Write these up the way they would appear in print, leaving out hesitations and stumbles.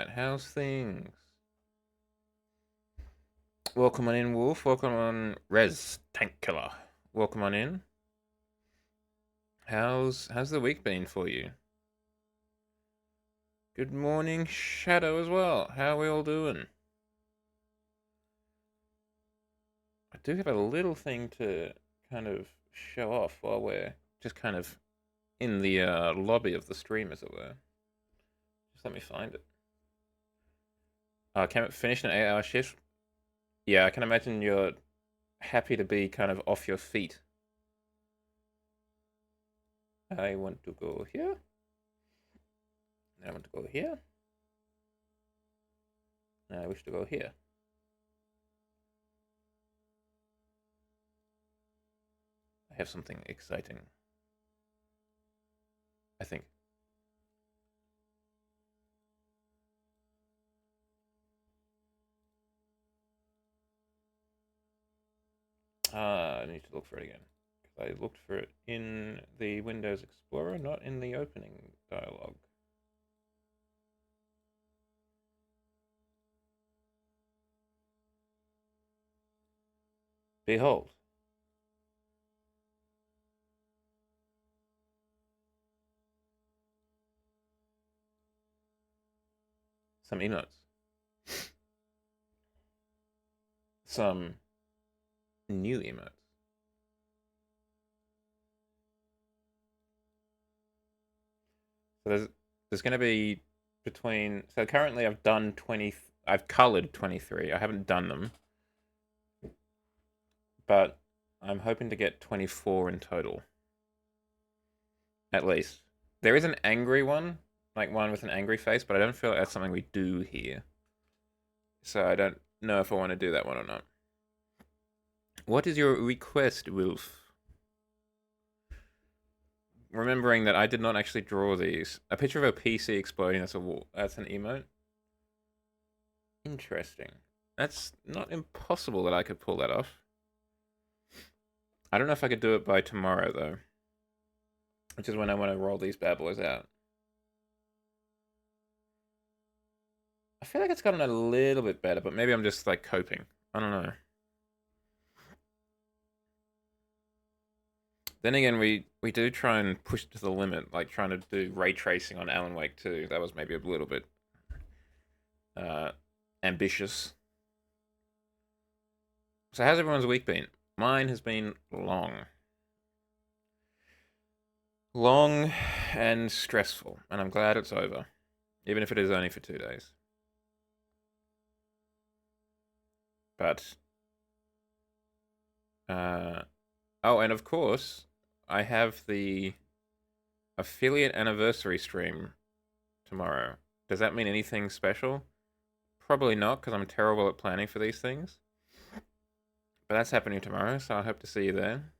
chat. How's things? Welcome on in, Wolf. Welcome on, Rez Tank Killer. Welcome on in. How's the week been for you? Good morning, Shadow as well. How are we all doing? I do have a little thing to kind of show off while we're just kind of in the lobby of the stream, as it were. Just let me find it. Can it finish an 8-hour shift? Yeah, I can imagine you're happy to be kind of off your feet. I want to go here. I want to go here. I wish to go here. I have something exciting. I think. I need to look for it again. Because I looked for it in the Windows Explorer, not in the opening dialog. Behold. Some emotes. Some new emotes. So there's going to be between. So currently I've done 20. I've colored 23. I haven't done them, but I'm hoping to get 24 in total. At least. There is an angry one, like one with an angry face, but I don't feel like that's something we do here. So I don't know if I want to do that one or not. What is your request, Wilf? Remembering that I did not actually draw these. A picture of a PC exploding, that's an emote. Interesting. That's not impossible that I could pull that off. I don't know if I could do it by tomorrow, though. Which is when I want to roll these bad boys out. I feel like it's gotten a little bit better, but maybe I'm just, like, coping. I don't know. Then again, we do try and push to the limit, like trying to do ray tracing on Alan Wake 2. That was maybe a little bit uh, ambitious. So how's everyone's week been? Mine has been long. Long and stressful, and I'm glad it's over. Even if it is only for 2 days. But, oh, and of course, I have the affiliate anniversary stream tomorrow. Does that mean anything special? Probably not, because I'm terrible at planning for these things. But that's happening tomorrow, so I hope to see you there.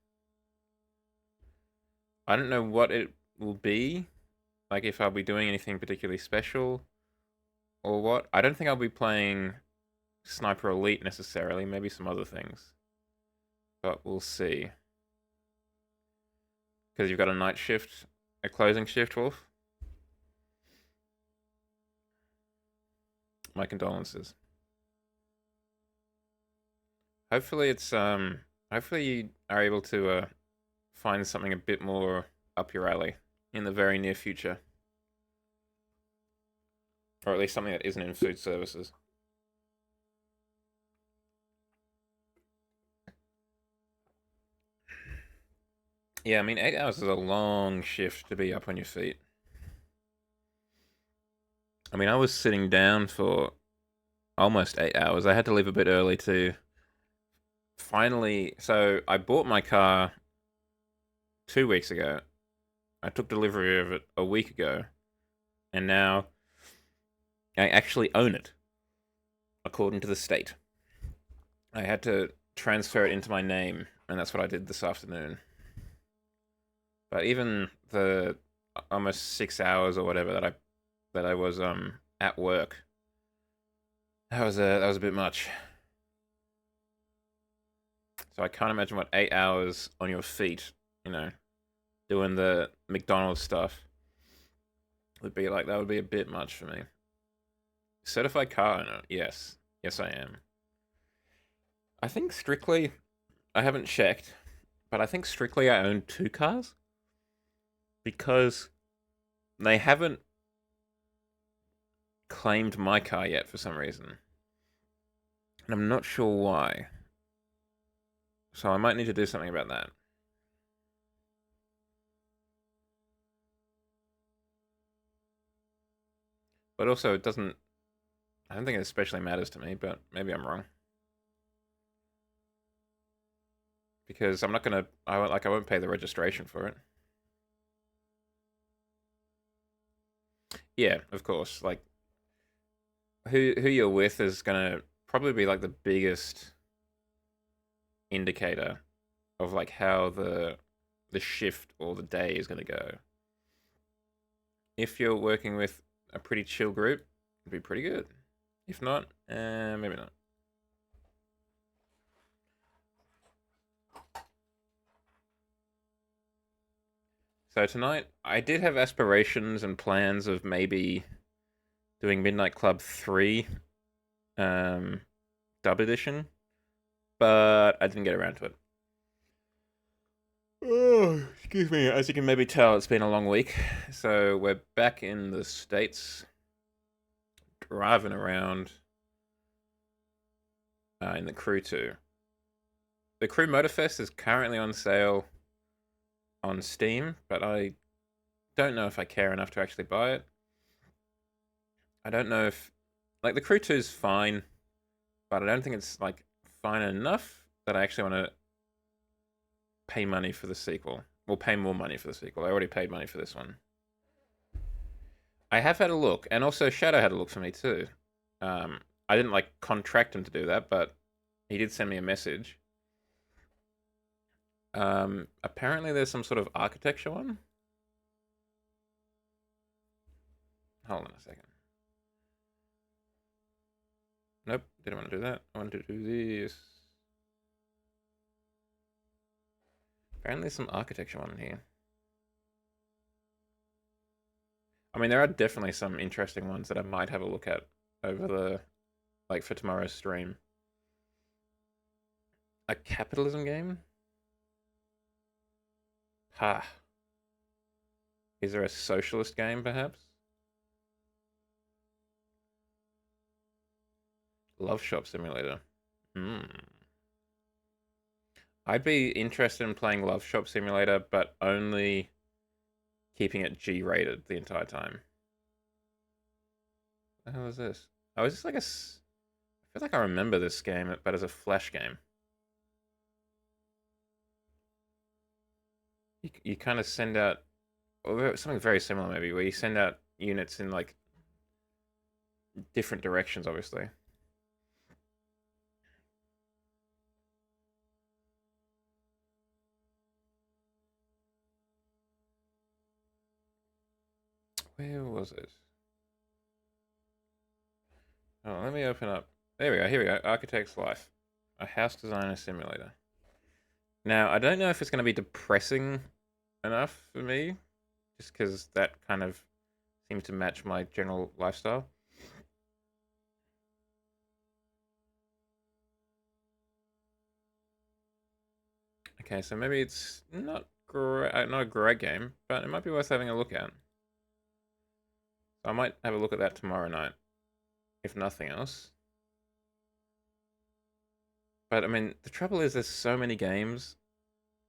I don't know what it will be, like if I'll be doing anything particularly special or what. I don't think I'll be playing Sniper Elite necessarily, maybe some other things. But we'll see. Because you've got a night shift, a closing shift, Wolf. My condolences. Hopefully hopefully you are able to find something a bit more up your alley in the very near future. Or at least something that isn't in food services. Yeah, I mean, 8 hours is a long shift to be up on your feet. I mean, I was sitting down for almost 8 hours. I had to leave a bit early to finally. So I bought my car 2 weeks ago. I took delivery of it a week ago. And now I actually own it, according to the state. I had to transfer it into my name, and that's what I did this afternoon. But even the almost 6 hours or whatever that I was at work, that was a bit much. So I can't imagine what 8 hours on your feet, doing the McDonald's stuff would be like. That would be a bit much for me. Certified car owner. Yes. Yes, I am. I think strictly, I haven't checked, but I think strictly I own two cars because they haven't claimed my car yet for some reason. And I'm not sure why. So I might need to do something about that. But also, it doesn't. I don't think it especially matters to me, but maybe I'm wrong. Because I'm not gonna. I won't pay the registration for it. Yeah, of course. Like who you're with is gonna probably be like the biggest indicator of like how the shift or the day is gonna go. If you're working with a pretty chill group, it'd be pretty good. If not, maybe not. So tonight, I did have aspirations and plans of maybe doing Midnight Club 3 um, dub edition, but I didn't get around to it. Oh, excuse me. As you can maybe tell, it's been a long week. So we're back in the States, driving around in the Crew 2. The Crew Motorfest is currently on sale on Steam, but I don't know if I care enough to actually buy it. I don't know if like the Crew 2 is fine, but I don't think it's like fine enough that I actually want to pay money for the sequel. Well, pay more money for the sequel. I already paid money for this one. I have had a look, and also Shadow had a look for me too. I didn't like contract him to do that, but he did send me a message. Apparently there's some sort of architecture one. Hold on a second. Nope, didn't want to do that. I wanted to do this. Apparently there's some architecture one in here. I mean, there are definitely some interesting ones that I might have a look at over the like for tomorrow's stream. A capitalism game? Ha. Is there a socialist game, perhaps? Love Shop Simulator. Hmm. I'd be interested in playing Love Shop Simulator, but only keeping it G rated the entire time. What the hell is this? Oh, is this like a. I feel like I remember this game, but as a Flash game. You kind of send out. Or something very similar, maybe, where you send out units in like different directions, obviously. Where was it? Oh, let me open up. There we go. Here we go. Architect's Life, a house designer simulator. Now, I don't know if it's going to be depressing enough for me, just because that kind of seems to match my general lifestyle. Okay, so maybe it's not a great game, but it might be worth having a look at. So I might have a look at that tomorrow night, if nothing else. But I mean, the trouble is, there's so many games,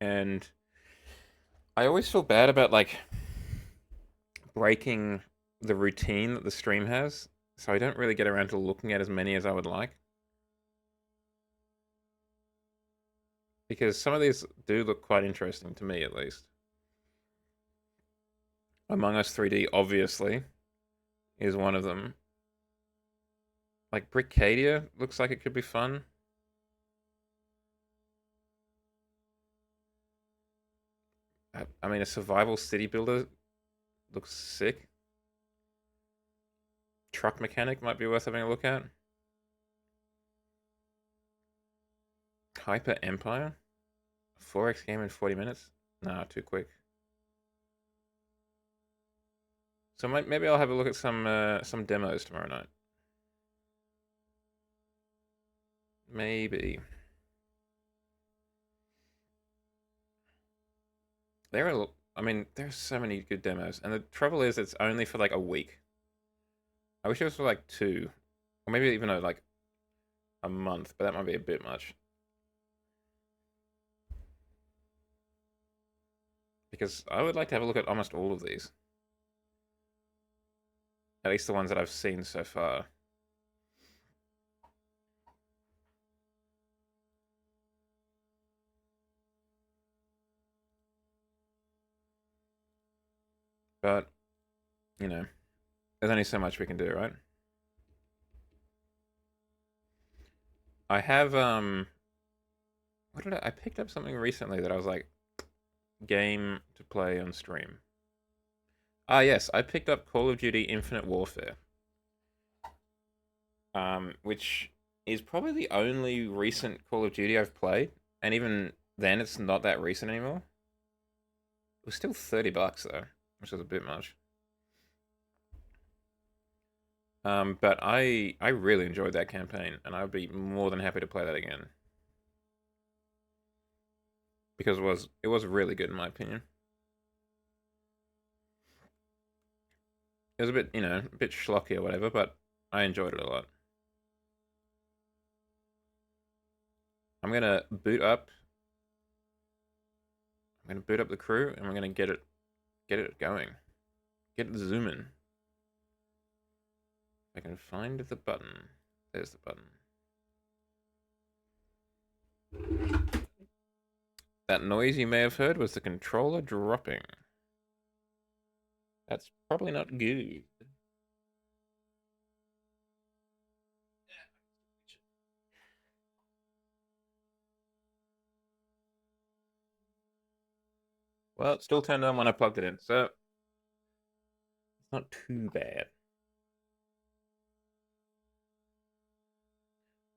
and I always feel bad about like breaking the routine that the stream has. So I don't really get around to looking at as many as I would like. Because some of these do look quite interesting to me, at least. Among Us 3D, obviously, is one of them. Like Bricadia looks like it could be fun. I mean, a survival city builder looks sick. Truck mechanic might be worth having a look at. Hyper Empire, 4x game in 40 minutes. Nah, too quick. So maybe I'll have a look at some demos tomorrow night. Maybe. I mean, there's so many good demos, and the trouble is, it's only for like a week. I wish it was for like 2, or maybe even like a month, but that might be a bit much. Because I would like to have a look at almost all of these. At least the ones that I've seen so far. But, you know, there's only so much we can do, right? I have, what did I picked up something recently that I was like, game to play on stream. Ah, yes, I picked up Call of Duty Infinite Warfare. Which is probably the only recent Call of Duty I've played, and even then, it's not that recent anymore. It was still $30 though, which was a bit much. But I really enjoyed that campaign, and I'd be more than happy to play that again because it was really good in my opinion. It was a bit a bit schlocky or whatever, but I enjoyed it a lot. I'm gonna boot up. I'm gonna boot up the crew, and we're gonna get it going, get it zooming. I can find the button. There's the button. That noise you may have heard was the controller dropping. That's probably not good. Well, it still turned on when I plugged it in, so it's not too bad.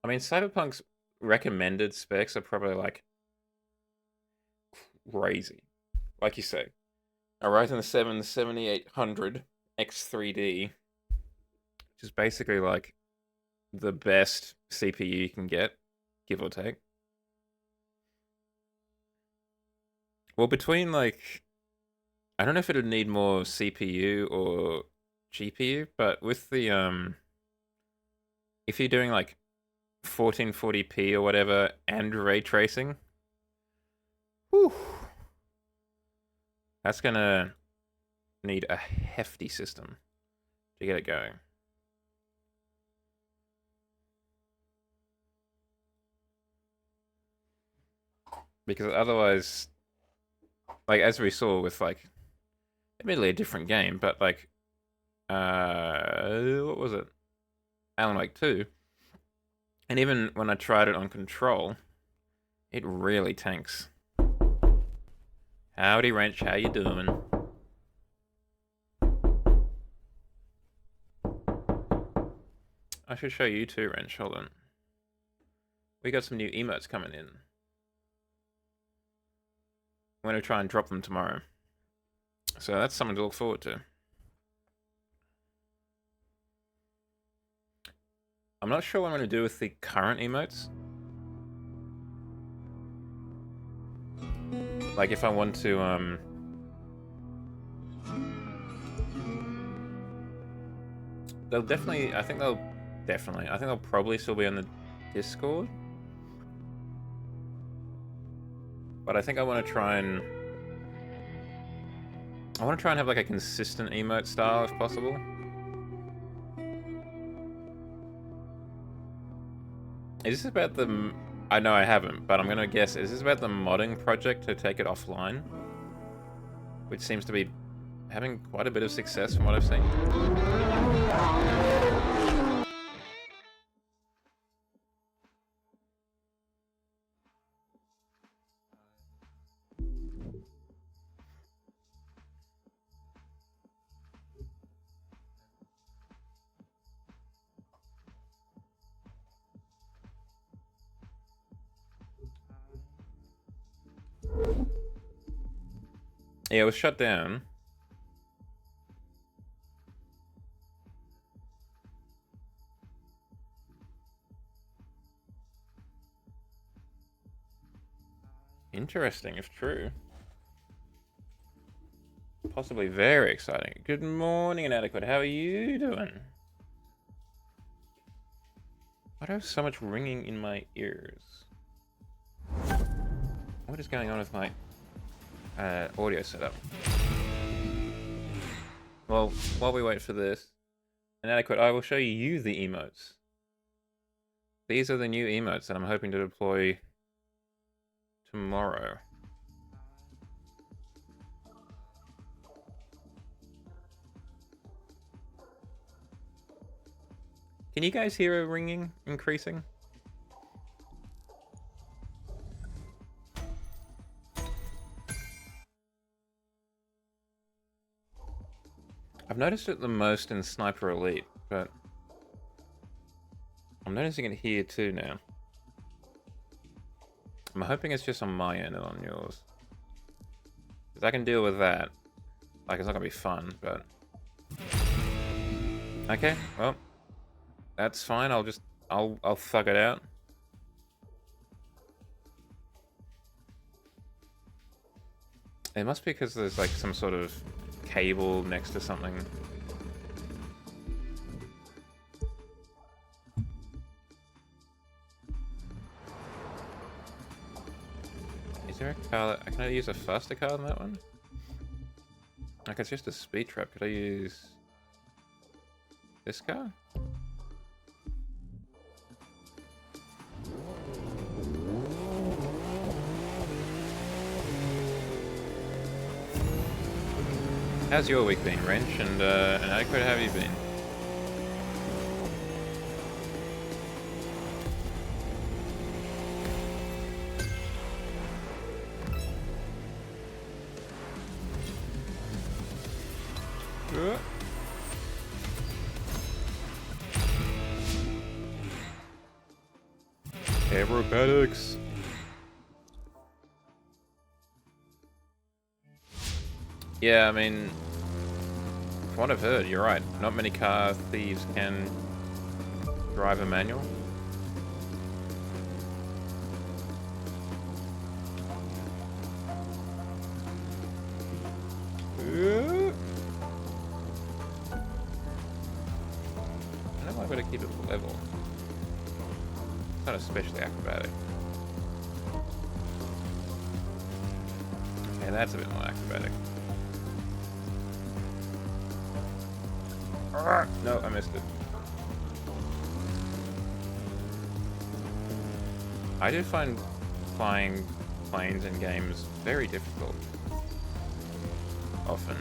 I mean, Cyberpunk's recommended specs are probably like crazy. Like you say, a Ryzen 7 7800 X3D, which is basically like the best CPU you can get, give or take. Well, between like, I don't know if it'd need more CPU or GPU, but with the if you're doing like 1440p or whatever and ray tracing, whew, that's gonna need a hefty system to get it going. Because otherwise, like as we saw with like, admittedly a different game, but like, what was it? Alan Wake 2. And even when I tried it on control, it really tanks. Howdy, Wrench, how you doing? I should show you too, Wrench. Hold on. We got some new emotes coming in. I'm going to try and drop them tomorrow. So that's something to look forward to. I'm not sure what I'm going to do with the current emotes. Like if I want to, they'll definitely, I think they'll probably still be on the Discord. But I think I want to try and have like a consistent emote style if possible. Is this about the... I know I haven't, but I'm gonna guess, is this about the modding project to take it offline? Which seems to be having quite a bit of success from what I've seen. Yeah, it was shut down. Interesting, if true. Possibly very exciting. Good morning, Inadequate. How are you doing? Why do I have so much ringing in my ears? What is going on with my audio setup? Well, while we wait for this, Inadequate, I will show you the emotes. These are the new emotes that I'm hoping to deploy tomorrow. Can you guys hear a ringing increasing? I've noticed it the most in Sniper Elite, but I'm noticing it here too now. I'm hoping it's just on my end and on yours. Because I can deal with that. Like, it's not gonna be fun, but... Okay, well... That's fine, I'll thug it out. It must be because there's like some sort of cable next to something. Is there a car that... Can I use a faster car than that one? Like, it's just a speed trap. Could I use... this car? How's your week been, Wrench? And Adequate, how have you been? Aerobatics. Yeah, I mean, from what I've heard, you're right. Not many car thieves can drive a manual. I don't know why I've got to keep it level. It's not especially acrobatic. Okay, that's a bit more acrobatic. No, I missed it. I do find flying planes in games very difficult. Often.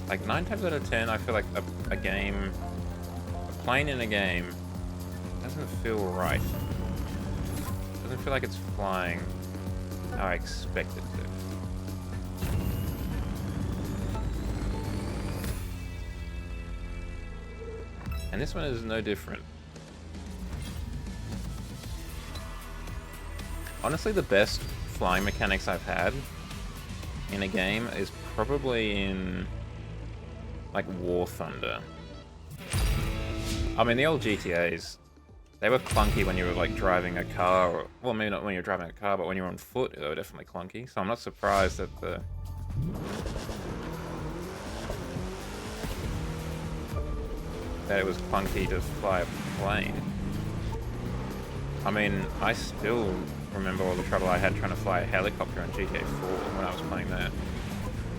Like 9 times out of 10, I feel like a plane in a game doesn't feel right. Doesn't feel like it's flying how I expect it to. And this one is no different. Honestly, the best flying mechanics I've had in a game is probably in, like, War Thunder. I mean, the old GTAs, they were clunky when you were, like, driving a car, or, well, maybe not when you're driving a car, but when you were on foot, they were definitely clunky. So I'm not surprised that that it was clunky to fly a plane. I mean, I still remember all the trouble I had trying to fly a helicopter on GTA 4 when I was playing that.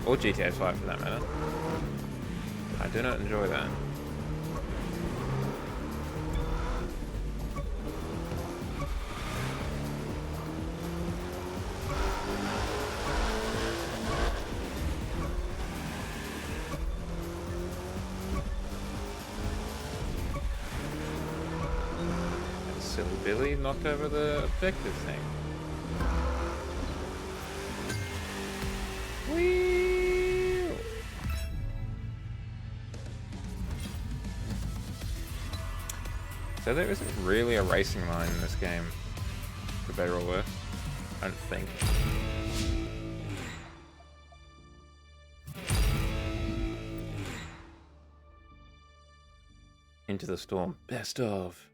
Or GTA 5 for that matter. I do not enjoy that. Silly Billy knocked over the objective thing. Whee! So there isn't really a racing line in this game, for better or worse. I don't think. Into the Storm. Best of.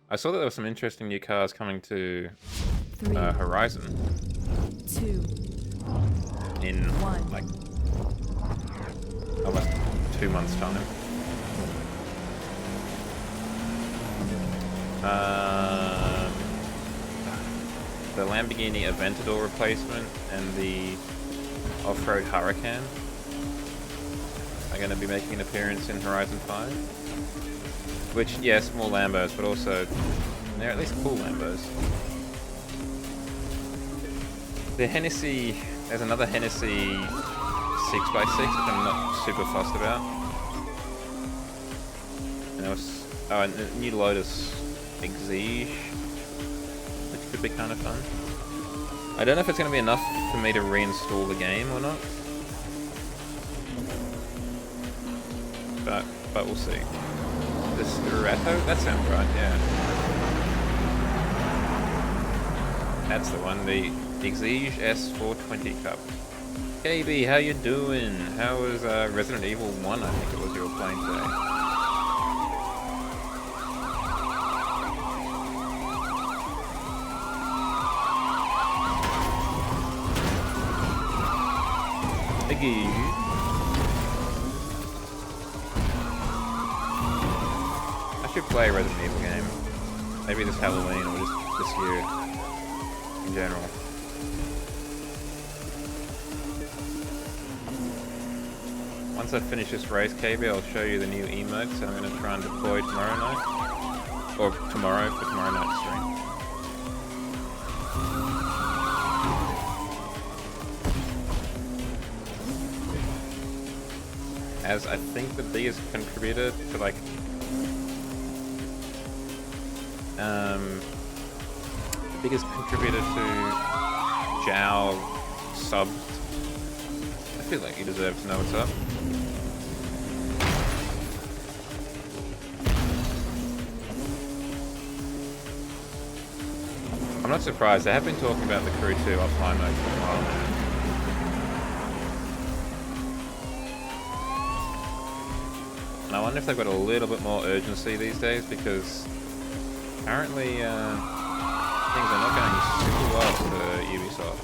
I saw that there were some interesting new cars coming to 3, Horizon 2, in 1. like almost 2 months' time. The Lamborghini Aventador replacement and the off-road Huracan are going to be making an appearance in Horizon 5. Which, yes, more Lambos, but also they're at least cool Lambos. The Hennessy, there's another Hennessy 6x6, which I'm not super fussed about. And there was, oh, and the new Lotus Exige, which could be kind of fun. I don't know if it's going to be enough for me to reinstall the game or not. But we'll see. The Scurato? That sounds right, yeah. That's the one, the Exige S420 Cup. KB, how you doing? How was Resident Evil 1, I think it was, you were playing today? Again. I should play a Resident Evil game. Maybe this Halloween or just this year in general. Once I finish this race, KB, I'll show you the new emotes that I'm going to try and deploy tomorrow night. Or tomorrow for tomorrow night's stream. As I think the biggest contributor to like the biggest contributor to Zhao subs. I feel like he deserves to know what's up. I'm not surprised. They have been talking about the Crew 2 offline mode for a while now. And I wonder if they've got a little bit more urgency these days, because apparently things are not going super well for Ubisoft.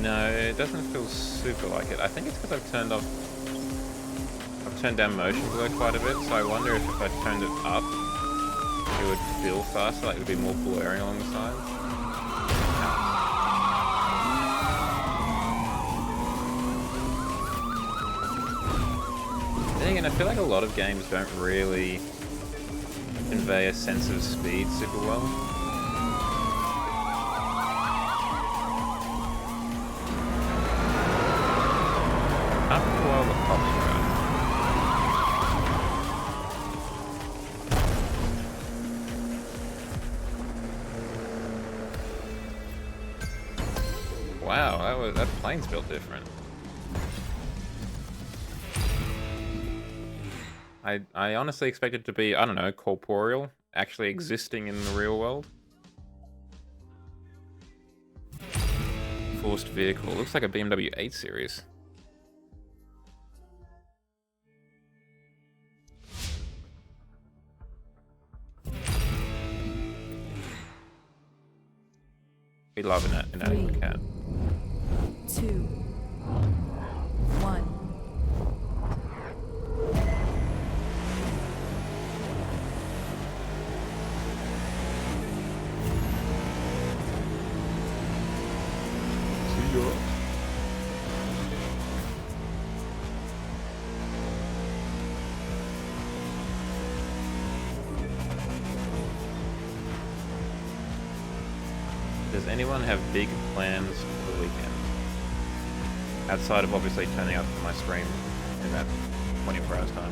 No, it doesn't feel super like it. I think it's because I've turned down motion blur quite a bit, so I wonder if I turned it up, it would feel faster, like it would be more blurring along the sides. Then again, I feel like a lot of games don't really convey a sense of speed super well. Wow, that plane's built different. I honestly expected it to be, I don't know, corporeal, actually existing in the real world. Forced vehicle, looks like a BMW 8 Series. We love an inanimate cat. 2, 1. See ya. Does anyone have big plans for the weekend? Outside of obviously turning up for my stream in that 24 hours time.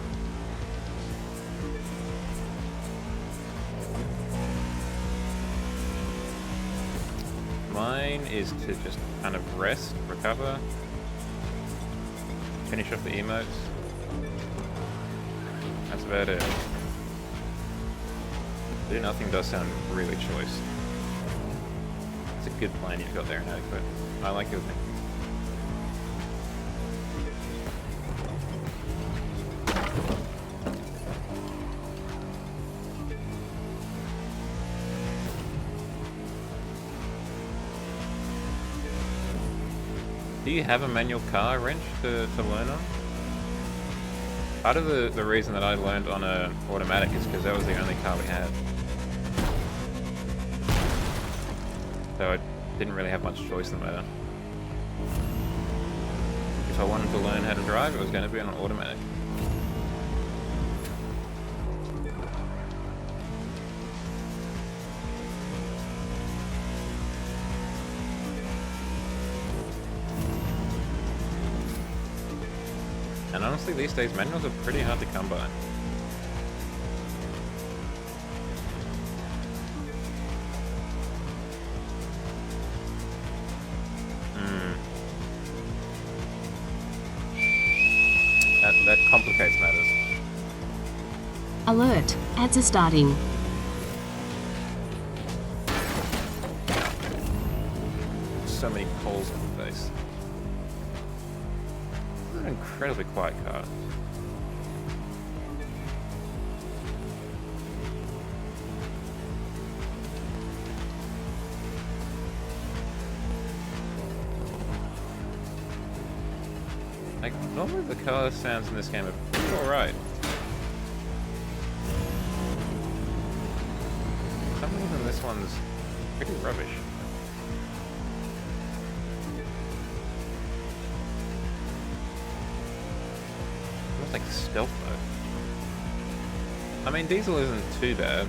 Mine is to just kind of rest, recover, finish off the emotes. That's about it. Do nothing does sound really choice. It's a good plan you've got there, Inadequate. I like your thing. Do you have a manual car wrench to learn on? Part of the reason that I learned on a automatic is because that was the only car we had. So I didn't really have much choice in the matter. If I wanted to learn how to drive, it was going to be on an automatic. And honestly, these days, manuals are pretty hard to come by. That complicates matters. Alert, ads are starting. So many holes in the face. An incredibly quiet car. Like, normally the car sounds in this game are pretty alright. For some reason this one's pretty rubbish. Almost like stealth mode. I mean, diesel isn't too bad.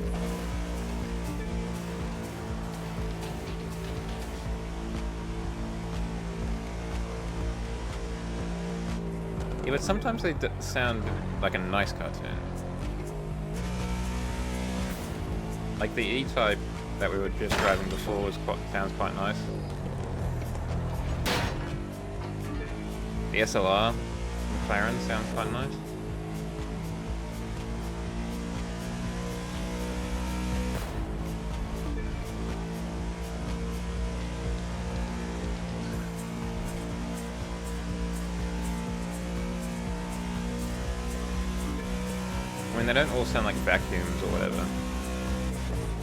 Yeah, but sometimes they sound like a nice cartoon. Like the E-Type that we were just driving before sounds quite nice. The SLR McLaren sounds quite nice. I mean, they don't all sound like vacuums or whatever,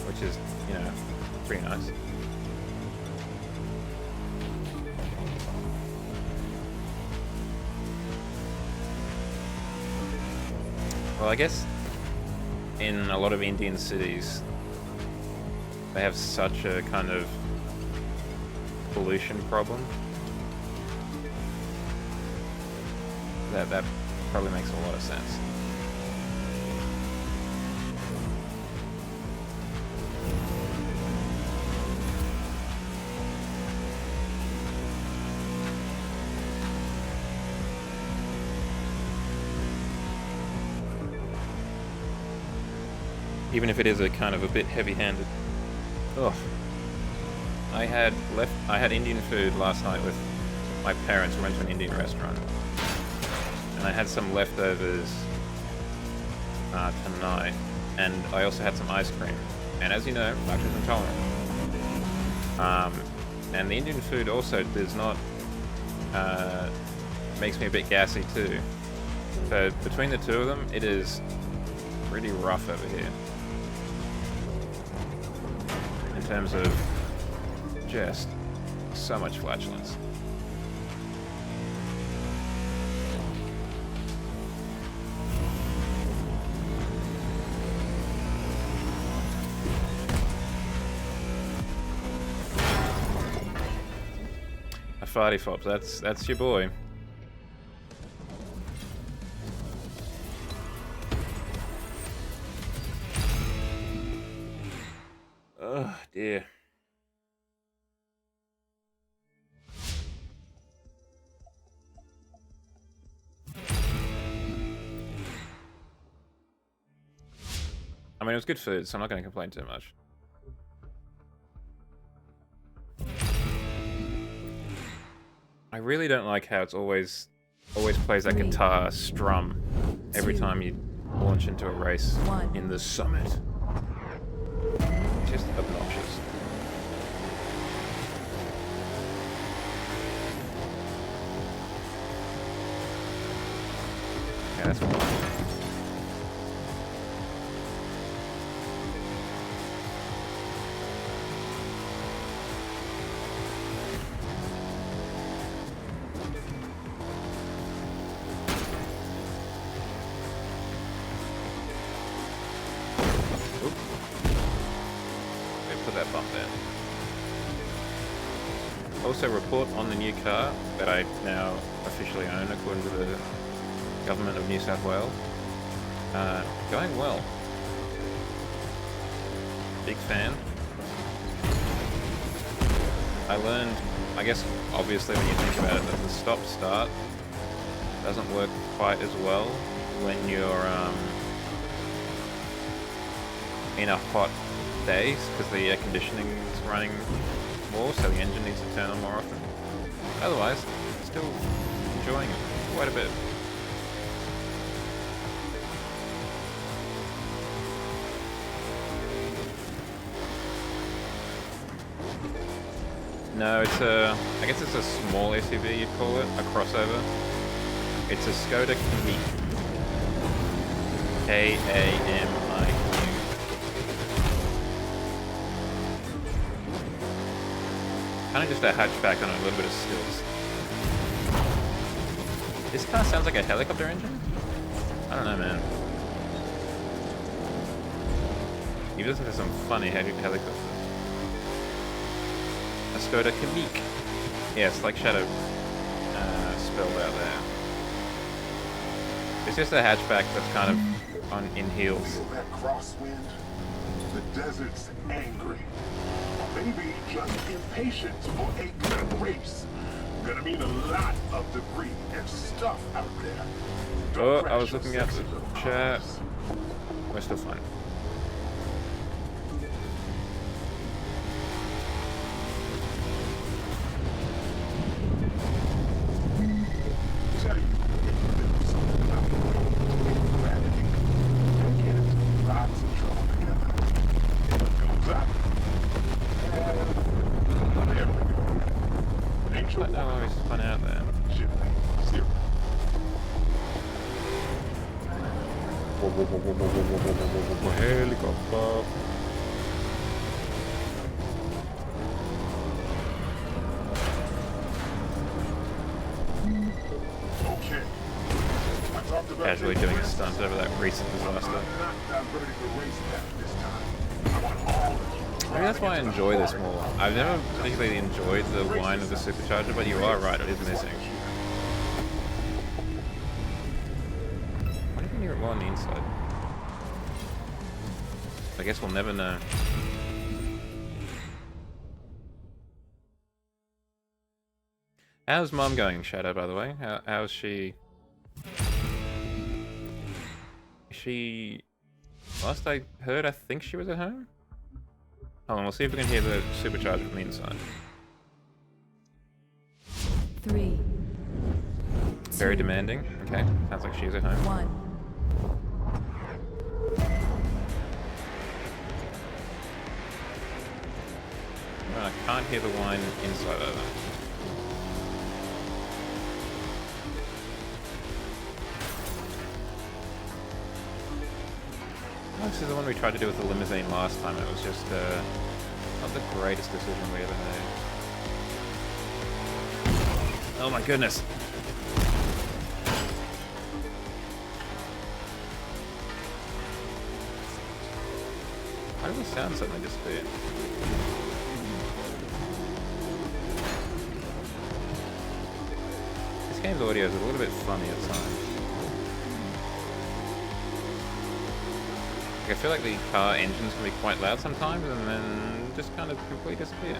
which is, you know, pretty nice. Well, I guess in a lot of Indian cities, they have such a kind of pollution problem that probably makes a lot of sense. Even if it is a kind of a bit heavy-handed. Ugh. I had Indian food last night with my parents. We went to an Indian restaurant. And I had some leftovers tonight. And I also had some ice cream. And as you know, lactose intolerant. And the Indian food also does not... makes me a bit gassy too. So between the two of them, it is pretty rough over here. In terms of just so much flatulence. A farty fop, that's your boy. Oh dear. I mean, it was good food, so I'm not going to complain too much. I really don't like how it's always plays that guitar strum every time you launch into a race in the summit. Just obnoxious. Okay, that's fine. Oop. Okay, put that bump there. Also, report on the new car that I now officially own according to the government of New South Wales. Going well. Big fan. I learned, I guess, obviously when you think about it, that the stop-start doesn't work quite as well when you're in a hot day, because the air conditioning is running more, so the engine needs to turn on more often. Otherwise, still enjoying it quite a bit. No, it's a, I guess it's a small SUV, you'd call it, a crossover. It's a Skoda Kamiq. K-A-M-I-Q. Kind of just a hatchback on a little bit of stilts. This car sounds like a helicopter engine? I don't know, man. You listen to some funny helicopters. A Skoda Kamiq. Yes, like Shadow spelled out there. It's just a hatchback that's kind of on in heels. Feel that crosswind? The desert's angry. Maybe just impatient for a good race. Gonna mean a lot of debris and stuff out there. Oh, I was looking at the chat. We're still fine. Tell you, there's something about gravity. Get lots of trouble together. It goes up. There we go. Ain't I know I always spun out there. Zero. Helicopter. Okay. I talked about Casually doing a stunt over that recent disaster. I'm not diverting the race path this time. I want all of you. Maybe that's why I enjoy this more. I've never particularly enjoyed the whine of the supercharger, but you are right, it is missing. What if you hear it more on the inside? I guess we'll never know. How's Mom going, Shadow, by the way? How's she? She... Last I heard, I think she was at home? Hold on, we'll see if we can hear the supercharger from the inside. 3, Very demanding. Okay, sounds like she's at home. 1. Well, I can't hear the whine inside either. Oh, this is the one we tried to do with the limousine last time. It was just not the greatest decision we ever made. Oh my goodness! Why did the sound suddenly disappear? This game's audio is a little bit funny at times. Like, I feel like the car engines can be quite loud sometimes and then just kind of completely disappear.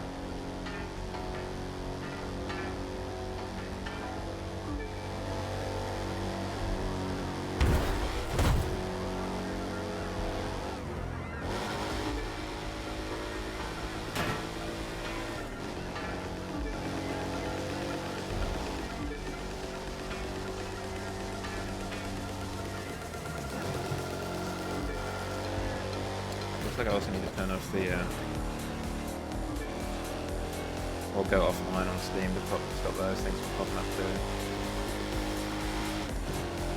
Looks like I also need to turn off the, or go offline on Steam to stop those things from popping up too.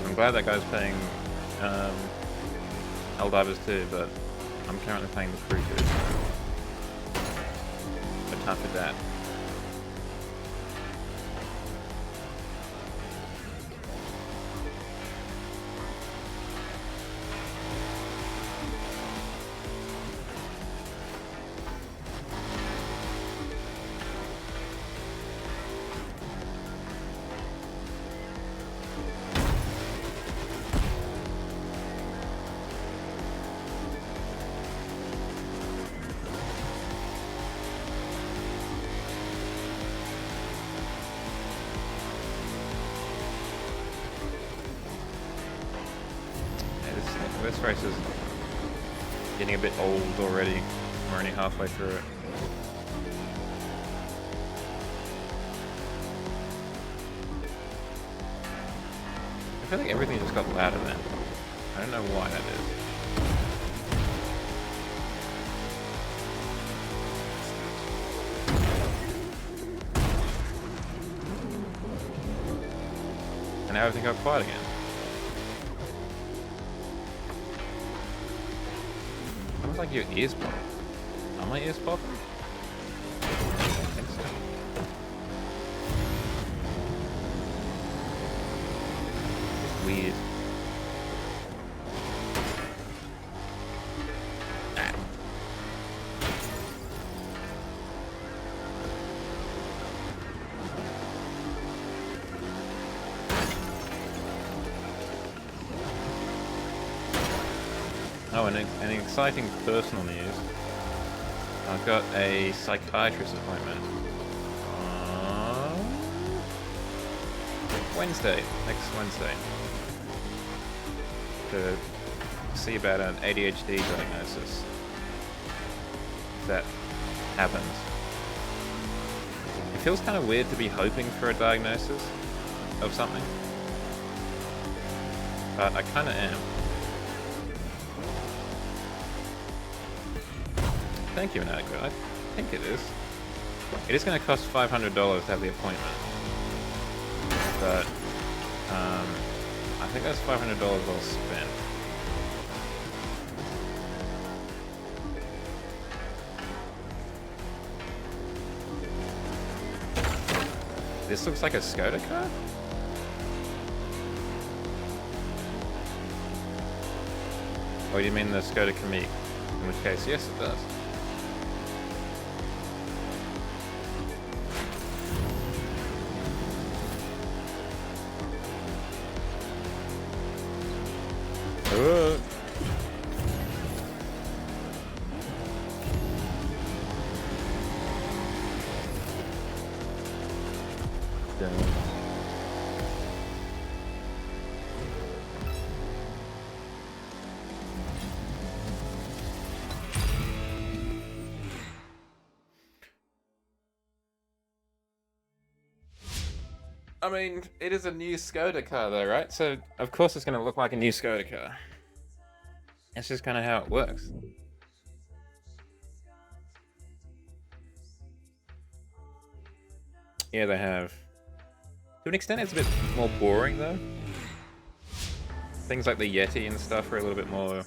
I'm I'm glad that guy's paying Helldivers too, but I'm currently playing the crew too. No time for that. This race is getting a bit old already. We're only halfway through it. I feel like everything just got louder then. I don't know why that is. And now everything got quiet again. Sounds like your ears pop. Are my ears popping? I think so. It's weird. Ah. Oh, and an exciting personal news. I've got a psychiatrist appointment on Wednesday, next Wednesday, to see about an ADHD diagnosis. If that happens. It feels kind of weird to be hoping for a diagnosis of something, but I kind of am. Thank you, Inadequate. I think it is. It is going to cost $500 to have the appointment. But, I think that's $500 well spent. This looks like a Skoda car? Or do you mean the Skoda Kamiq? In which case, yes, it does. I mean, it is a new Skoda car though, right? So, of course it's going to look like a new Skoda car. That's just kind of how it works. Yeah, they have. To an extent, it's a bit more boring though. Things like the Yeti and stuff are a little bit more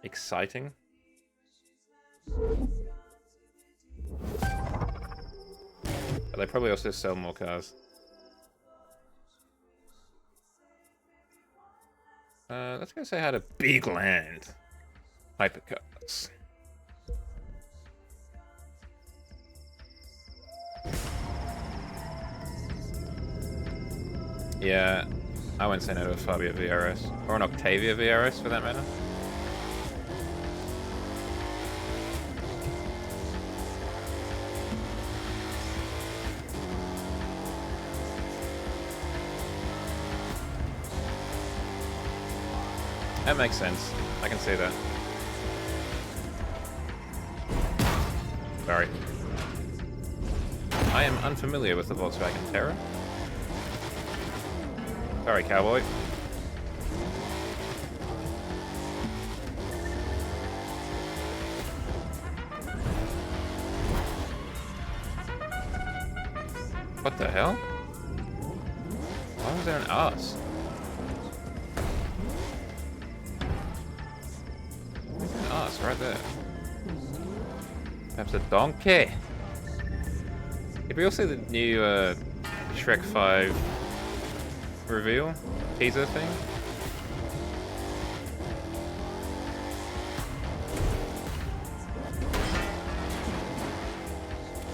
exciting. But they probably also sell more cars. Let's go say hi to Big Land Hypercars. Yeah, I wouldn't say no to a Fabia VRS. Or an Octavia VRS for that matter. That makes sense. I can see that. Sorry. I am unfamiliar with the Volkswagen Terra. Sorry, cowboy. What the hell? Why was there an arse? right there. Perhaps a donkey. Did we all see the new Shrek 5 reveal? Teaser thing?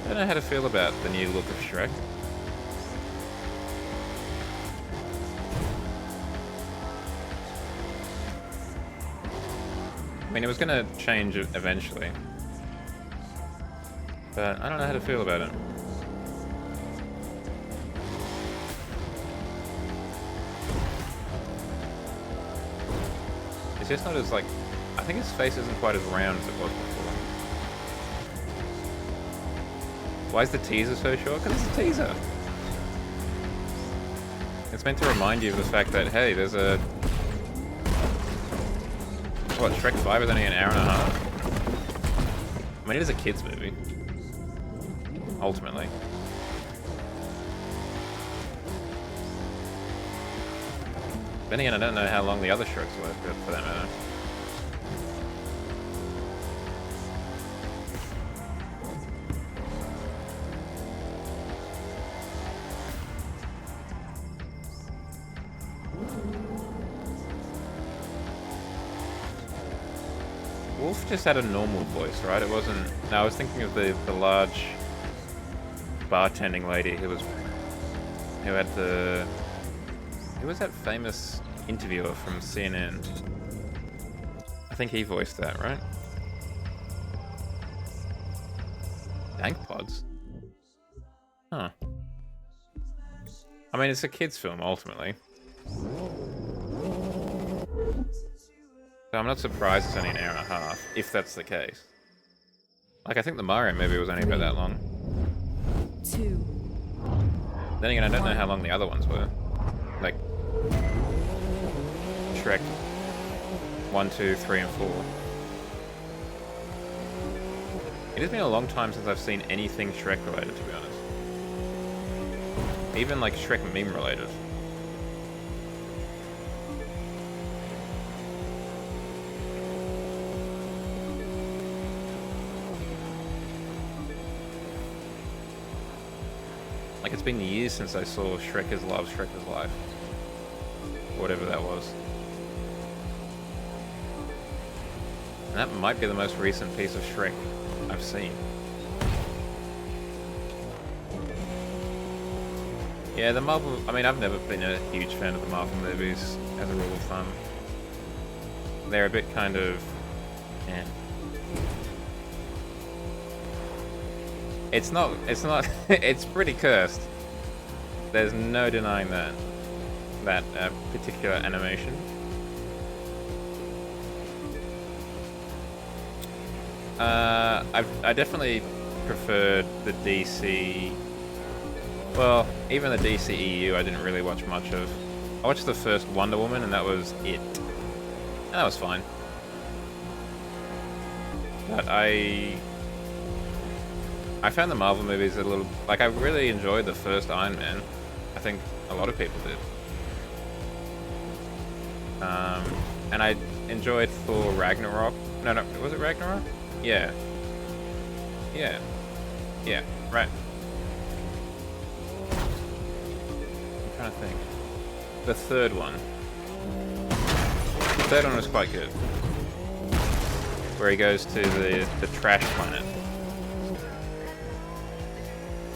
I don't know how to feel about the new look of Shrek. I mean, it was gonna change eventually. But I don't know how to feel about it. It's just not as, like... I think his face isn't quite as round as it was before. Why is the teaser so short? Because it's a teaser. It's meant to remind you of the fact that, hey, there's a... What, Shrek 5 is only an hour and a half? I mean, it is a kid's movie. Ultimately. Then again, I don't know how long the other Shreks were, for that matter. Wolf just had a normal voice, right? It wasn't... No, I was thinking of the large bartending lady who had the... Who was that famous interviewer from CNN? I think he voiced that, right? Dank Pods? Huh. I mean, it's a kid's film, ultimately. So I'm not surprised it's only an hour and a half, if that's the case. Like, I think the Mario movie was only about that long. 2. Then again, I don't know how long the other ones were. Like, Shrek 1, 2, 3, and 4. It has been a long time since I've seen anything Shrek related, to be honest. Even like Shrek meme related. Like, it's been years since I saw Shrek is Love, Shrek is Life. Whatever that was. And that might be the most recent piece of Shrek I've seen. Yeah, the Marvel... I mean, I've never been a huge fan of the Marvel movies, as a rule of thumb. They're a bit kind of... eh. It's not... It's pretty cursed. There's no denying that. That particular animation. I definitely preferred the DC... Well, even the DCEU I didn't really watch much of. I watched the first Wonder Woman and that was it. And that was fine. But I found the Marvel movies a little... Like, I really enjoyed the first Iron Man. I think a lot of people did. And I enjoyed Thor Ragnarok. No, was it Ragnarok? Yeah. Yeah. Yeah, right. I'm trying to think. The third one. The third one was quite good. Where he goes to the trash planet.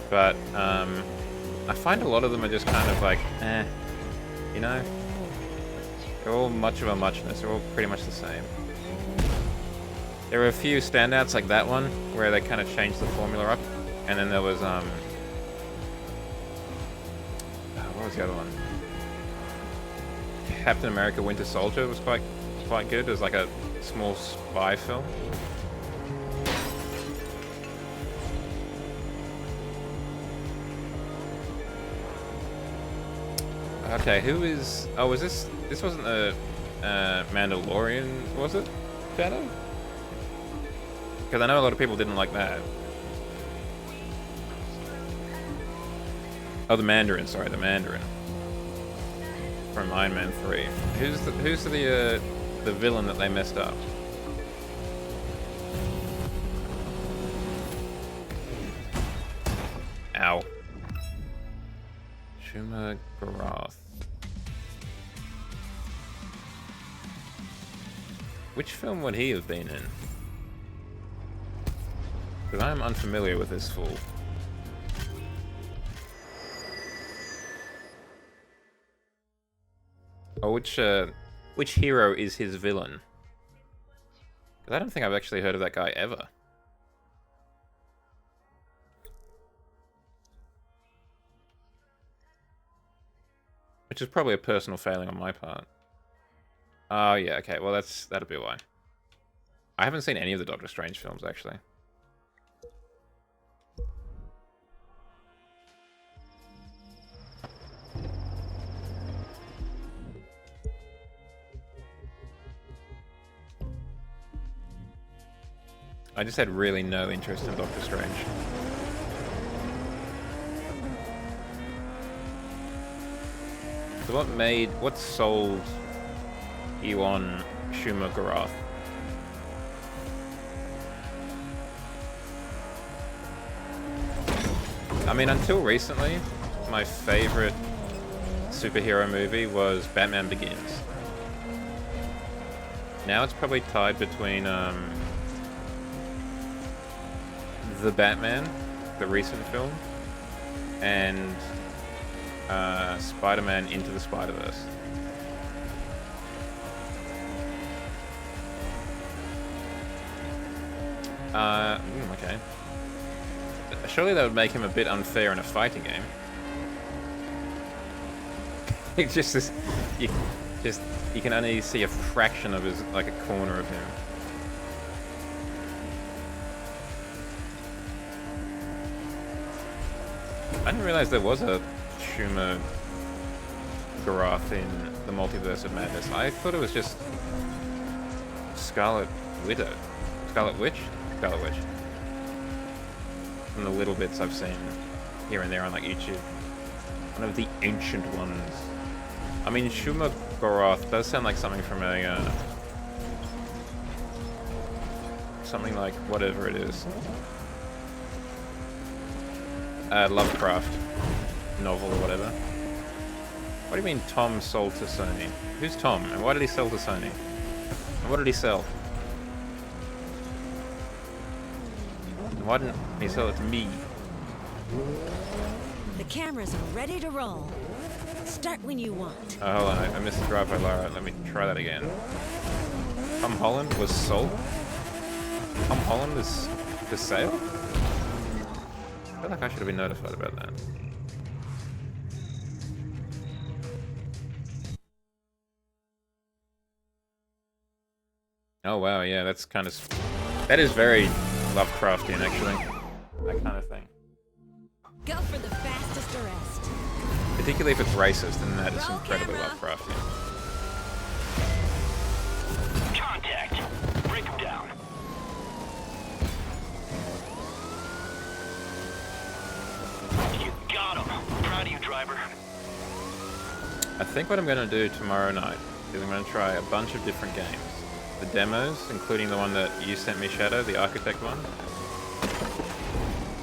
But, I find a lot of them are just kind of like, eh. You know? They're all much of a muchness. They're all pretty much the same. There were a few standouts like that one, where they kind of changed the formula up. And then there was, what was the other one? Captain America Winter Soldier was quite good. It was like a small spy film. Okay, who is... Oh, was this... This wasn't a Mandalorian, was it? Shadow? Because I know a lot of people didn't like that. Oh, the Mandarin, sorry, the Mandarin. From Iron Man 3. Who's the villain that they messed up? Garoth. Which film would he have been in? Because I am unfamiliar with this fool. Or which hero is his villain? Because I don't think I've actually heard of that guy ever. Which is probably a personal failing on my part. Oh yeah, okay, well that'll be why. I haven't seen any of the Doctor Strange films, actually. I just had really no interest in Doctor Strange. So what sold you on Schumer Garoth? I mean, until recently, my favorite superhero movie was Batman Begins. Now it's probably tied between The Batman, the recent film, and Spider-Man Into the Spider-Verse. Okay. Surely that would make him a bit unfair in a fighting game. It's just this, you can only see a fraction of his, like a corner of him. I didn't realize there was a Schumer Garoth in the Multiverse of Madness. I thought it was just Scarlet Widow. Scarlet Witch? Scarlet Witch. From the little bits I've seen here and there on like YouTube. One of the ancient ones. I mean, Schumer Garoth does sound like something from a something like whatever it is. Lovecraft novel or whatever. What do you mean Tom sold to Sony? Who's Tom? And why did he sell to Sony? And what did he sell? And why didn't he sell it to me? The cameras are ready to roll. Start when you want. Oh, hold on. I missed the drive by Lara. Let me try that again. Tom Holland was sold? Tom Holland is for sale? I feel like I should have been notified about that. Oh wow, yeah, that's kind of... That is very Lovecraftian, actually. That kind of thing. Go for the fastest arrest. Particularly if it's racist, then that is Roll incredibly camera. Lovecraftian. Contact. Break him down. You got him. Proud of you, driver. I think what I'm going to do tomorrow night is I'm going to try a bunch of different games. The demos, including the one that you sent me, Shadow, the Architect one.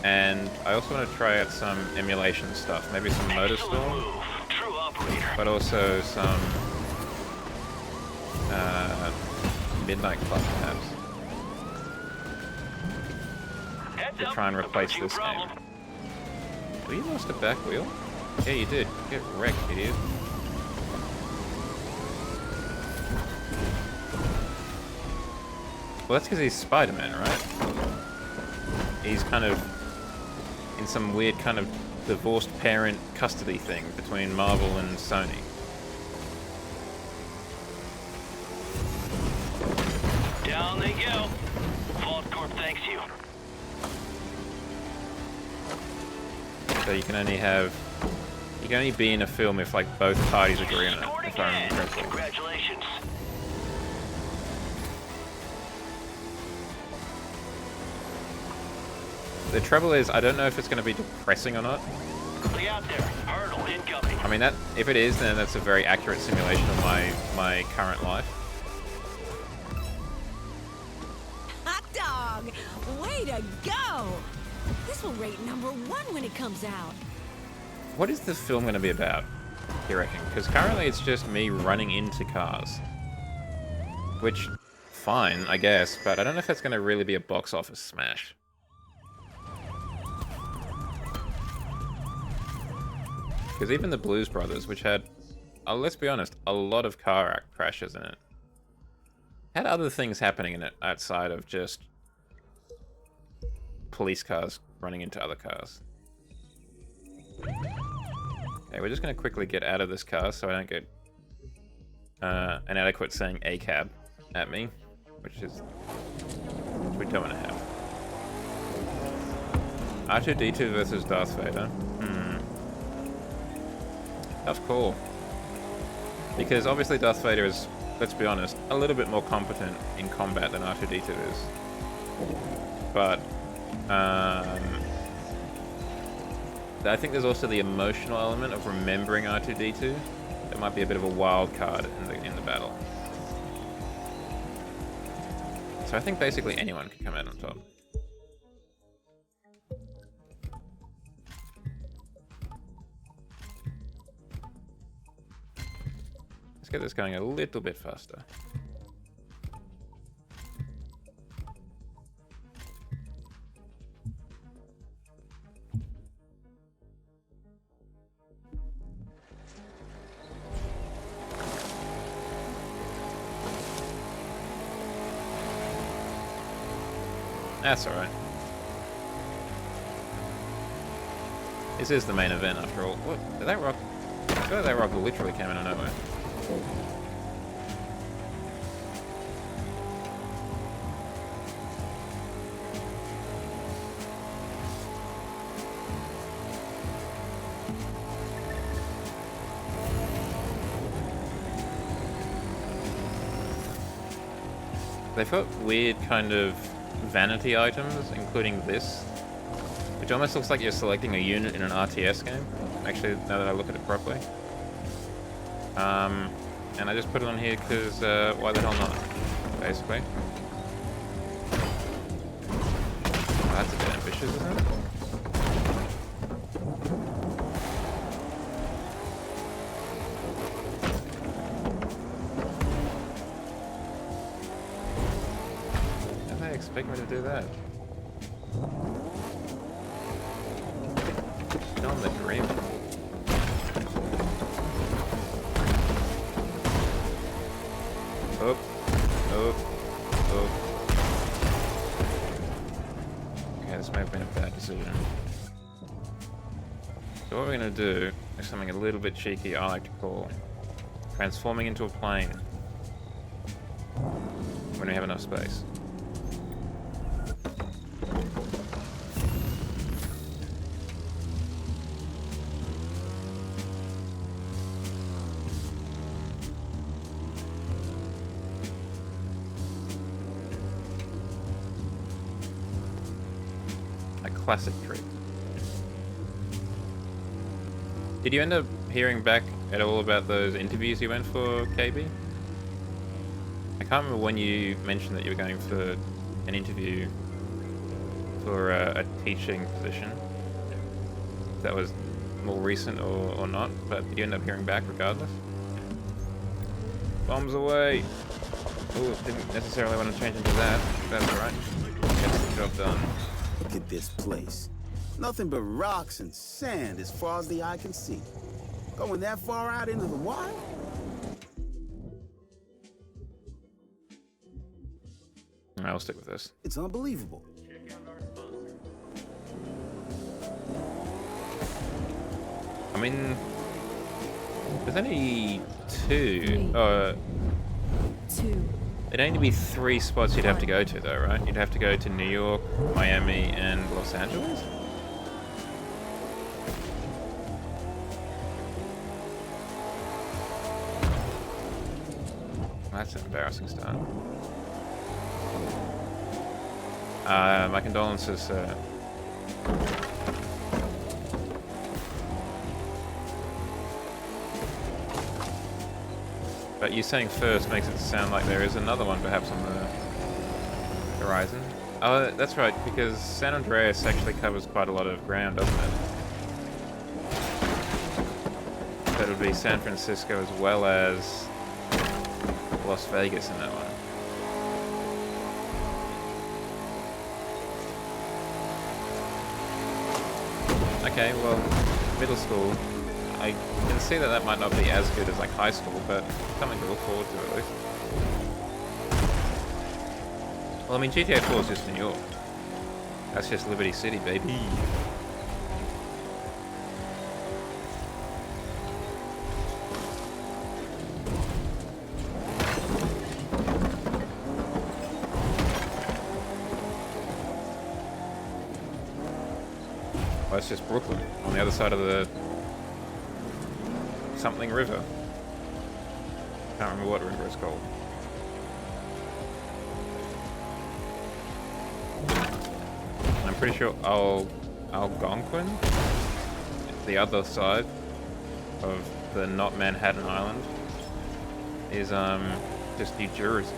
And I also want to try out some emulation stuff. Maybe some Motorstorm, True operator. but also some Midnight Club, perhaps. Heads To up. try and replace Approaching this problem. game. Well, you lost a back wheel? Yeah, you did. Get wrecked, idiot. Well, that's because he's Spider-Man, right? He's kind of in some weird kind of divorced parent custody thing between Marvel and Sony. Down they go. Vault Corp thanks you. So you can only be in a film if like both parties agree on it, Scored if I again. remember correctly. Congratulations. The trouble is, I don't know if it's going to be depressing or not. Quickly out there. Hurdle incoming. I mean, that if it is, then that's a very accurate simulation of my current life. Hot dog! Way to go! This will rate #1 when it comes out. What is this film going to be about? you reckon? Because currently it's just me running into cars. Which, fine, I guess, but I don't know if that's going to really be a box office smash. Because even the Blues Brothers, which had, let's be honest, a lot of car crashes in it, had other things happening in it outside of just police cars running into other cars. Okay, we're just going to quickly get out of this car so I don't get an adequate saying A cab at me, which we don't want to have. R2-D2 versus Darth Vader. Tough call. Because obviously Darth Vader is, let's be honest, a little bit more competent in combat than R2-D2 is. But I think there's also the emotional element of remembering R2-D2. That might be a bit of a wild card in the battle. So I think basically anyone can come out on top. Let's get this going a little bit faster. That's alright. This is the main event after all. What? Did that rock? I feel like that rock literally came out of nowhere. They've got weird kind of vanity items, including this, which almost looks like you're selecting a unit in an RTS game. Actually, now that I look at it properly. And I just put it on here because why the hell not, basically. Oh, that's a bit ambitious, isn't it? Expect me to do that? Still in the dream. Oh, oh, oh. Okay, this may have been a bad decision. So what we're gonna do is something a little bit cheeky I like to call transforming into a plane when we have enough space. Classic trick. Did you end up hearing back at all about those interviews you went for, KB? I can't remember when you mentioned that you were going for an interview for a teaching position. If that was more recent or not, but did you end up hearing back regardless? Bombs away! Ooh, didn't necessarily want to change into that. That's alright. Gets the job done. Look at this place. Nothing but rocks and sand as far as the eye can see. Going that far out into the wild? I'll stick with this. It's unbelievable. I mean, there's only two. It'd only be 3 spots you'd have to go to, though, right? You'd have to go to New York, Miami, and Los Angeles? That's an embarrassing start. My condolences, But you saying first makes it sound like there is another one perhaps on the horizon. Oh, that's right, because San Andreas actually covers quite a lot of ground, doesn't it? it would be San Francisco as well as Las Vegas in that one. Okay, well, middle school. I can see that that might not be as good as like high school, but something to look forward to at least. Well, I mean, GTA 4 is just New York. That's just Liberty City, baby. Well, that's just Brooklyn, on the other side of the something river. Can't remember what river it's called. I'm pretty sure Algonquin, the other side of the not Manhattan Island, is just New Jersey.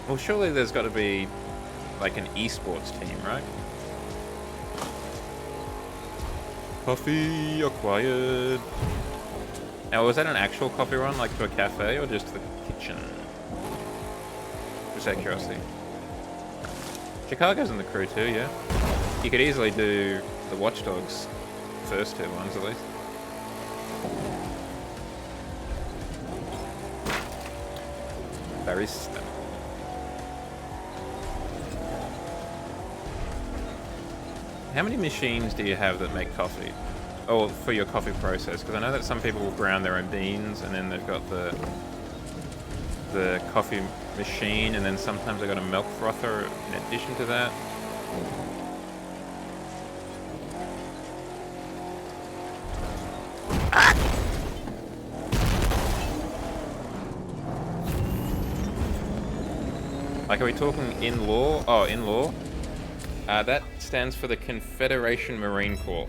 Well, surely there's got to be like an esports team, right? Coffee acquired. Now, was that an actual coffee run, like to a cafe, or just the kitchen? Just out of curiosity. Chicago's in the crew too, yeah. You could easily do the Watch Dogs first two ones at least. Barista. How many machines do you have that make coffee? Oh, for your coffee process? Because I know that some people will ground their own beans, and then they've got the coffee machine, and then sometimes they've got a milk frother in addition to that. Like, are we talking in law? Oh, in law? That stands for the Confederation Marine Corps.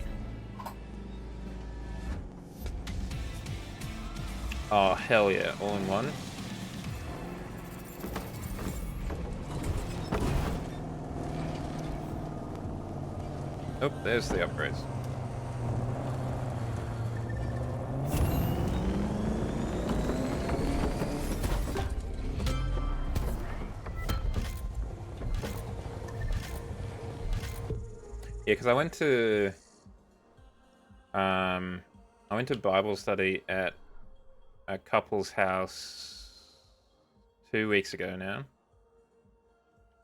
Oh, hell yeah. All in one. Oh, there's the upgrades. Yeah, because I went to Bible study at a couple's house 2 weeks ago now,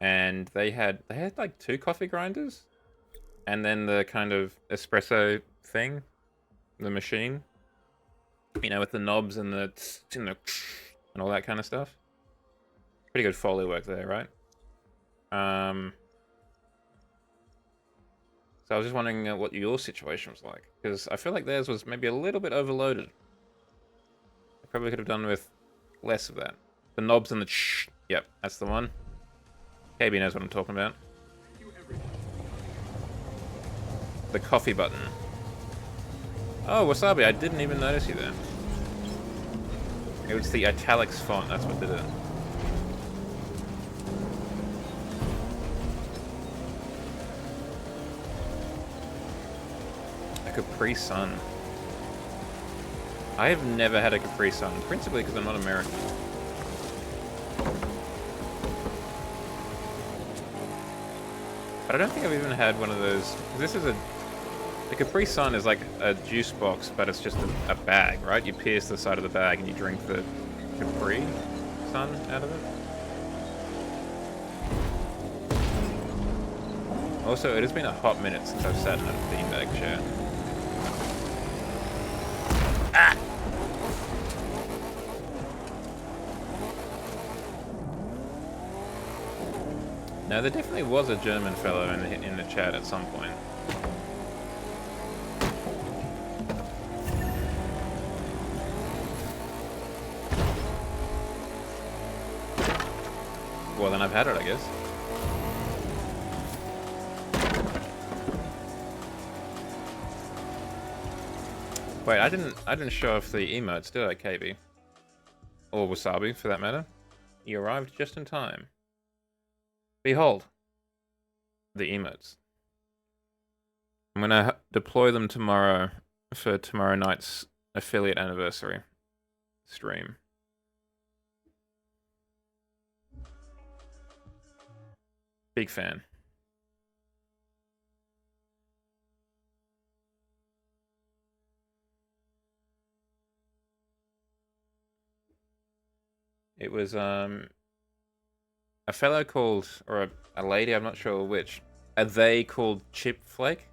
and they had like 2 coffee grinders, and then the kind of espresso thing, the machine, you know, with the knobs and the and all that kind of stuff. Pretty good Foley work there, right? So I was just wondering what your situation was like, because I feel like theirs was maybe a little bit overloaded. I probably could have done with less of that. The knobs and the yep, that's the one. KB knows what I'm talking about. The coffee button. Oh, Wasabi, I didn't even notice you there. It was the italics font, that's what did it. A Capri Sun. I have never had a Capri Sun, principally because I'm not American. But I don't think I've even had one of those. This is a Capri Sun is like a juice box, but it's just a bag, right? You pierce the side of the bag and you drink the Capri Sun out of it. Also, it has been a hot minute since I've sat in a beanbag chair. Ah! Now, there definitely was a German fellow in the chat at some point. Well, then I've had it, I guess. Wait, I didn't show off the emotes, did I, KB? Or Wasabi, for that matter. You arrived just in time. Behold, the emotes. I'm gonna deploy them tomorrow for tomorrow night's affiliate anniversary stream. Big fan. It was a fellow called, or a lady, I'm not sure which, a they called Chip Flake.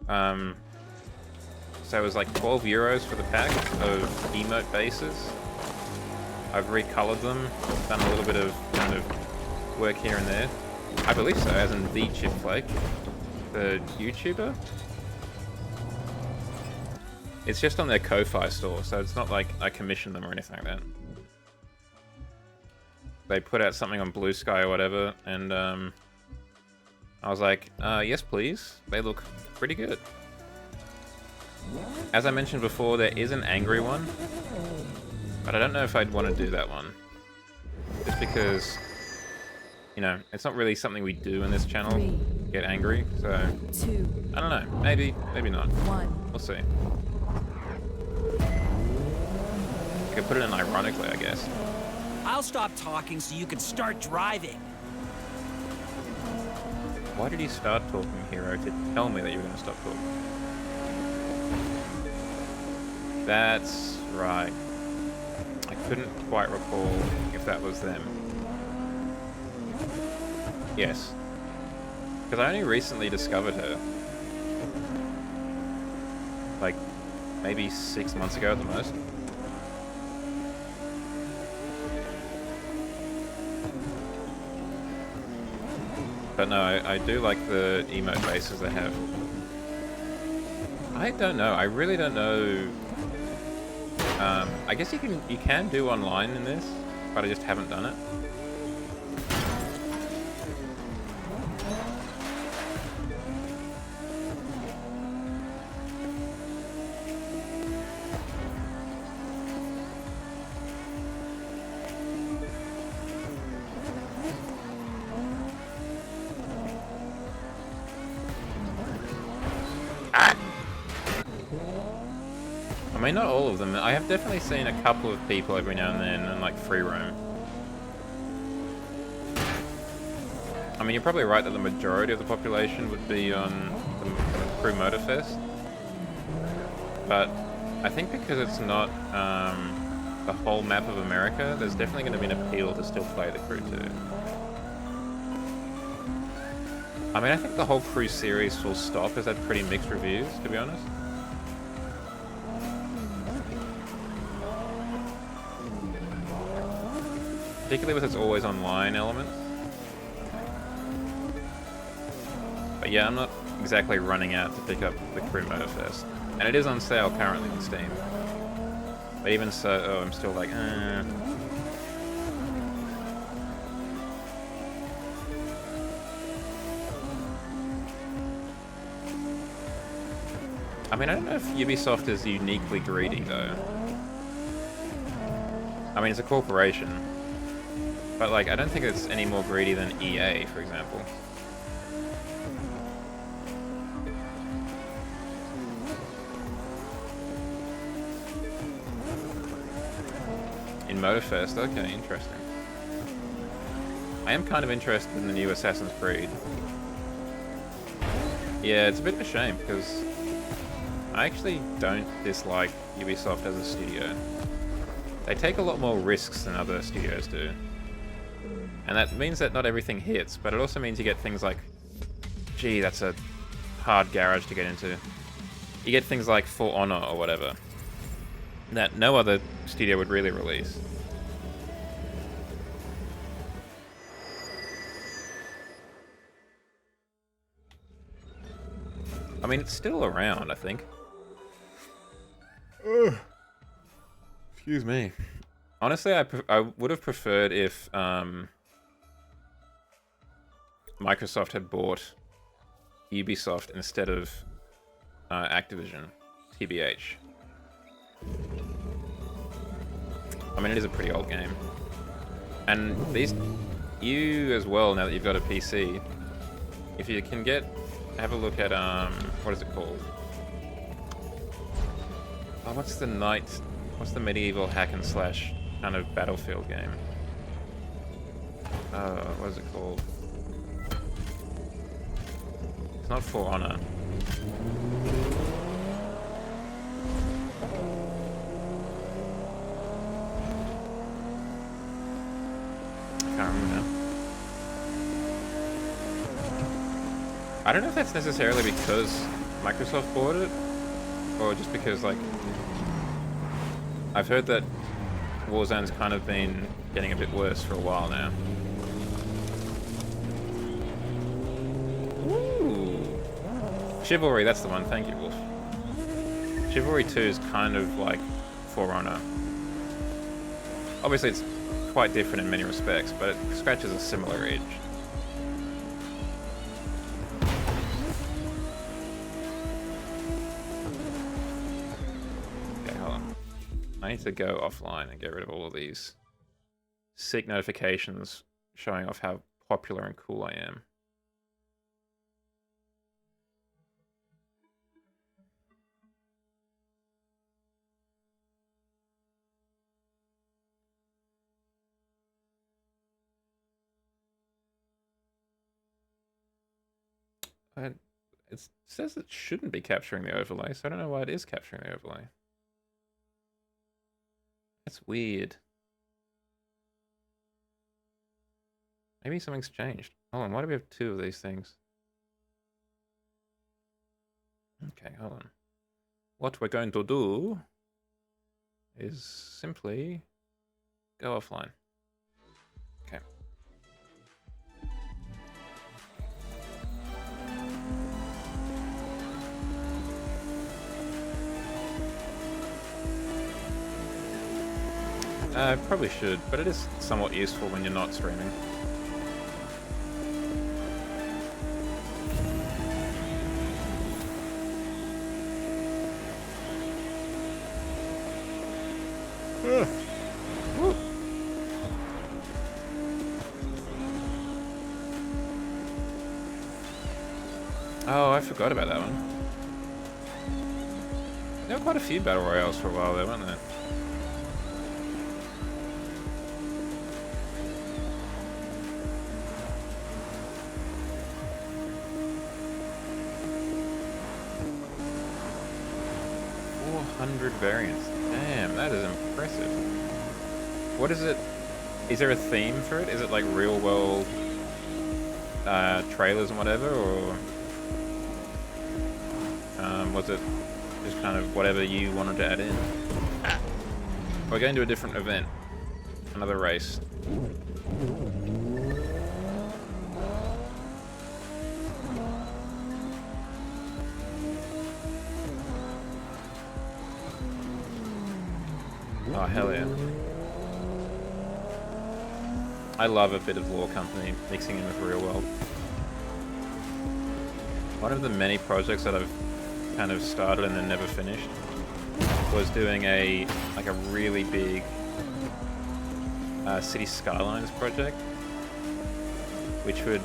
So it was like 12 euros for the pack of emote bases. I've recolored them, done a little bit of kind of work here and there. I believe so, as in the Chip Flake, the YouTuber. It's just on their Ko-Fi store, so it's not like I commissioned them or anything like that. They put out something on Blue Sky or whatever, and I was like, yes please, they look pretty good. As I mentioned before, there is an angry one, but I don't know if I'd want to do that one. Just because, you know, it's not really something we do in this channel, get angry, so I don't know, maybe not. We'll see. I could put it in ironically, I guess. I'll stop talking so you can start driving. Why did you start talking, Hero, to tell me that you were going to stop talking? That's right. I couldn't quite recall if that was them. Yes. Because I only recently discovered her. Like, maybe 6 months ago at the most. But no, I do like the emote bases they have. I don't know. I really don't know. I guess you can do online in this, but I just haven't done it. I mean, not all of them. I have definitely seen a couple of people every now and then in, like, free roam. I mean, you're probably right that the majority of the population would be on the Crew Motorfest. But I think because it's not the whole map of America, there's definitely going to be an appeal to still play the Crew too. I mean, I think the whole Crew series full stop has had pretty mixed reviews, to be honest. Particularly with its always online element. But yeah, I'm not exactly running out to pick up the Crew Motorfest. And it is on sale currently on Steam. But even so, I'm still like, I mean, I don't know if Ubisoft is uniquely greedy, though. I mean, it's a corporation. But, like, I don't think it's any more greedy than EA, for example. In Motorfest, okay, interesting. I am kind of interested in the new Assassin's Creed. Yeah, it's a bit of a shame, because I actually don't dislike Ubisoft as a studio. They take a lot more risks than other studios do. And that means that not everything hits, but it also means you get things like, gee, that's a hard garage to get into. You get things like For Honor or whatever, that no other studio would really release. I mean, it's still around, I think. Ugh. Excuse me. Honestly, I would have preferred if Microsoft had bought Ubisoft instead of Activision, TBH. I mean, it is a pretty old game. And you as well, now that you've got a PC, if you can get have a look at what is it called? Oh, what's the medieval hack and slash kind of battlefield game? What is it called? It's not For Honor. I can't remember now. I don't know if that's necessarily because Microsoft bought it, or just because, like, I've heard that Warzone's kind of been getting a bit worse for a while now. Ooh. Chivalry, that's the one. Thank you, Wolf. Chivalry 2 is kind of like For Honor. Obviously, it's quite different in many respects, but it scratches a similar itch. Okay, hold on. I need to go offline and get rid of all of these sick notifications showing off how popular and cool I am. It says it shouldn't be capturing the overlay, so I don't know why it is capturing the overlay. That's weird. Maybe something's changed. Hold on, why do we have two of these things? Okay, hold on. What we're going to do is simply go offline. Okay. I probably should, but it is somewhat useful when you're not streaming. Oh, I forgot about that one. There were quite a few battle royales for a while there, weren't there? Variants. Damn, that is impressive. What is it? Is there a theme for it? Is it like real world trailers and whatever, or was it just kind of whatever you wanted to add in? We're going to a different event. Another race. Oh, hell yeah. I love a bit of Lore Company mixing in with real world. One of the many projects that I've kind of started and then never finished was doing a really big City Skylines project, which would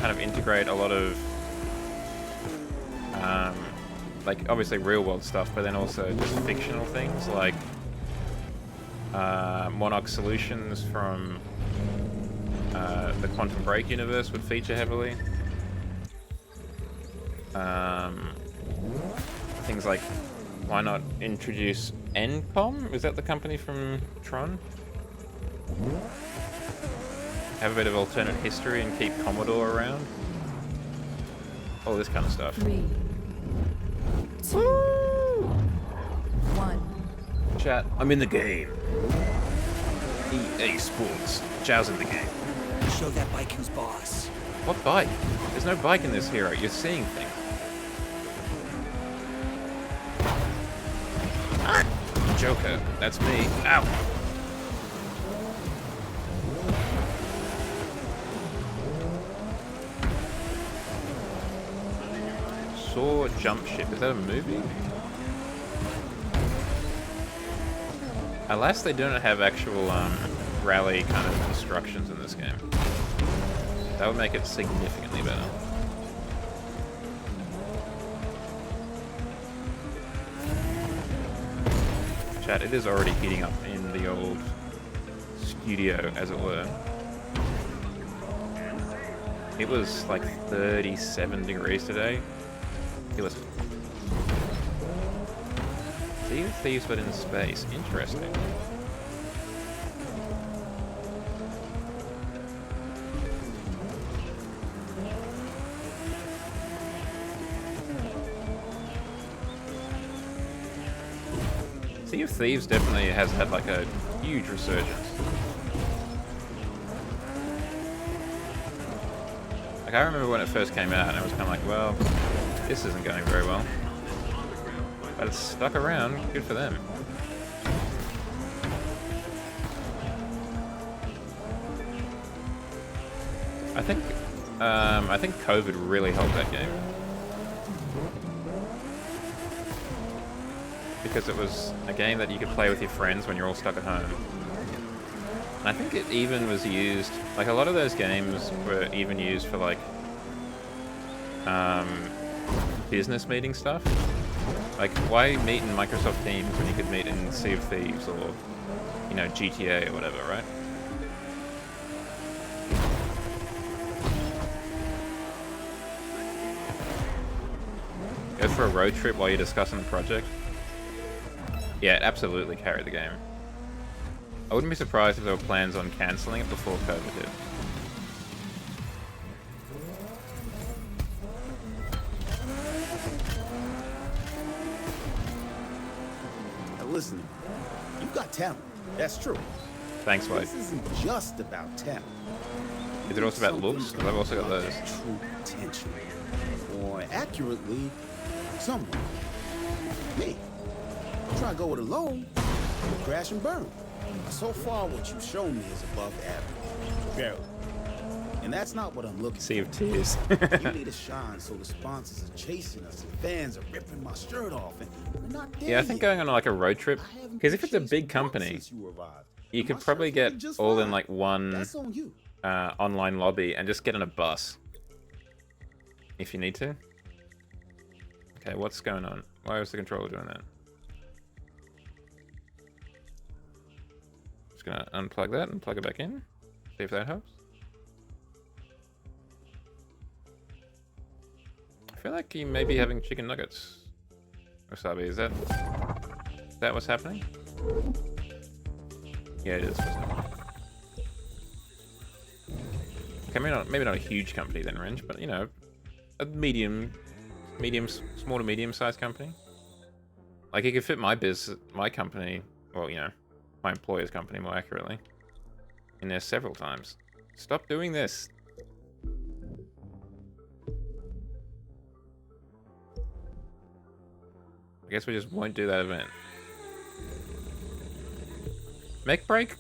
kind of integrate a lot of like obviously real world stuff, but then also just fictional things like Monarch Solutions from the Quantum Break universe would feature heavily. Things like, why not introduce Encom? Is that the company from Tron? Have a bit of alternate history and keep Commodore around. All this kind of stuff. 3, 2, 1. Chat, I'm in the game. EA Sports. Chow's in the game. Show that bike who's boss. What bike? There's no bike in this hero. You're seeing things. Joker. That's me. Ow! Saw Jump Ship. Is that a movie? Alas, they don't have actual rally kind of instructions in this game. That would make it significantly better. Chat, it is already heating up in the old studio, as it were. It was like 37 degrees today. It was... Sea of Thieves, but in space. Interesting. Sea of Thieves definitely has had like a huge resurgence. Like, I remember when it first came out, and it was kind of like, well, this isn't going very well. But it's stuck around. Good for them. I think COVID really helped that game. Because it was a game that you could play with your friends when you're all stuck at home. And I think it even was used, like a lot of those games were even used for like business meeting stuff. Like, why meet in Microsoft Teams when you could meet in Sea of Thieves or, you know, GTA or whatever, right? Go for a road trip while you're discussing the project. Yeah, it absolutely carried the game. I wouldn't be surprised if there were plans on cancelling it before COVID hit. Now listen, you've got talent. That's true. Thanks, Wade. This isn't just about talent. Is it also about looks? Because I've also got those. True potential. Or accurately, someone. Me. Try to go it alone, you'll crash and burn. So far, what you've shown me is above average. Barely. And that's not what I'm looking Sea for. of Tears. You need to shine so the sponsors are chasing us and fans are ripping my shirt off and we're not there Yeah, I think yet. going on like a road trip, I haven't because if been it's a chased big once company, since you arrived. you And could my probably shirt's get looking just all in fine. like one That's on you. online lobby and just get on a bus. If you need to. Okay, what's going on? Why was the controller doing that? Just gonna unplug that and plug it back in. See if that helps. I feel like you may be having chicken nuggets. Wasabi, is that what's happening? Yeah, it is. Okay, maybe not a huge company then, Renge, but you know, a small to medium-sized company. Like, it could fit my company, well, you know, my employer's company more accurately, in there several times. Stop doing this. I guess we just won't do that event. Mech Break?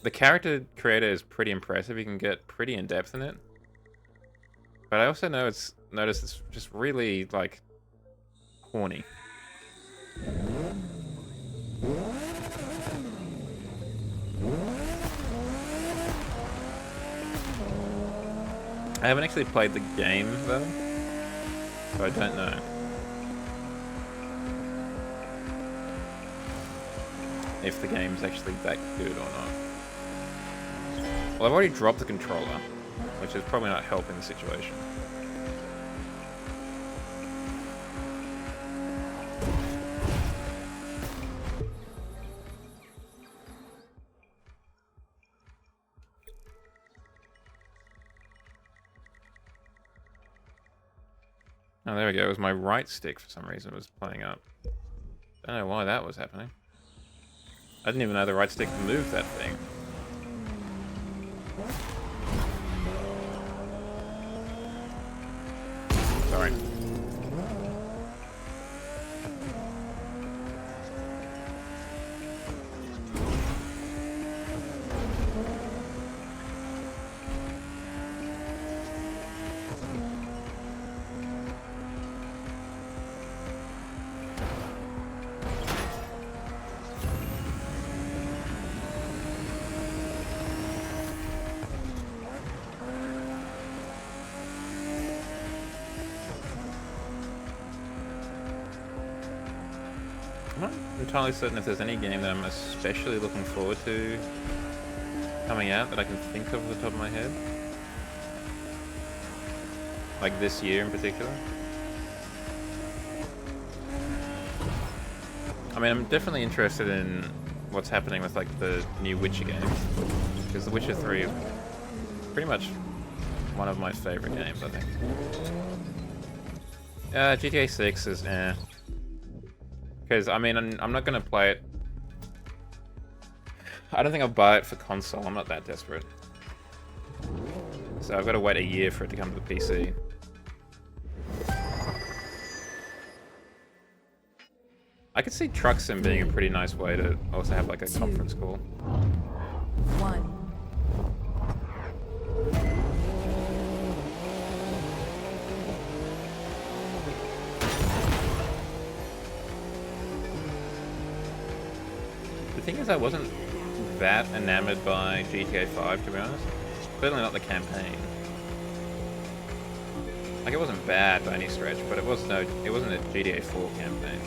The character creator is pretty impressive. You can get pretty in-depth in it. But I also noticed it's just really, like, horny. I haven't actually played the game, though. So I don't know. If the game's actually that good or not. Well, I've already dropped the controller, which is probably not helping the situation. Oh, there we go. It was my right stick for some reason was playing up. Don't know why that was happening. I didn't even know the right stick moved that thing. Sorry. entirely certain if there's any game that I'm especially looking forward to coming out that I can think of off the top of my head. Like this year in particular. I mean, I'm definitely interested in what's happening with like the new Witcher games, because The Witcher 3 is pretty much one of my favorite games, I think. GTA 6 is because I mean, I'm not gonna play it. I don't think I'll buy it for console. I'm not that desperate, so I've got to wait a year for it to come to the PC. I could see Truck Sim being a pretty nice way to also have like a conference call. 1. The thing is, I wasn't that enamored by GTA 5, to be honest. Certainly not the campaign. Like, it wasn't bad by any stretch, but it wasn't a GTA 4 campaign.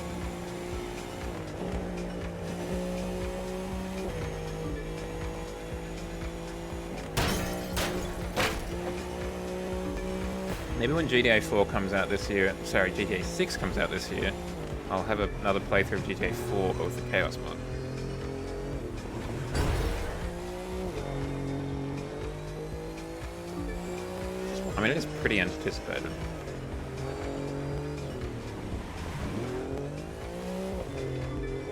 Maybe when GTA 4 comes out this year, sorry, GTA 6 comes out this year, I'll have another playthrough of GTA 4, but with the Chaos mod. I mean, it is pretty anticipated.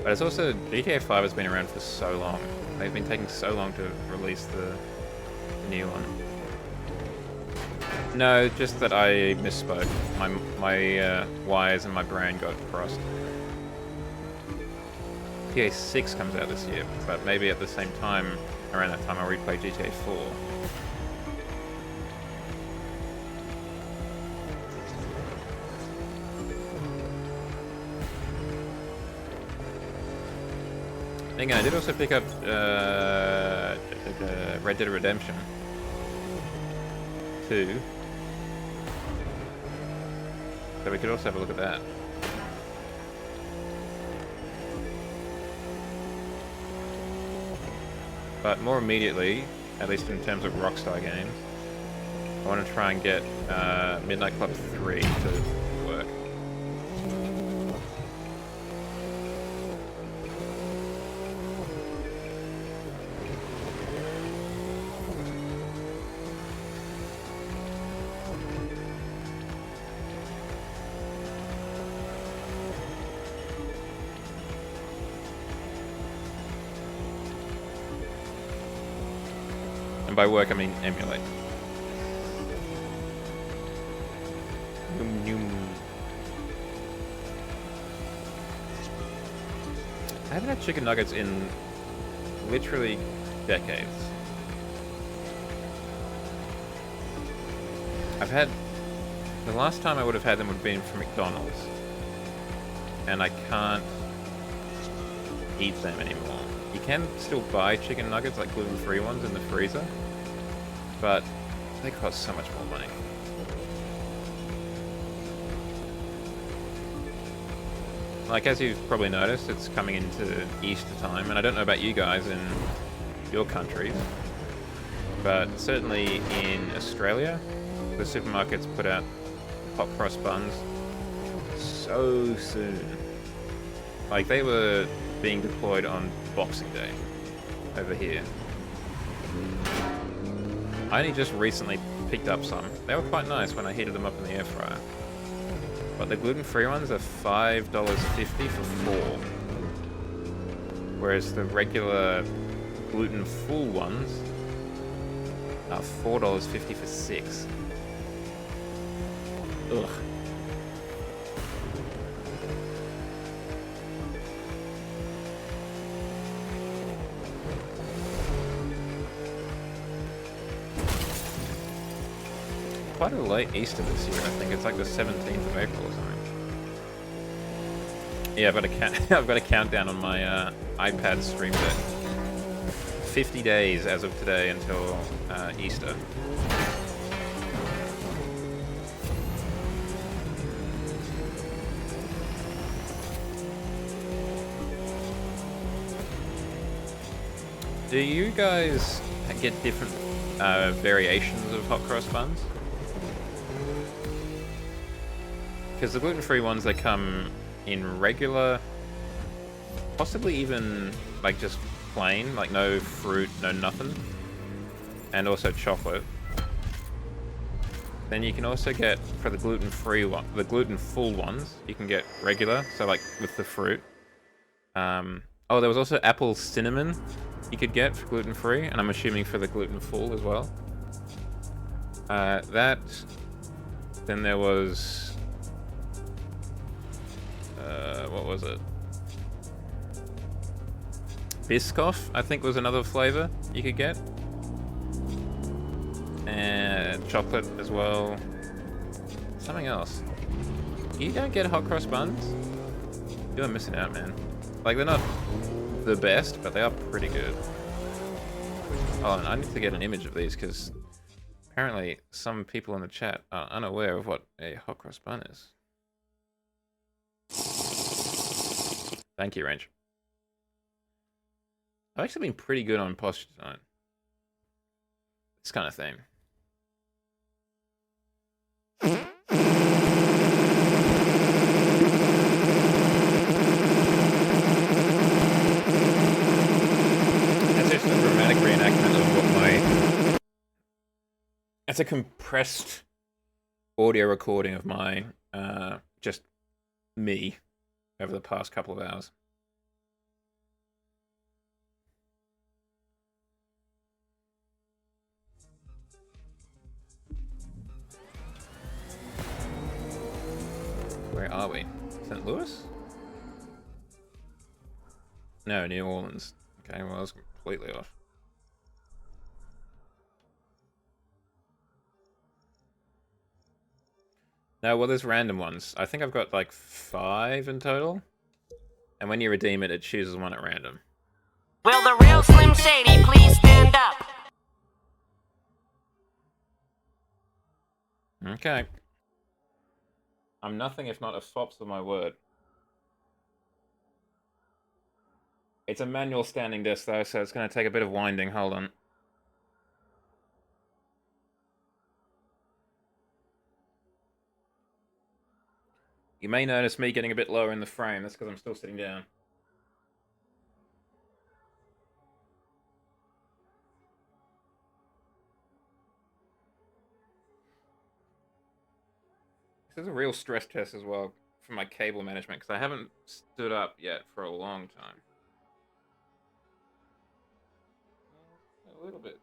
But it's also, GTA 5 has been around for so long. They've been taking so long to release the new one. No, just that I misspoke. My wires in my brain got crossed. GTA 6 comes out this year, but maybe at the same time, around that time, I'll replay GTA 4. Again, I did also pick up Red Dead Redemption 2. So we could also have a look at that. But more immediately, at least in terms of Rockstar games, I want to try and get Midnight Club 3 to work. And by work, I mean emulate. I haven't had chicken nuggets in literally decades. The last time I would have had them would have been from McDonald's. And I can't eat them anymore. You can still buy chicken nuggets, like gluten-free ones, in the freezer, but they cost so much more money. Like, as you've probably noticed, it's coming into Easter time, and I don't know about you guys in your countries, but certainly in Australia, the supermarkets put out hot cross buns so soon. Like, they were being deployed on Boxing Day over here. I only just recently picked up some. They were quite nice when I heated them up in the air fryer. But the gluten-free ones are $5.50 for 4. Whereas the regular gluten-full ones are $4.50 for 6. Ugh. Quite a late Easter this year, I think. It's like the 17th of April or something. Yeah, I've got a countdown on my iPad stream deck. 50 days as of today until Easter. Do you guys get different variations of hot cross buns? Because the gluten-free ones, they come in regular, possibly even like just plain, like no fruit, no nothing, and also chocolate. Then you can also get, for the gluten-free one, the gluten-full ones, you can get regular, so like with the fruit. Oh, there was also apple cinnamon you could get for gluten-free, and I'm assuming for the gluten-full as well. That. Then there was... what was it? Biscoff, I think, was another flavor you could get. And chocolate as well. Something else. You don't get hot cross buns? You're missing out, man. Like, they're not the best, but they are pretty good. Oh, and I need to get an image of these, because apparently some people in the chat are unaware of what a hot cross bun is. Thank you, Range. I've actually been pretty good on posture design. This kind of thing. That's just a dramatic reenactment of what my... That's a compressed audio recording of my, just me over the past couple of hours. Where are we? St. Louis? No, New Orleans. Okay, well, I was completely off. No, well, there's random ones. I think I've got like 5 in total. And when you redeem it, it chooses one at random. Will the real Slim Shady please stand up? Okay. I'm nothing if not a fops of my word. It's a manual standing desk though, so it's going to take a bit of winding. Hold on. You may notice me getting a bit lower in the frame. That's because I'm still sitting down. This is a real stress test as well for my cable management, because I haven't stood up yet for a long time. A little bit.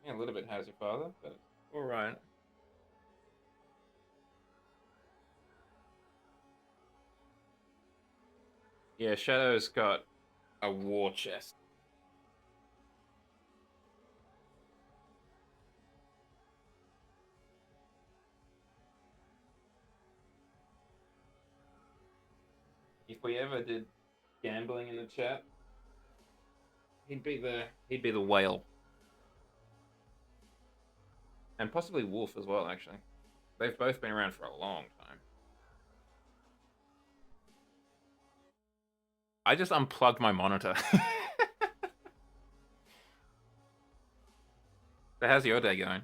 Yeah, a little bit has your father, but it's alright. Yeah, Shadow's got a war chest. If we ever did gambling in the chat, he'd be the whale. And possibly Wolf as well, actually. They've both been around for a long time. I just unplugged my monitor. So how's your day going?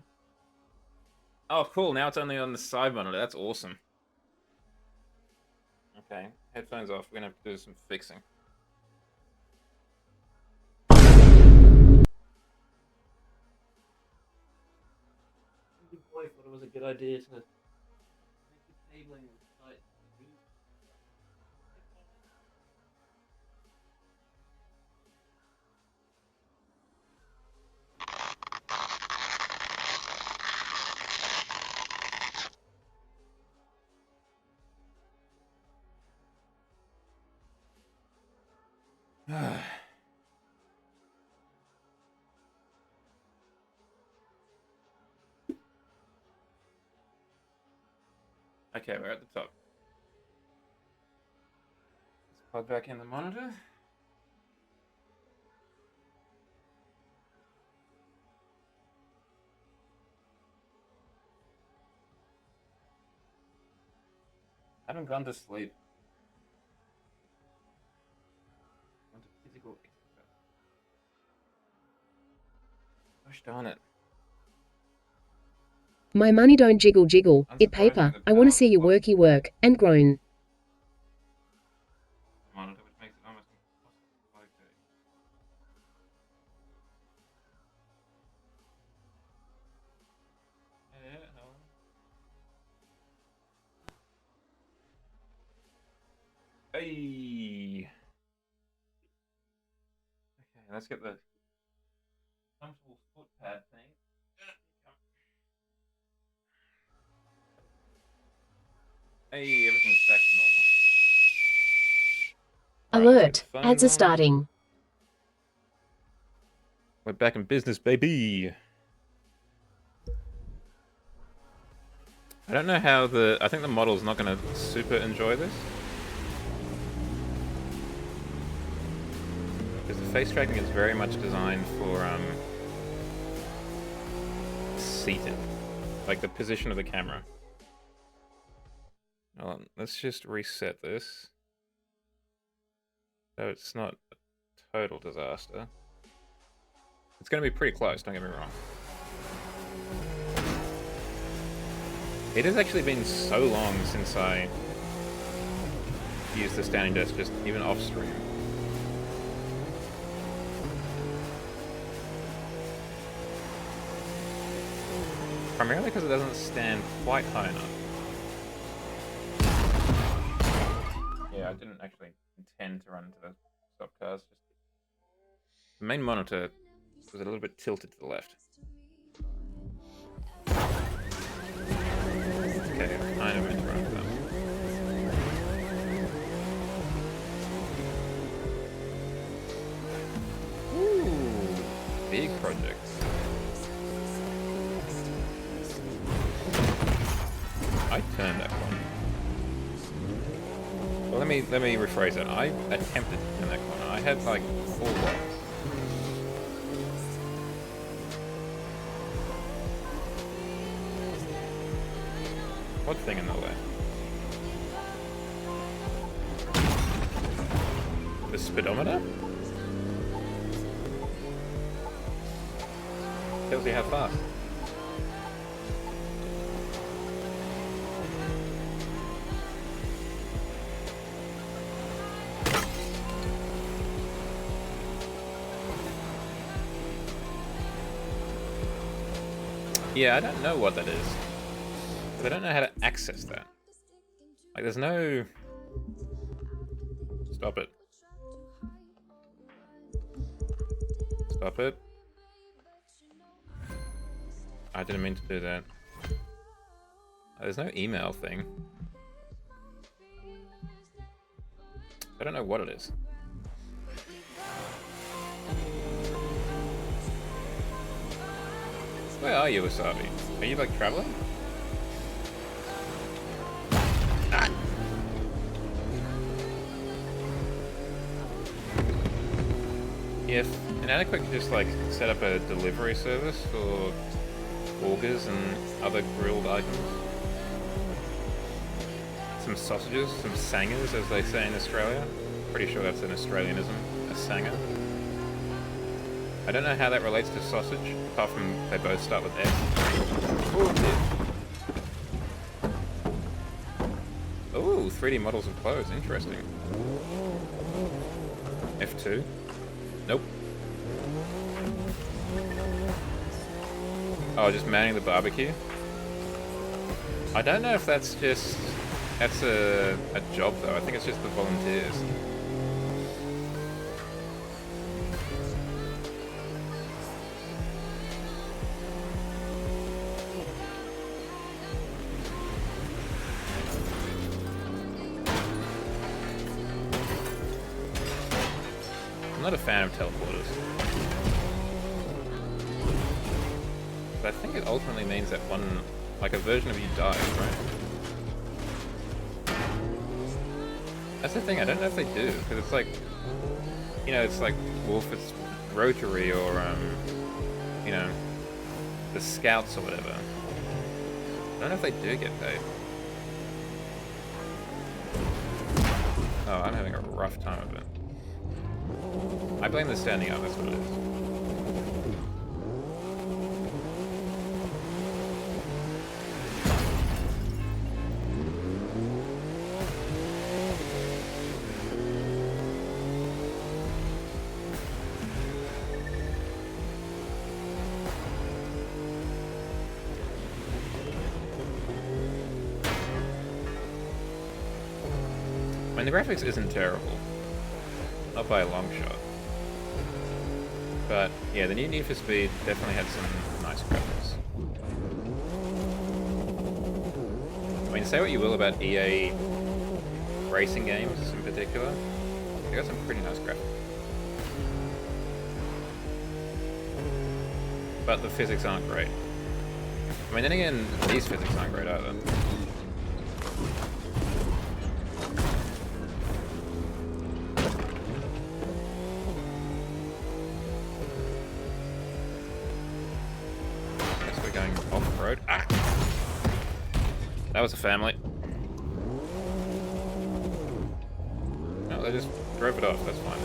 Oh, cool. Now it's only on the side monitor. That's awesome. Okay. Headphones off. We're going to have to do some fixing. I thought it was a good idea to make the cabling tight. Okay, we're at the top. Let's plug back in the monitor. I haven't gone to sleep. I want a physical exercise. Gosh darn it. My money don't jiggle jiggle, it Unsurprisingly, paper. the I wanna power see you wasn't worky work, and groan. monitor, which makes it almost impossible to locate. Yeah, hold on. Hey. Okay, let's get the comfortable foot pad thing. Hey, everything's back to normal. Alright, let's Alert, get the phone ads are on. starting. We're back in business, baby. I don't know how I think the model's not going to super enjoy this. Because the face tracking is very much designed for, seated. Like the position of the camera. Hold on, let's just reset this. So it's not a total disaster. It's going to be pretty close, don't get me wrong. It has actually been so long since I used the standing desk, just even off stream. Primarily because it doesn't stand quite high enough. Yeah, I didn't actually intend to run into the stop cars. Just the main monitor was a little bit tilted to the left. Okay, I kind of meant to run into them. Ooh, big projects. I turned that one. Well, let me rephrase that. I attempted to turn that corner. I had like 4 blocks. What thing in the way? The speedometer? Tells you how fast. Yeah, I don't know what that is. But I don't know how to access that. Like, there's no... Stop it. Stop it. I didn't mean to do that. There's no email thing. I don't know what it is. Where are you, Wasabi? Are you, like, traveling? Ah. If Inadequate could just, like, set up a delivery service for burgers and other grilled items. Some sausages, some sangers, as they say in Australia. Pretty sure that's an Australianism, a sanger. I don't know how that relates to sausage, apart from they both start with S. Oh, 3D models of clothes, interesting. F2. Nope. Oh, just manning the barbecue? I don't know if that's just... That's a job, though. I think it's just the volunteers. I'm not a fan of teleporters. But I think it ultimately means that like a version of you dies, right? That's the thing, I don't know if they do, because it's like, you know, it's like Wolf, it's Rotary, or, you know, the Scouts or whatever. I don't know if they do get paid. Oh, I'm having a rough time of it. I blame the standing up, that's what it is. mean, the graphics isn't terrible. Not by a long shot. But, yeah, the new Need for Speed definitely had some nice graphics. I mean, say what you will about EA racing games in particular, they got some pretty nice graphics. But the physics aren't great. I mean, then again, these physics aren't great either. Guess we're going off-road. Ah! That was a family. No, they just drove it off, that's fine.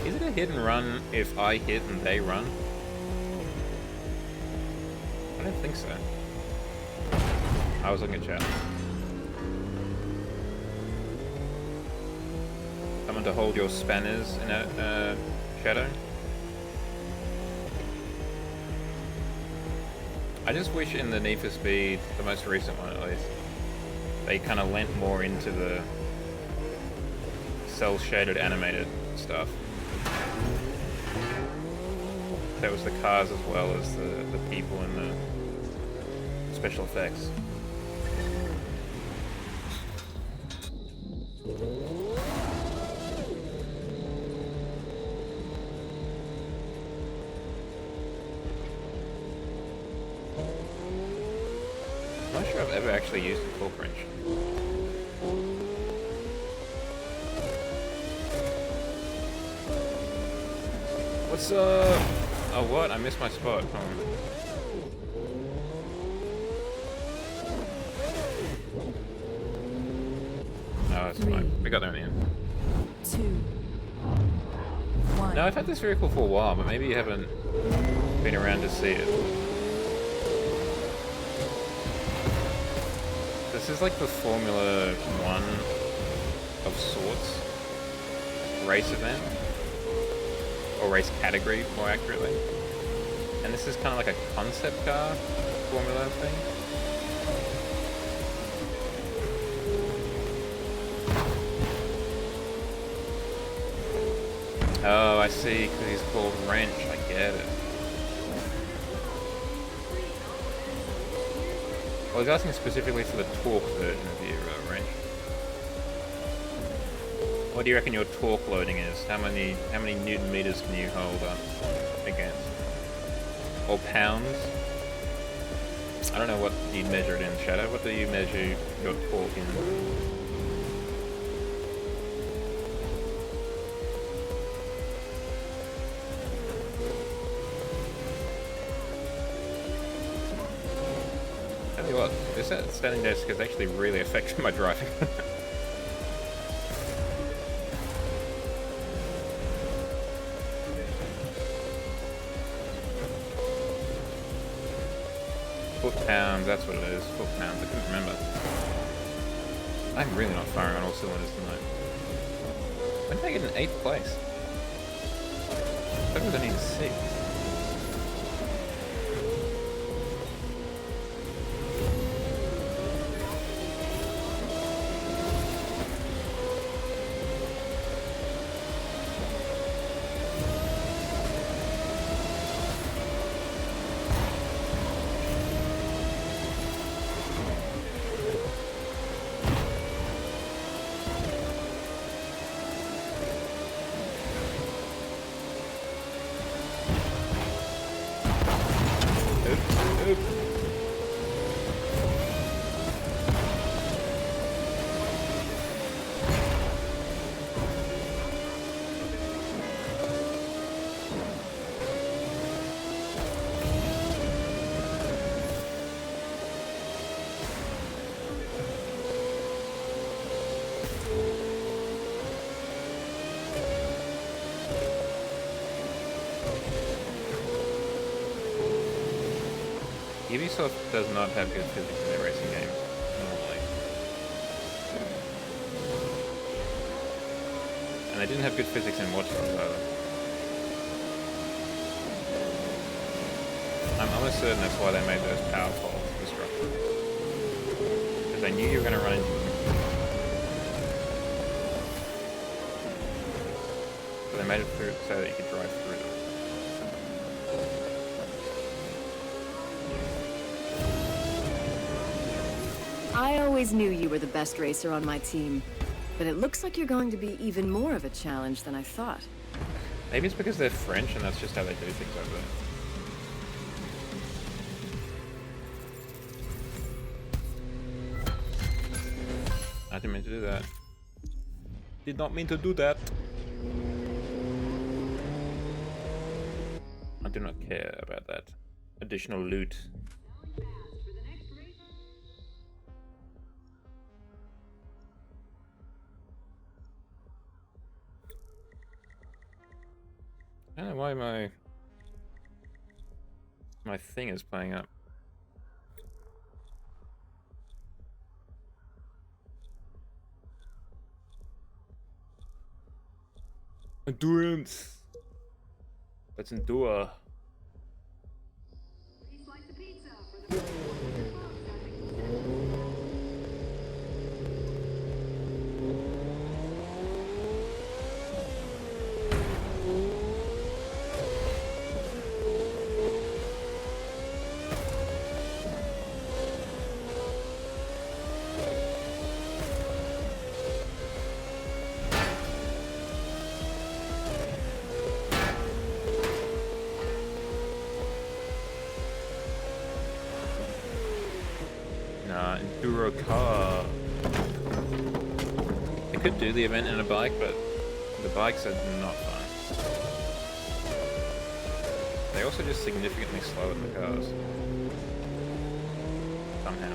Is it a hit and run if I hit and they run? I don't think so. I was looking at chat. Someone to hold your spanners in a shadow. I just wish in the Need for Speed, the most recent one at least, they kind of lent more into the cel-shaded animated stuff. That was the cars as well as the people and the special effects. I'm not sure I've ever actually used a torque wrench. What's up? Oh, what? I missed my spot. Hold on. Oh, it's fine. We got there in the end. 2, 1. No, I've had this vehicle for a while, but maybe you haven't been around to see it. This is like the Formula 1 of sorts race event. Or race category, more accurately. And this is kind of like a concept car Formula thing. Oh, I see, because he's called Wrench, I get it. Well, he's asking specifically for the torque version of your wrench. What do you reckon your torque loading is? How many newton meters can you hold up against? Or pounds? I don't know what you measure it in, Shadow. What do you measure your torque in? Tell you what, this standing desk has actually really affected my driving. Foot-pounds, that's what it is. Foot-pounds, I couldn't remember. I'm really not firing on all cylinders tonight. When did I get in 8th place? I thought it was only in 6th. Ubisoft does not have good physics in their racing games, normally. And they didn't have good physics in Watch Dogs either. I'm almost certain that's why they made those power poles destructible. Because they knew you were going to run into them. So they made it through so that you could drive through them. I always knew you were the best racer on my team, but it looks like you're going to be even more of a challenge than I thought. Maybe it's because they're French and that's just how they do things over there. I didn't mean to do that. Did not mean to do that. I do not care about that additional loot. I don't know why my thing is playing up. Endurance. Let's endure. Enduro car. I could do the event in a bike, but the bikes are not fun. They also just significantly slow at the cars. Somehow.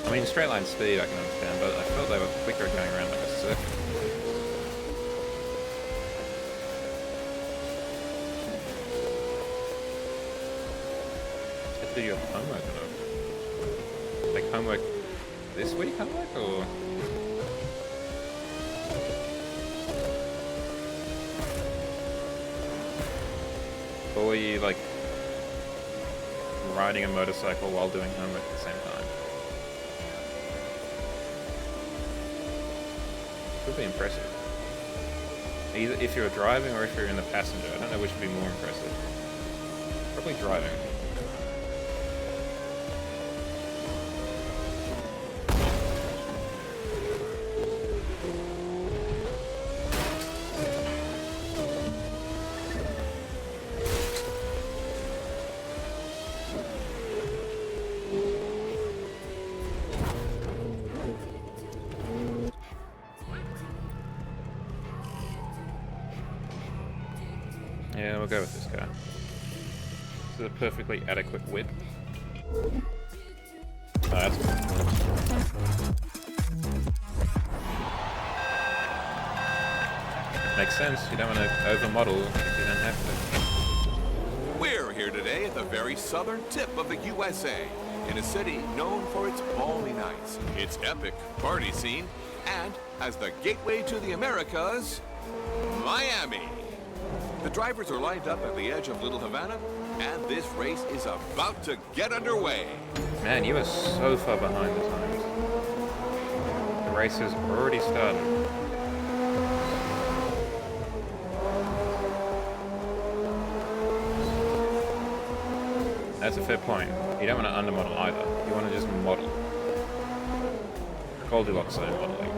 I mean, straight line speed I can understand, but I felt they were quicker going around like a circle. Do your homework enough? Like homework this week homework or? Or were you like riding a motorcycle while doing homework at the same time? Could be impressive. Either if you're driving or if you're in the passenger. I don't know which would be more impressive. Probably driving. Yeah, we'll go with this guy. This is a perfectly adequate whip. Oh, that's good. Makes sense. You don't want to overmodel if you don't have to. We're here today at the very southern tip of the USA, in a city known for its balmy nights, its epic party scene, and as the gateway to the Americas, Miami. The drivers are lined up at the edge of Little Havana, and this race is about to get underway. Man, you are so far behind the times. The race has already started. That's a fair point. You don't want to undermodel either. You want to just model. Goldilocks zone modeling.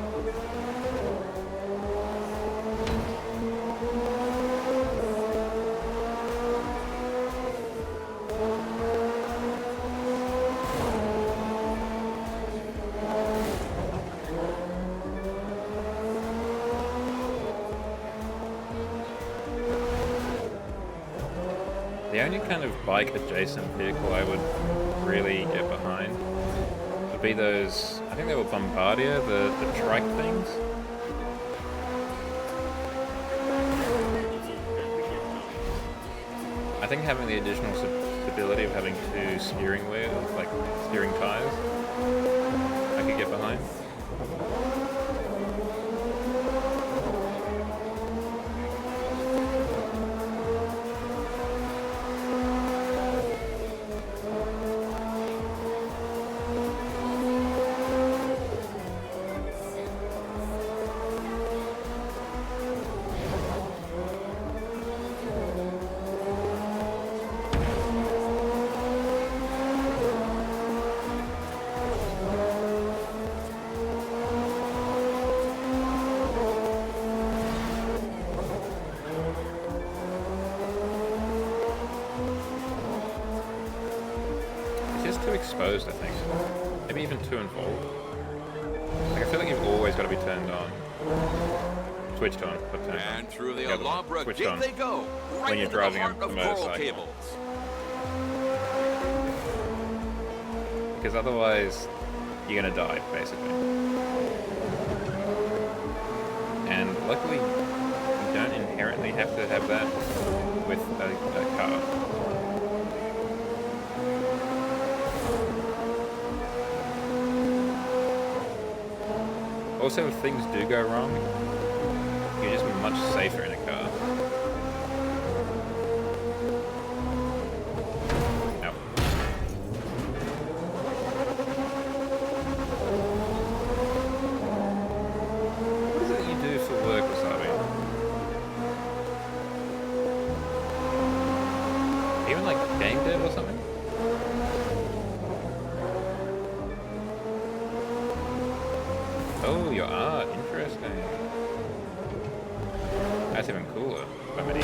The only kind of bike-adjacent vehicle I would really get behind would be those, I think they were Bombardier, the trike things. I think having the additional stability of having two steering wheels, like steering tires, I could get behind. exposed, I think. Maybe even too involved. Like, I feel like you've always got to be turned on. Switched on, but turned on. And through the other one. Alhambra Switched gate on. they go, right When you're into driving the heart a of coral motorcycle. cables. Because otherwise, you're gonna die, basically. And luckily, you don't inherently have to have that with a car. Also, if things do go wrong, you're just much safer in a car. Nope. What is it that you do for work, Wasabi? Even like game dev or something? Oh, your art. Interesting. That's even cooler. By many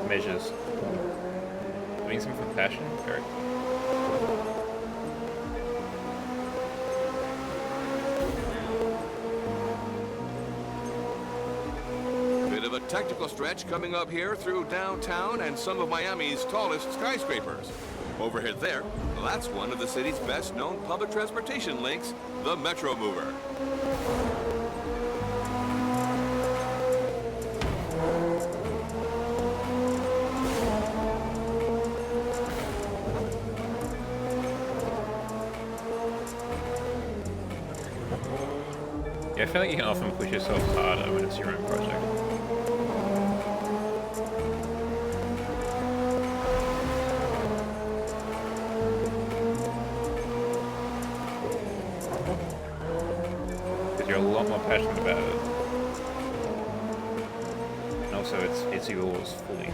measures. Doing something for passion? Very cool. Bit of a technical stretch coming up here through downtown and some of Miami's tallest skyscrapers. Overhead there, that's one of the city's best-known public transportation links, the Metro Mover. Yeah, I feel like you can often push yourself harder when it's your own project. Because you're a lot more passionate about it. And also, it's yours fully.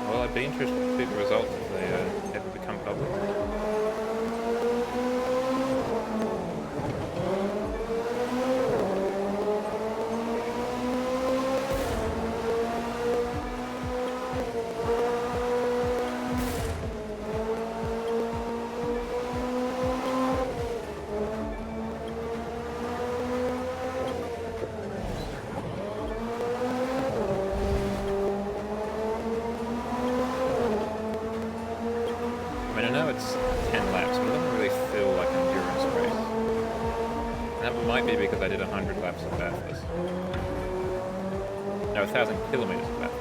Well, I'd be interested to see the results if they ever become public. I mean, I know it's 10 laps, but it doesn't really feel like an endurance race. And that might be because I did 100 laps of Bathurst. No, 1,000 kilometers of Bathurst.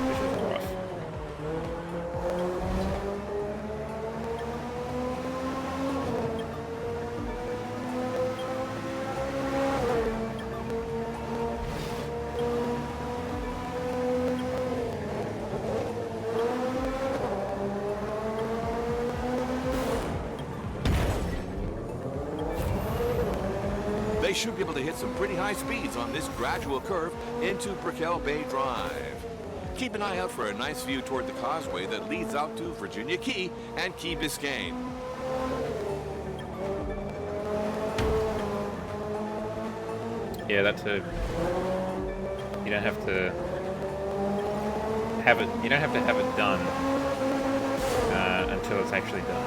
Which was rough. They should be able to hit some pretty high speeds on this gradual curve into Brickell Bay Drive. Keep an eye out for a nice view toward the causeway that leads out to Virginia Key and Key Biscayne. Yeah, that too. You don't have to have it. You don't have to have it done until it's actually done.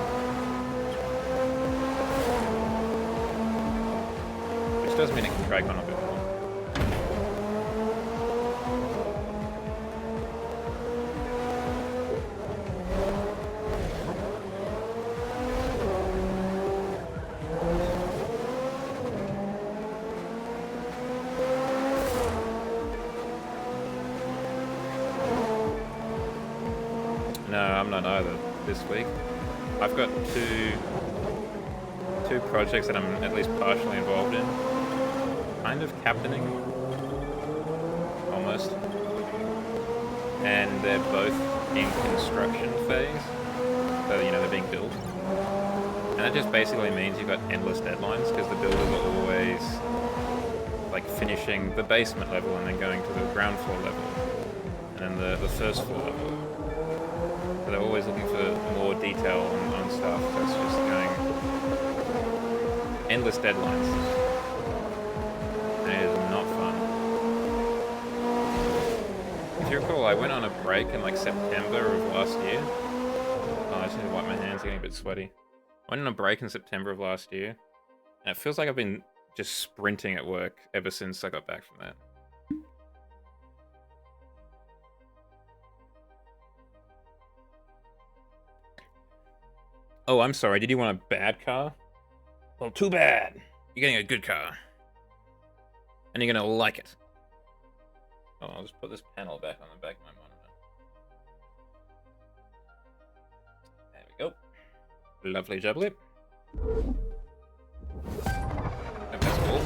Which does mean it can drag on a bit more. No, I'm not either this week. I've got two projects that I'm at least partially involved in. Kind of captaining, almost. And they're both in construction phase. So, you know, they're being built. And that just basically means you've got endless deadlines because the builders are always like like finishing the basement level and then going to the ground floor level and then the first floor level. So they're always looking for more detail on stuff. So it's just going endless deadlines. And it is not fun. If you recall, I went on a break in like September of last year. Oh, I just need to wipe my hands, they're getting a bit sweaty. I went on a break in September of last year. And it feels like I've been just sprinting at work ever since I got back from that. Oh, I'm sorry. Did you want a bad car? Well, too bad. You're getting a good car. And you're going to like it. Oh, I'll just put this panel back on the back of my monitor. There we go. Lovely jubbly. Hope that's cool.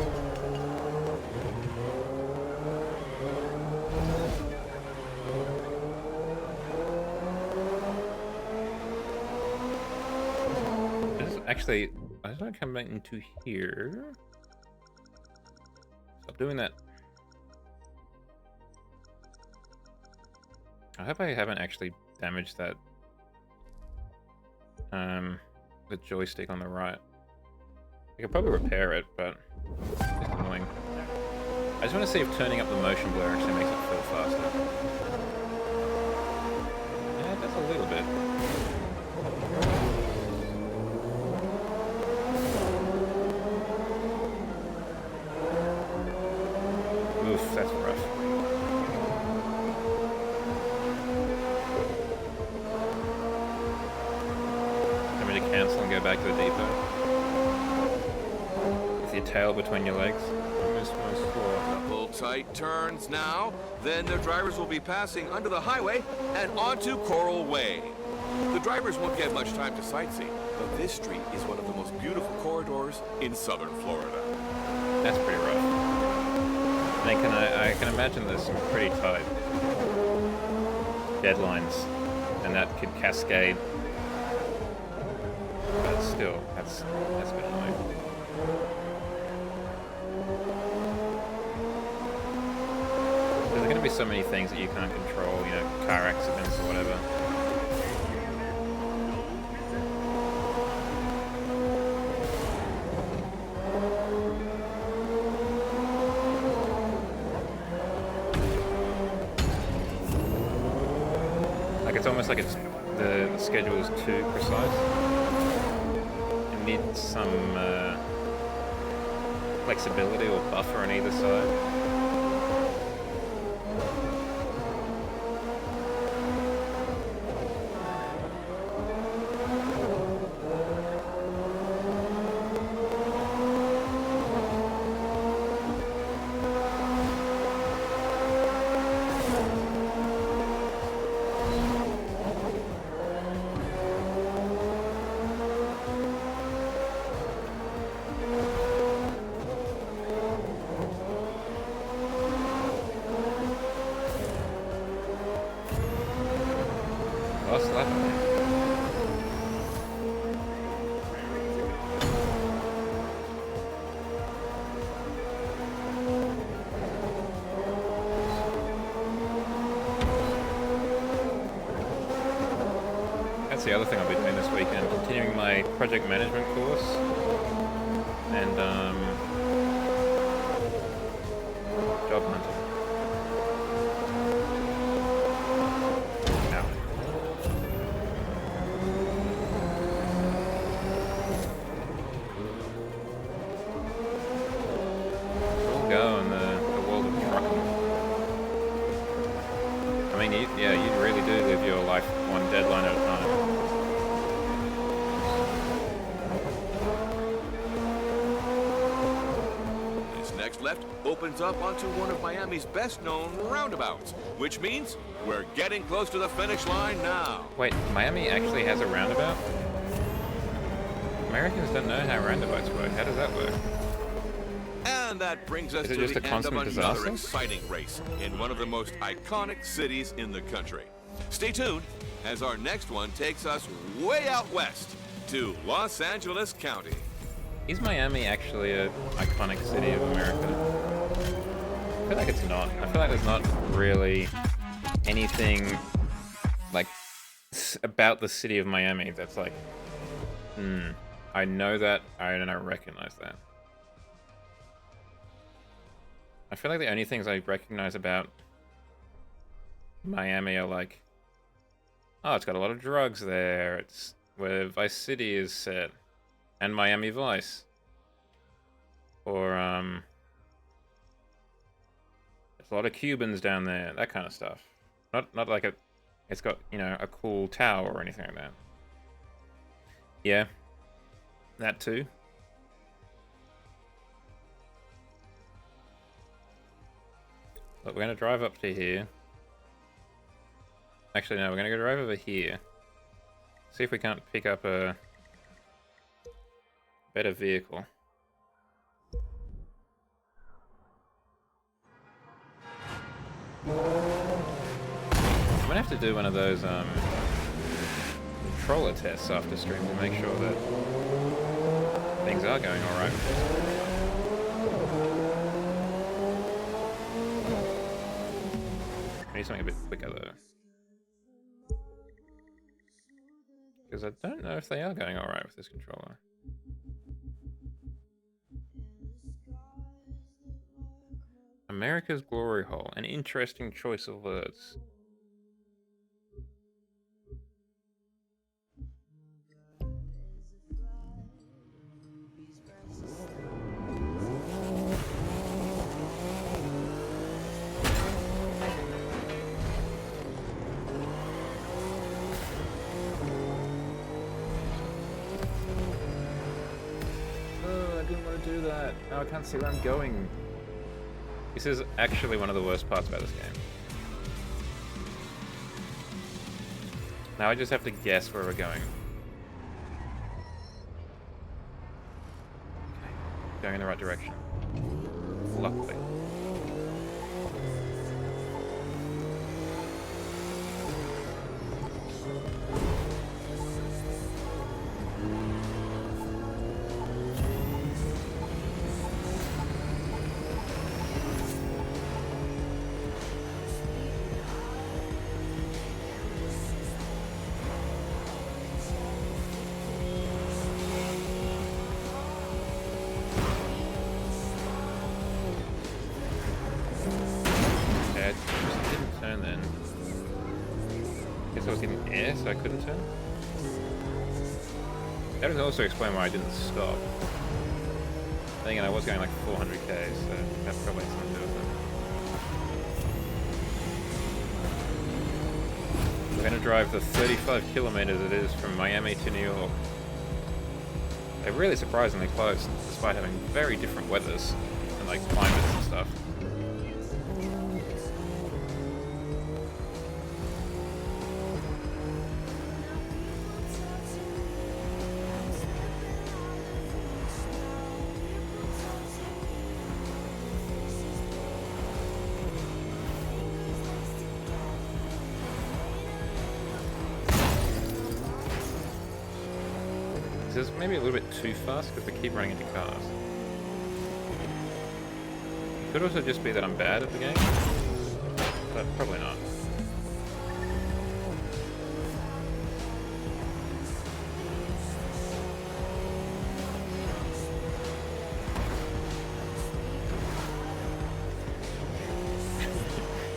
Actually, I just want to come back into here. Stop doing that. I hope I haven't actually damaged that the joystick on the right. I could probably repair it, but it's annoying. I just want to see if turning up the motion blur actually makes it feel faster. Yeah, it does a little bit. Oof, that's rough. Want me to cancel and go back to the depot? With your tail between your legs? Couple tight turns now. Then the drivers will be passing under the highway and onto Coral Way. The drivers won't get much time to sightsee, but this street is one of the most beautiful corridors in southern Florida. That's pretty rough. I can imagine there's some pretty tight deadlines, and that could cascade. But still, that's a bit annoying. There's going to be so many things that you can't control, you know, car accidents or whatever. It's almost like the schedule is too precise. It needs some flexibility or buffer on either side. Last lap, I think. That's the other thing I'll be doing this weekend, continuing my project management course, and job hunting. Yeah, you really do live your life one deadline at a time. This next left opens up onto one of Miami's best-known roundabouts, which means we're getting close to the finish line now. Wait, Miami actually has a roundabout? Americans don't know how roundabouts work. How does that work? And that brings us to the end of another exciting race in one of the most iconic cities in the country. Stay tuned as our next one takes us way out west to Los Angeles County. Is Miami actually an iconic city of America? feel like it's not. I feel like there's not really anything like about the city of Miami that's like, I know that, and I recognize that. I feel like the only things I recognize about Miami are like, oh, it's got a lot of drugs there. It's where Vice City is set, and Miami Vice. Or there's a lot of Cubans down there. That kind of stuff. Not like it's got, you know, a cool tower or anything like that. Yeah, that too. But we're gonna drive up to here. Actually, no, we're gonna go drive over here. See if we can't pick up a better vehicle. I'm gonna have to do one of those controller tests after stream to make sure that things are going alright. I need something a bit quicker though. Because I don't know if they are going alright with this controller. America's Glory Hole. An interesting choice of words. Oh, I didn't want to do that. Now I can't see where I'm going. This is actually one of the worst parts about this game. Now I just have to guess where we're going. Okay, going in the right direction. Luckily. So I couldn't turn. That would also explain why I didn't stop. Thinking I was going like 400k, so that probably has something to do with it. We're gonna drive the 35 kilometers it is from Miami to New York. They're really surprisingly close, despite having very different weathers and like climates and stuff. This is maybe a little bit too fast because we keep running into cars. It could also just be that I'm bad at the game, but probably not.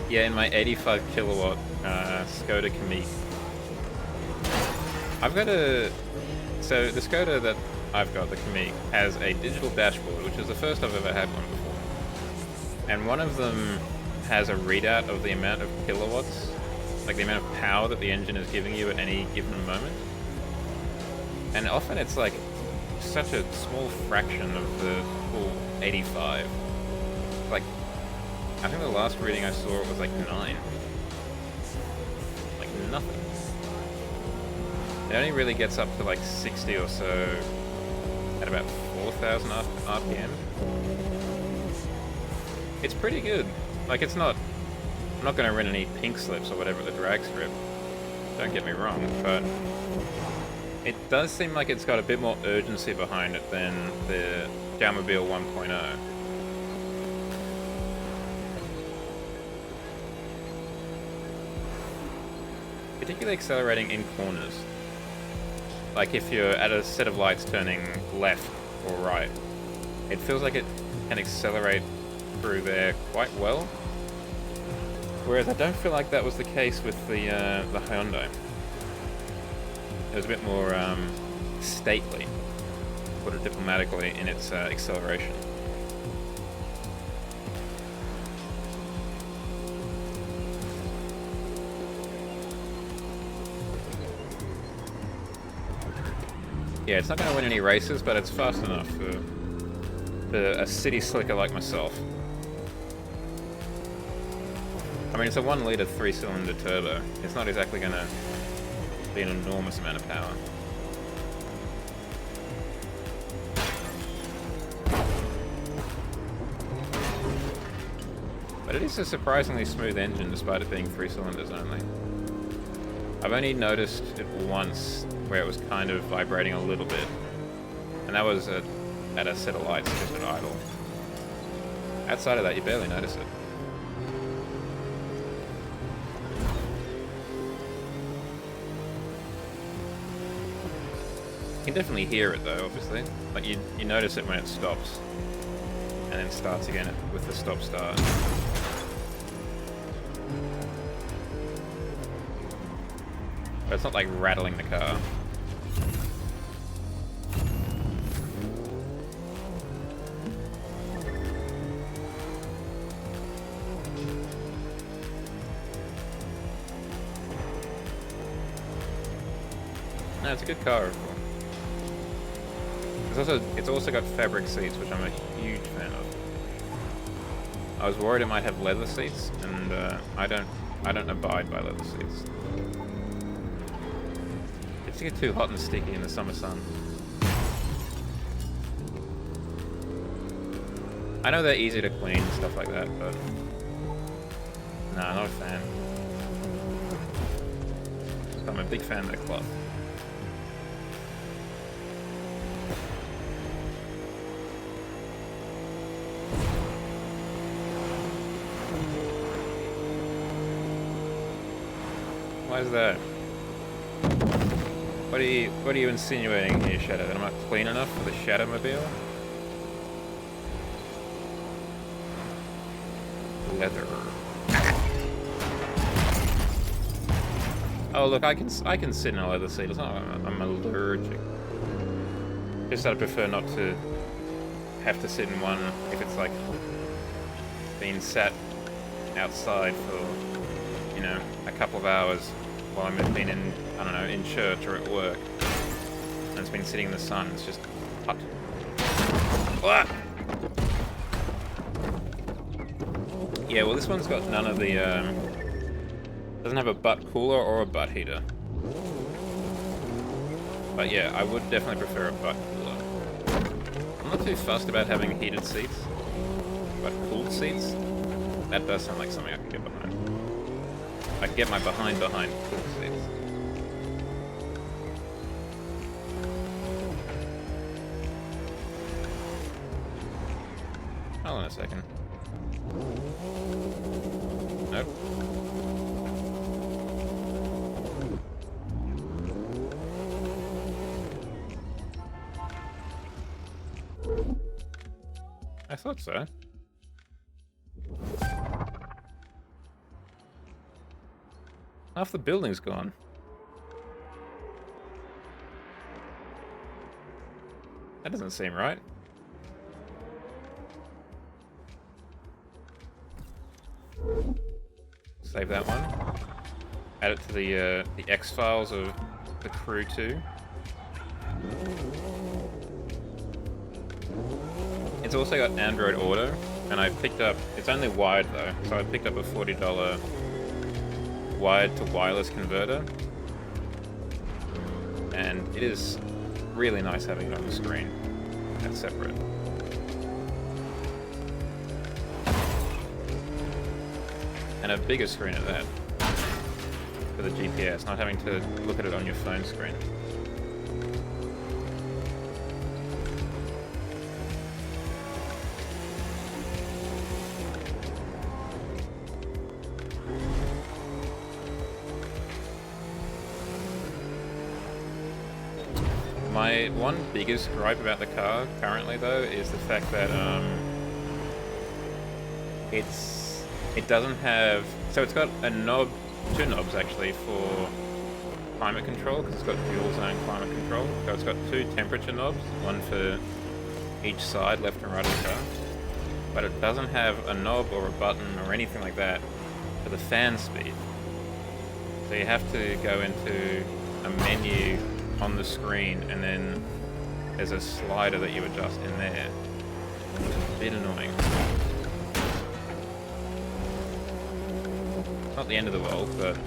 Yeah, in my 85 kilowatt Skoda Kamiq. I've got a... So the Skoda that I've got, the Kamiq, has a digital dashboard, which is the first I've ever had one before. And one of them has a readout of the amount of kilowatts, like the amount of power that the engine is giving you at any given moment. And often it's like such a small fraction of the full 85. Like, I think the last reading I saw it was like 9. Like nothing. It only really gets up to like 60 or so at about 4,000 RPM. It's pretty good. Like, it's not... I'm not going to run any pink slips or whatever at the drag strip. Don't get me wrong, but... It does seem like it's got a bit more urgency behind it than the Jowmobile 1.0. particularly accelerating in corners. Like if you're at a set of lights turning left or right, it feels like it can accelerate through there quite well. Whereas I don't feel like that was the case with the Hyundai. It was a bit more stately, to put it diplomatically, in its acceleration. Yeah, it's not going to win any races, but it's fast enough for a city slicker like myself. I mean, it's a 1-litre 3-cylinder turbo. It's not exactly going to be an enormous amount of power. But it is a surprisingly smooth engine despite it being 3 cylinders only. I've only noticed it once where it was kind of vibrating a little bit. And that was at a set of lights just at idle. Outside of that, you barely notice it. You can definitely hear it though, obviously. Like you notice it when it stops. And then starts again with the stop-start. But it's not like rattling the car. No, it's a good car. It's also got fabric seats, which I'm a huge fan of. I was worried it might have leather seats, and I don't abide by leather seats. It's get too hot and sticky in the summer sun. I know they're easy to clean and stuff like that, but nah, not a fan. I'm a big fan of the cloth. Why is that? What are you insinuating here, Shadow? That I'm not clean enough for the Shadowmobile? Leather. Oh look, I can sit in a leather seat. It's not like I'm allergic. Just that I prefer not to have to sit in one if it's like being sat outside for, you know, a couple of hours while I'm been in, I don't know, in church or at work. And it's been sitting in the sun. It's just hot. Ah! Yeah, well, this one's got none of the, doesn't have a butt cooler or a butt heater. But yeah, I would definitely prefer a butt cooler. I'm not too fussed about having heated seats, but cooled seats, that does sound like something I can get behind. I can get my behind cooled seats. Hold on a second. Nope. I thought so. Half the building's gone. That doesn't seem right. Save that one. Add it to the X-Files of The Crew 2. It's also got Android Auto, and I picked up, it's only wired though, so I picked up a $40 wired to wireless converter, and it is really nice having it on the screen and separate. And a bigger screen at that for the GPS, not having to look at it on your phone screen. My one biggest gripe about the car currently, though, is the fact that it doesn't have. So it's got a knob, two knobs actually for climate control, because it's got dual zone climate control. So it's got two temperature knobs, one for each side, left and right of the car. But it doesn't have a knob or a button or anything like that for the fan speed. So you have to go into a menu on the screen, and then there's a slider that you adjust in there, which is a bit annoying. It's not the end of the world, but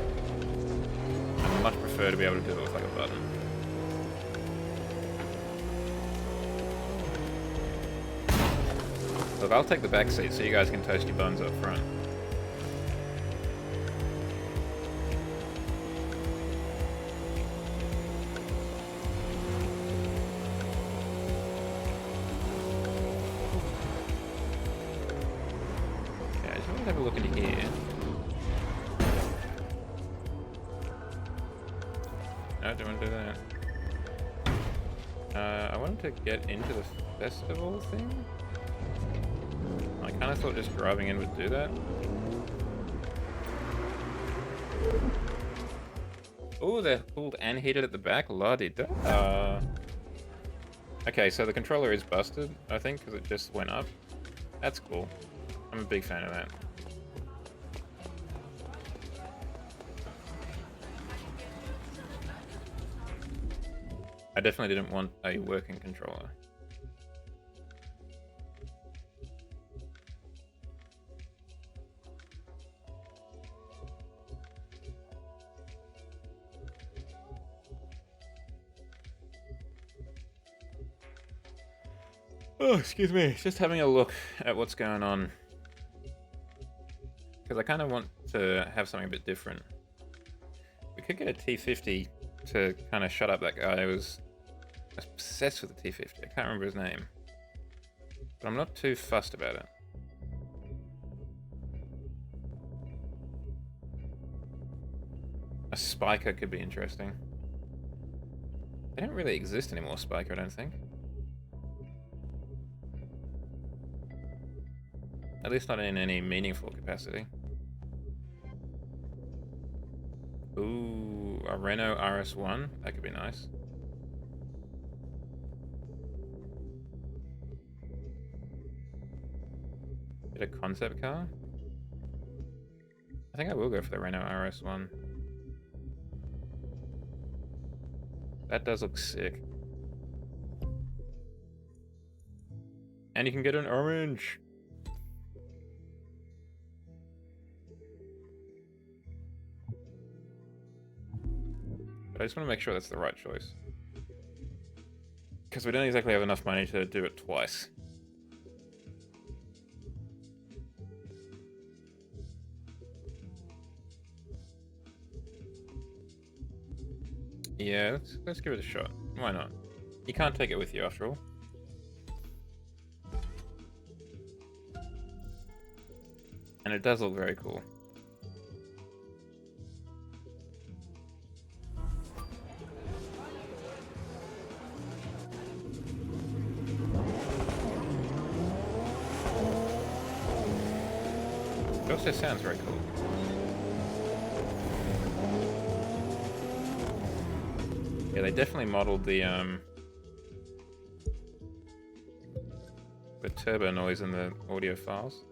I much prefer to be able to do it with like a button. Look, I'll take the back seat so you guys can toast your buns up front. Yeah, I just want to have a look into here. No, I don't want to do that. I wanted to get into the festival thing. I kind of thought just driving in would do that. Oh, they're cooled and heated at the back. La-di-da. Okay, so the controller is busted, I think, because it just went up. That's cool. I'm a big fan of that. I definitely didn't want a working controller. Oh, excuse me. Just having a look at what's going on. Because I kind of want to have something a bit different. We could get a T50 to kind of shut up that guy who was obsessed with the T50. I can't remember his name. But I'm not too fussed about it. A Spiker could be interesting. They don't really exist anymore, Spiker, I don't think. At least not in any meaningful capacity. Ooh, a Renault RS1? That could be nice. Get a concept car? I think I will go for the Renault RS1. That does look sick. And you can get an orange! But I just want to make sure that's the right choice. Because we don't exactly have enough money to do it twice. Yeah, let's give it a shot. Why not? You can't take it with you after all. And it does look very cool. It also sounds very cool. Yeah, they definitely modeled the turbo noise in the audio files.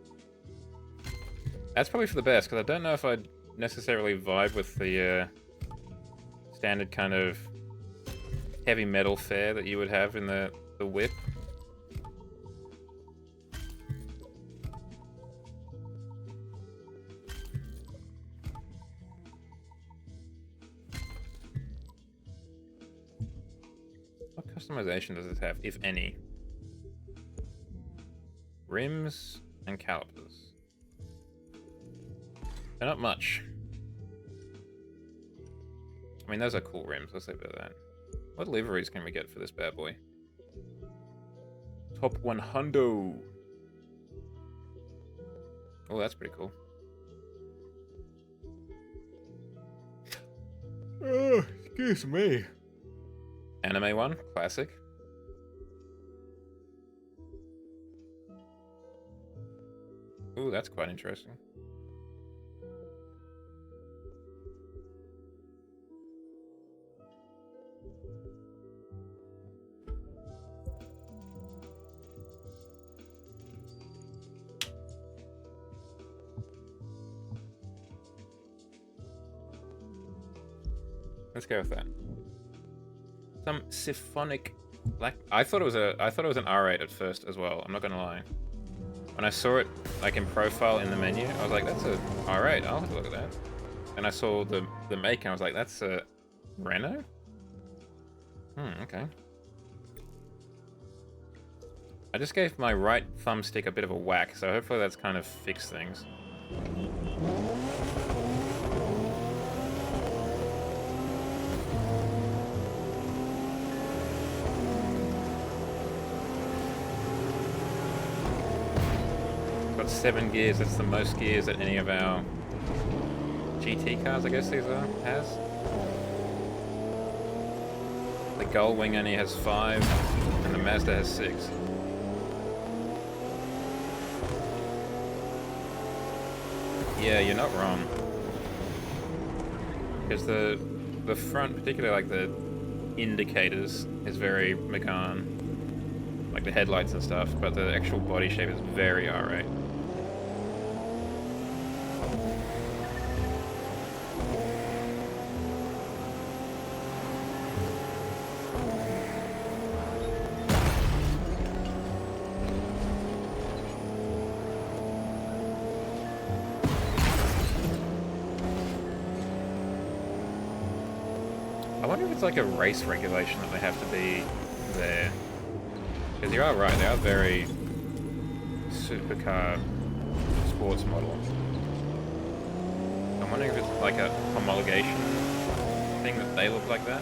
That's probably for the best, because I don't know if I'd necessarily vibe with the standard kind of heavy metal fare that you would have in the whip. What customization does this have, if any? Rims and calipers. They're not much. I mean, those are cool rims, let's say about that. What liveries can we get for this bad boy? Top 100. Oh, that's pretty cool. Oh, excuse me. Anime one, classic. Ooh, that's quite interesting. Let's go with that. Some symphonic black. I thought it was an R8 at first as well. I'm not gonna lie. When I saw it like in profile in the menu, I was like, "That's a R8. I'll have a look at that." And I saw the make, and I was like, "That's a Renault." Okay. I just gave my right thumbstick a bit of a whack, so hopefully that's kind of fixed things. Got 7 gears. That's the most gears that any of our GT cars, I guess these are, has. The Gullwing only has 5, and the Mazda has 6. Yeah, you're not wrong. Because the front, particularly like the indicators, is very Megane. Like the headlights and stuff, but the actual body shape is very R8. I wonder if it's like a race regulation that they have to be there. Because you are right, they are very supercar sports model. I'm wondering if it's like a homologation thing that they look like that.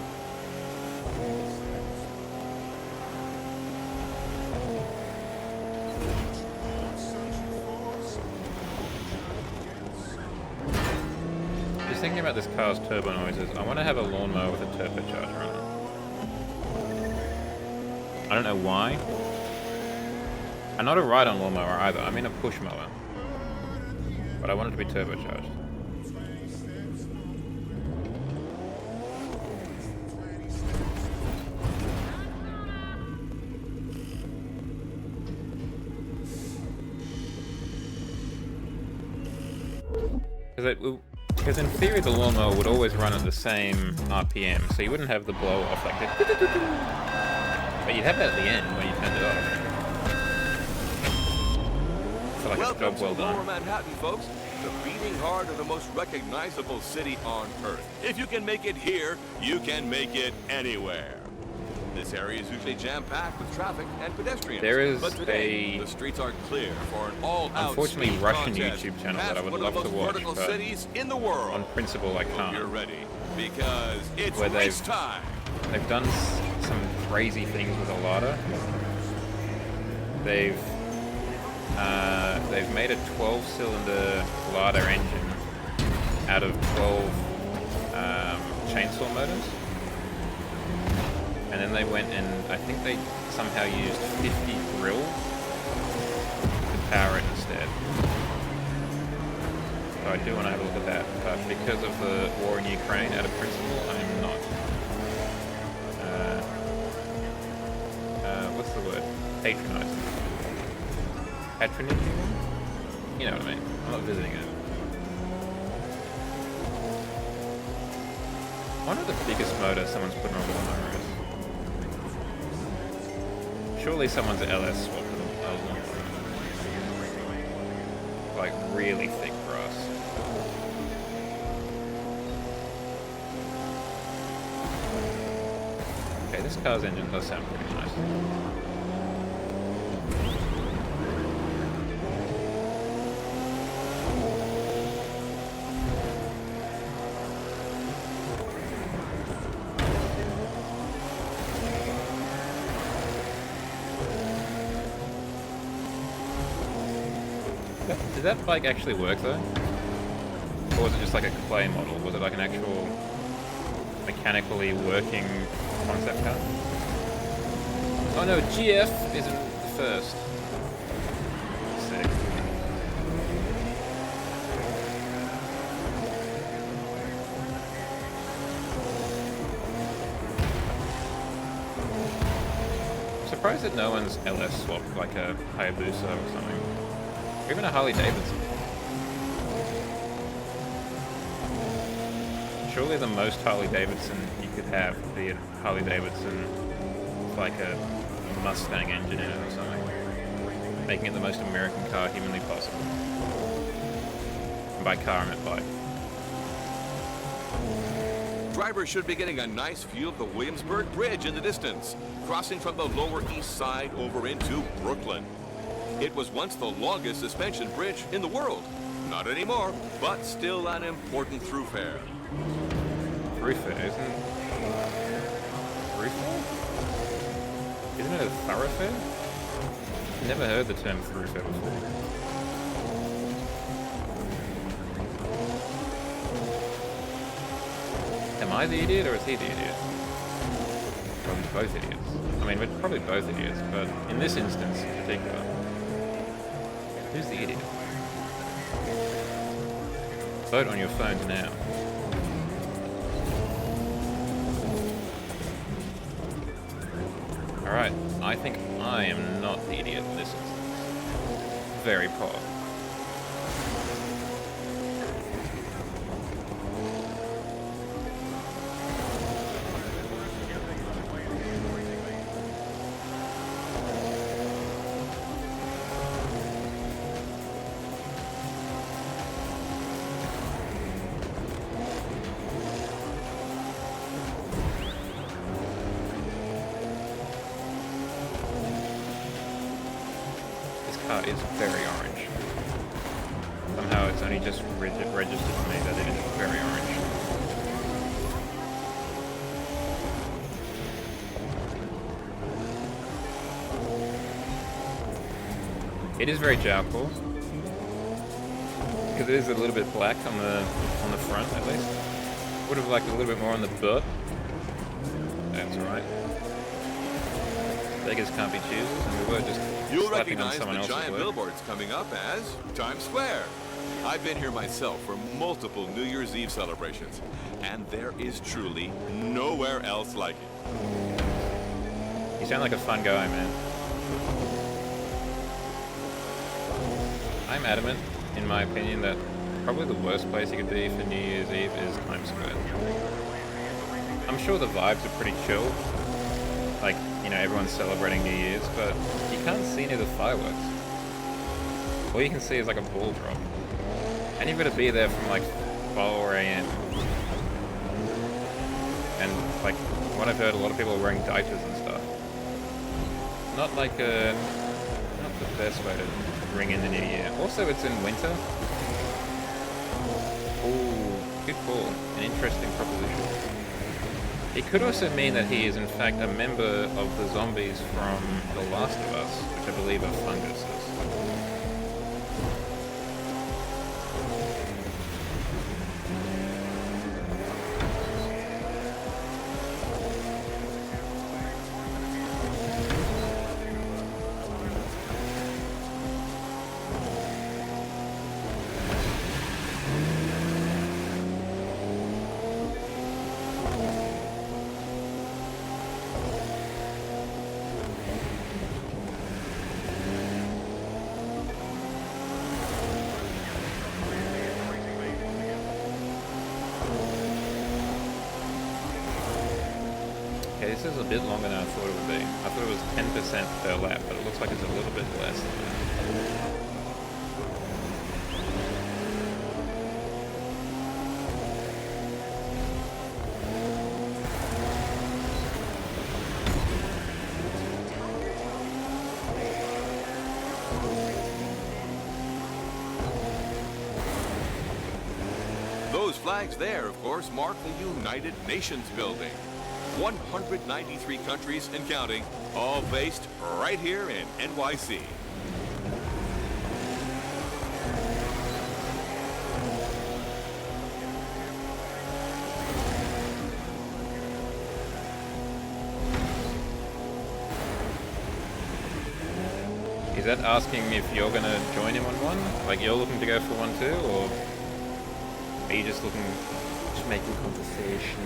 Just thinking about this car's turbo noises, I want to have a lawnmower with a turbocharger on it. I don't know why. I'm not a ride-on lawnmower either. I mean a push mower. But I want it to be turbocharged. Because in theory the lawnmower would always run at the same RPM, so you wouldn't have the blow off like this. But you'd have it at the end when you turned it off. I feel like it's a job well done. Lower Manhattan, folks. The beating heart of the most recognizable city on Earth. If you can make it here, you can make it anywhere. This area is usually jam-packed with traffic and pedestrians. There is but today, the streets are clear for an all-out unfortunately Russian contest. YouTube channel that I would one love of the to most watch, vertical but cities in the world. on principle I can't. You're ready because it's Where race time. They've done some crazy things with a Lada. They've made a 12-cylinder Lada engine out of 12 chainsaw motors. And then they went and I think they somehow used 50 drills to power it instead. So I do want to have a look at that, but because of the war in Ukraine, out of principle, I'm not. What's the word? Patronizing. Patronizing? You know what I mean. I'm not visiting it. I wonder what the biggest motor someone's put on a lawnmower is. Surely someone's LS swapped a lawnmower. Like really thick grass. Okay, this car's engine does sound pretty nice. Did that bike actually work though? Or was it just like a clay model? Was it like an actual mechanically working concept car? Oh no, GF isn't the first. Sick. surprised that no one's LS swapped like a Hayabusa or something. Or even a Harley Davidson. Surely the most Harley Davidson you could have would be a Harley Davidson with like a Mustang engine in it or something. Making it the most American car humanly possible. And by car I meant bike. Drivers should be getting a nice view of the Williamsburg Bridge in the distance, crossing from the Lower East Side over into Brooklyn. It was once the longest suspension bridge in the world. Not anymore, but still an important thoroughfare. Thoroughfare, isn't it? Thoroughfare? Isn't it a thoroughfare? Never heard the term thoroughfare before. Am I the idiot or is he the idiot? Probably both idiots. I mean, we're probably both idiots, but in this instance in particular, who's the idiot? Vote on your phones now. Alright, I think I am not the idiot in this instance. Very poor. Is very orange. Somehow it's only just registered to me that it is very orange. It is very Jalcool. Because it is a little bit black on the front at least. Would have liked a little bit more on the butt. That's right. Beggars can't be choosers, and we were just You'll slapping on recognize someone the else's giant work. billboards coming up as Times Square. I've been here myself for multiple New Year's Eve celebrations, and there is truly nowhere else like it. You sound like a fun guy, man. I'm adamant, in my opinion, that probably the worst place you could be for New Year's Eve is Times Square. I'm sure the vibes are pretty chill. Like, you know, everyone's celebrating New Year's, but you can't see any of the fireworks. All you can see is like a ball drop. And you've got to be there from like 4 a.m. And like, what I've heard, a lot of people are wearing diapers and stuff. Not like not the best way to bring in the new year. Also, it's in winter. Ooh, good call. An interesting proposition. It could also mean that he is in fact a member of the zombies from The Last of Us, which I believe are funguses. Okay, this is a bit longer than I thought it would be. I thought it was 10% per lap, but it looks like it's a little bit less than that. Those flags there, of course, mark the United Nations building. 193 countries and counting, all based right here in NYC. Is that asking if you're going to join him on one? Like you're looking to go for one too, or are you just looking to make a conversation?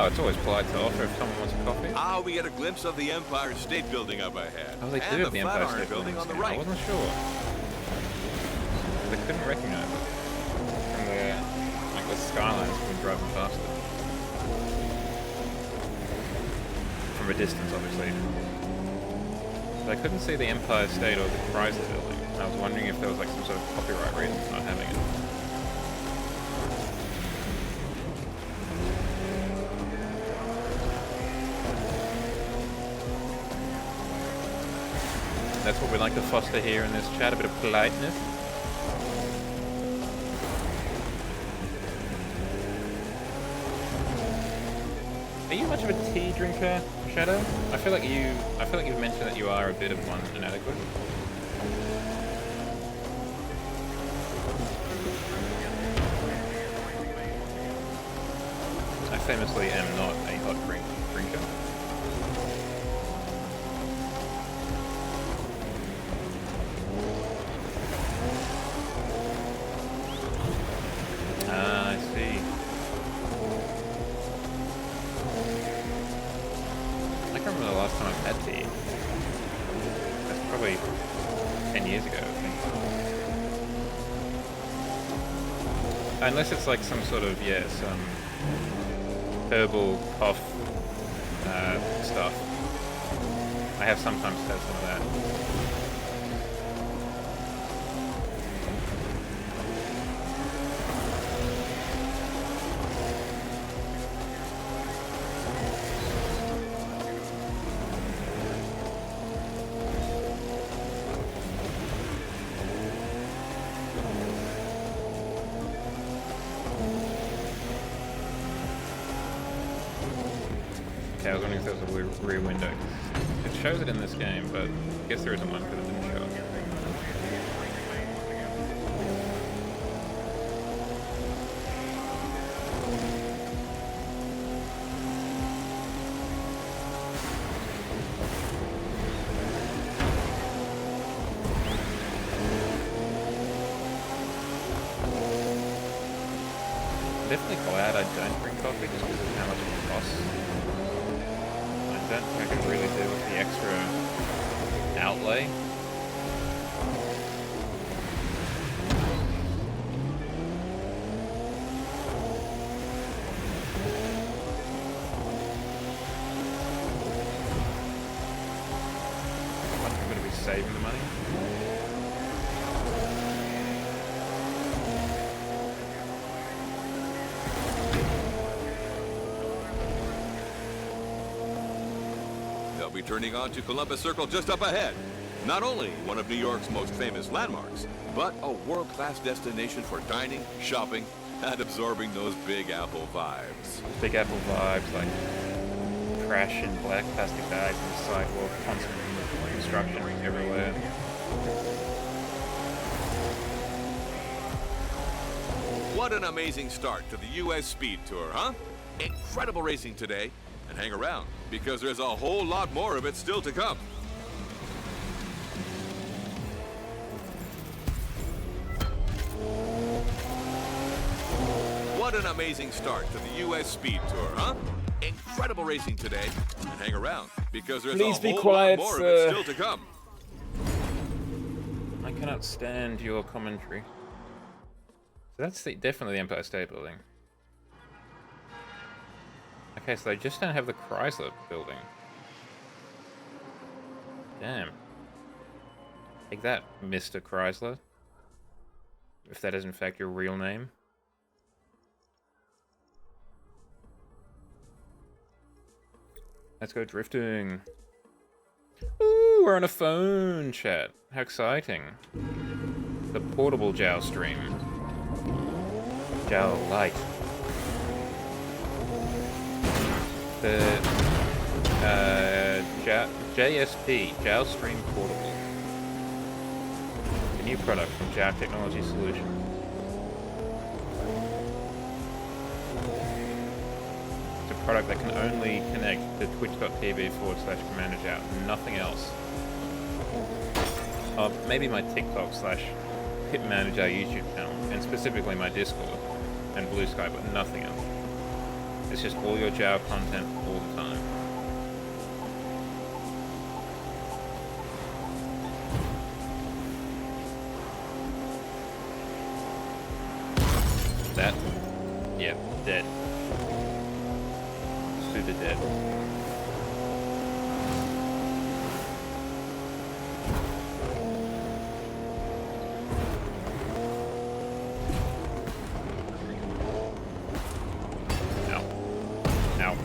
Oh, it's always polite to offer if someone wants a coffee. Ah, we get a glimpse of the Empire State Building up ahead. Oh, they do and have the Empire State Building on the I right. wasn't sure. They couldn't recognize it from the skylines when driving past it. From a distance, obviously. But I couldn't see the Empire State or the Chrysler Building. I was wondering if there was like some sort of copyright reason for not having it. That's what we like to foster here in this chat, a bit of politeness. Are you much of a tea drinker, Shadow? I feel like you've mentioned that you are a bit of one inadequate. I famously am not a hot drinker. Ah, I see. I can't remember the last time I've had tea. That's probably 10 years ago, I think. Unless it's like some sort of, some herbal cough stuff. I have sometimes had some of that. Okay, I was wondering if there was a rear window. It shows it in this game, but I guess there isn't one because it didn't show it. I'm definitely glad I don't drink coffee just because of how much it costs. I don't think I can really do with the extra outlay. How much I'm going to be saving the money. They'll be turning on to Columbus Circle just up ahead. Not only one of New York's most famous landmarks, but a world-class destination for dining, shopping, and absorbing those Big Apple vibes. Big Apple vibes, like trash in black plastic bags on the sidewalk, constant construction everywhere. What an amazing start to the U.S. Speed Tour, huh? Incredible racing today. And hang around, because there's a whole lot more of it still to come. What an amazing start to the U.S. Speed Tour, huh? Incredible racing today. And hang around, because there's Please a be whole quiet, lot more sir. of it still to come. I cannot stand your commentary. So that's definitely the Empire State Building. Okay, so they just don't have the Chrysler Building. Damn. Take that, Mr. Chrysler. If that is in fact your real name. Let's go drifting. Ooh, we're on a phone chat. How exciting. The portable Jow stream. Jow Light. The JSP, Jow Stream Portable. The new product from Jow Technology Solutions. It's a product that can only connect to twitch.tv/CommanderJow, nothing else. Maybe my TikTok/HitManager YouTube channel, and specifically my Discord and Blue Sky, but nothing else. It's just all your Jao content all the time. That, yeah, dead. Super dead. Ow.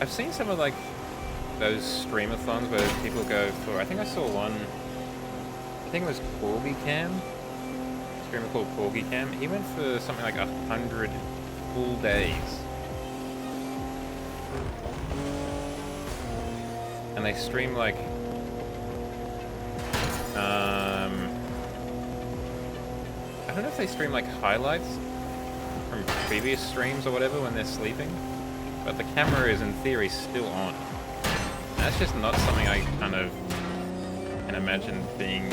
I've seen some of like those streamathons where people go for, I think I saw one, I think it was Corgi Cam, a streamer called Corgi Cam. He went for something like 100 full days. And they stream like, I don't know if they stream like highlights from previous streams or whatever when they're sleeping. But the camera is, in theory, still on. That's just not something I kind of can imagine being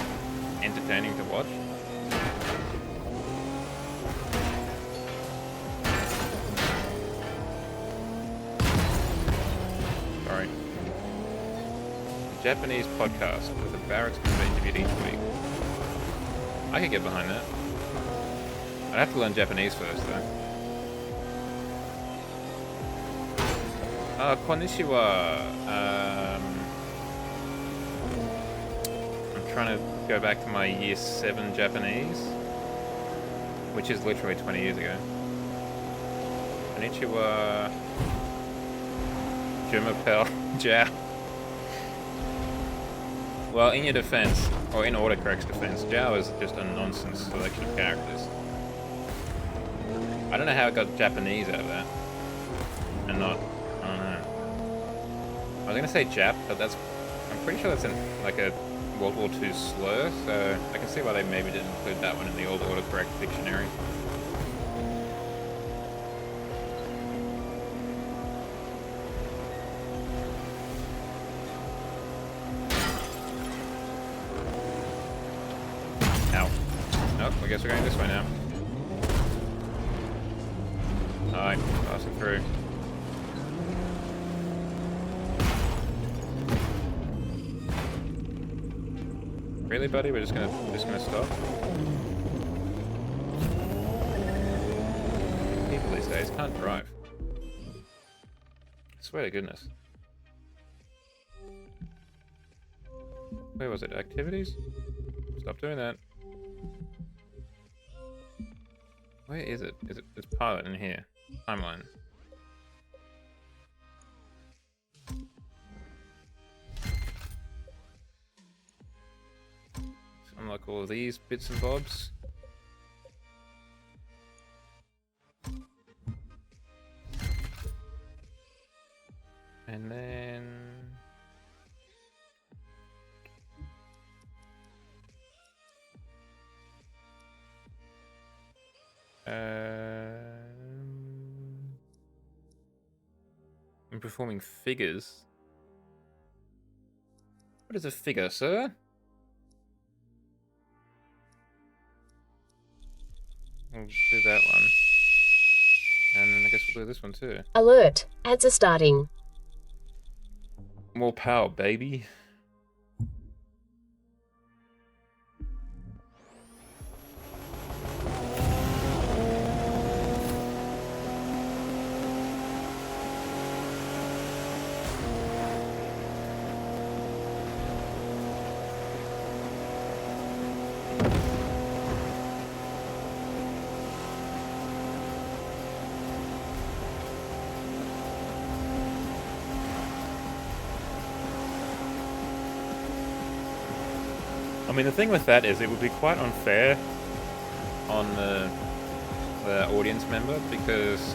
entertaining to watch. Sorry. Japanese podcast with a barracks member interviewed each week. I could get behind that. I'd have to learn Japanese first, though. Konnichiwa. I'm trying to go back to my year 7 Japanese, which is literally 20 years ago. Konnichiwa. Jumapel. Jao. Well, in your defense, or in autocorrect's defense, Jao is just a nonsense selection of characters. I don't know how it got Japanese out of that. And not... I was gonna say Jap, but I'm pretty sure that's in like a World War II slur, so I can see why they maybe didn't include that one in the old autocorrect dictionary. Ow. Nope, I guess we're going this way now. Alright, passing through. Really, buddy? We're just gonna stop? People these days can't drive. I swear to goodness. Where was it? Activities? Stop doing that. Where is it? It's pilot in here. Timeline. Unlock all of these bits and bobs. And then... I'm performing figures. What is a figure, sir? We'll do that one. And then I guess we'll do this one too. Alert. Ads are starting. More power, baby. I mean, the thing with that is it would be quite unfair on the audience member, because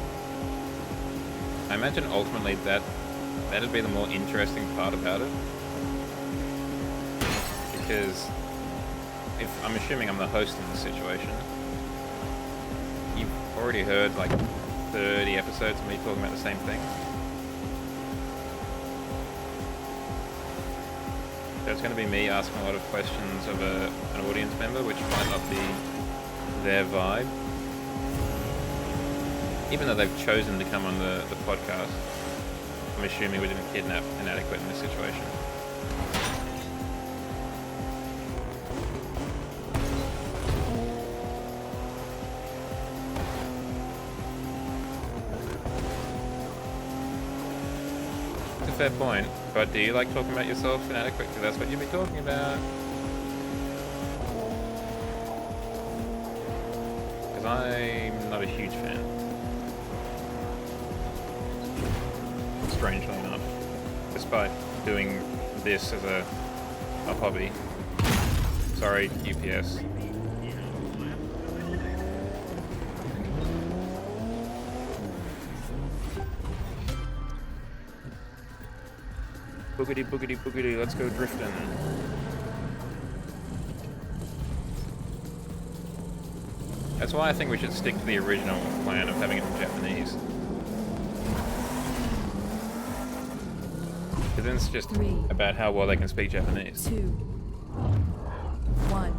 I imagine ultimately that'd be the more interesting part about it. Because if I'm assuming I'm the host in this situation, already heard like 30 episodes of me talking about the same thing. So it's going to be me asking a lot of questions of an audience member, which might not be their vibe. Even though they've chosen to come on the podcast, I'm assuming we didn't kidnap Inadequate in this situation. It's a fair point, but do you like talking about yourself, Inadequate? Because that's what you'd be talking about. Because I'm not a huge fan. Strangely enough, despite doing this as a hobby. Sorry, UPS. Boogity, boogity, boogity, let's go drifting. That's why I think we should stick to the original plan of having it in Japanese. Because then it's just about how well they can speak Japanese. 2, 1.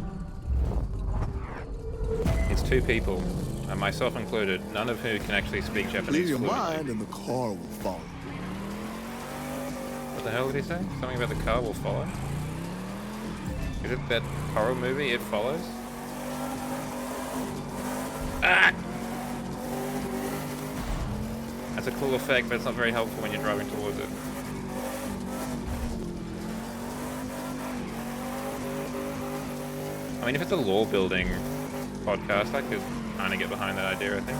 It's two people, and myself included, none of who can actually speak Japanese Leave your fluently. mind and the car will follow. What the hell did he say? Something about the car will follow? Is it that horror movie, It Follows? Ah! That's a cool effect, but it's not very helpful when you're driving towards it. I mean, if it's a lore building podcast, I could kind of get behind that idea, I think.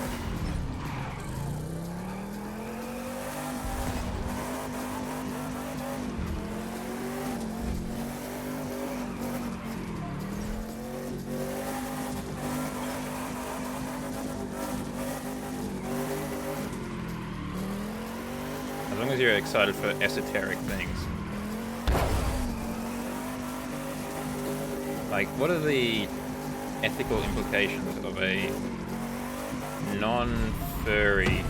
As long as you're excited for esoteric things. Like, what are the ethical implications of a non-furry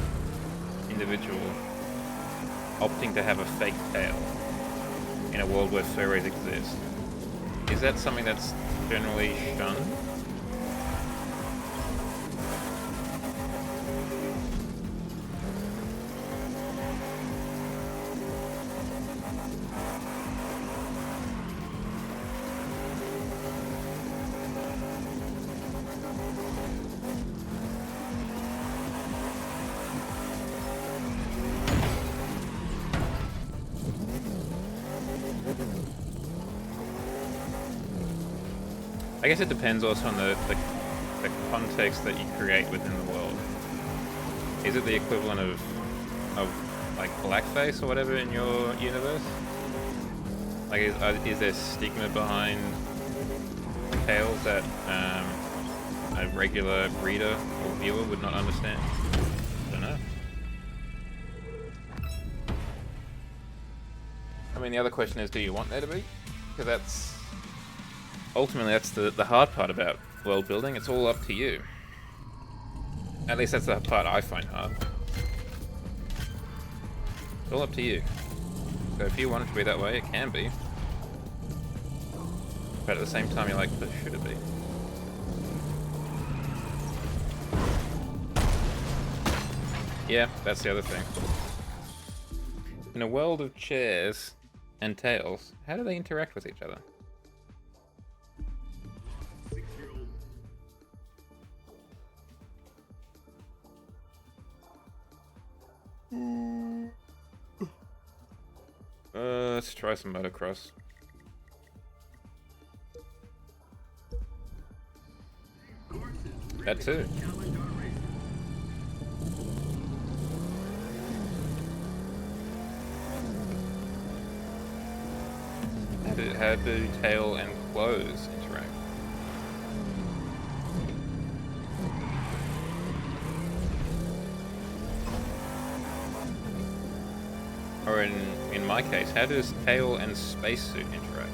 individual opting to have a fake tail in a world where furries exist? Is that something that's generally shunned? I guess it depends also on the context that you create within the world. Is it the equivalent of like blackface or whatever in your universe? Like, is there stigma behind tales that a regular reader or viewer would not understand? I don't know. I mean, the other question is, do you want there to be? Because that's... Ultimately, that's the hard part about world building. It's all up to you. At least that's the part I find hard. It's all up to you. So if you want it to be that way, it can be. But at the same time, you're like, but should it be? Yeah, that's the other thing. In a world of chairs and tails, how do they interact with each other? Let's try some motocross. That too. How do tail and clothes interact? Or in my case, how does tail and spacesuit interact?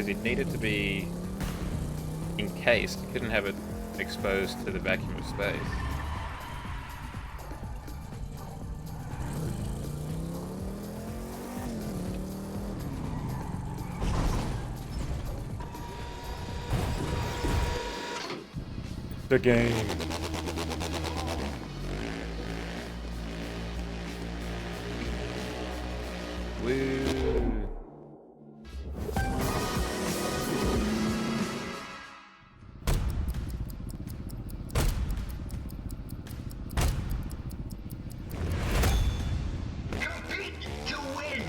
because it needed to be encased. You couldn't have it exposed to the vacuum of space. The game. Woo. Compete to win.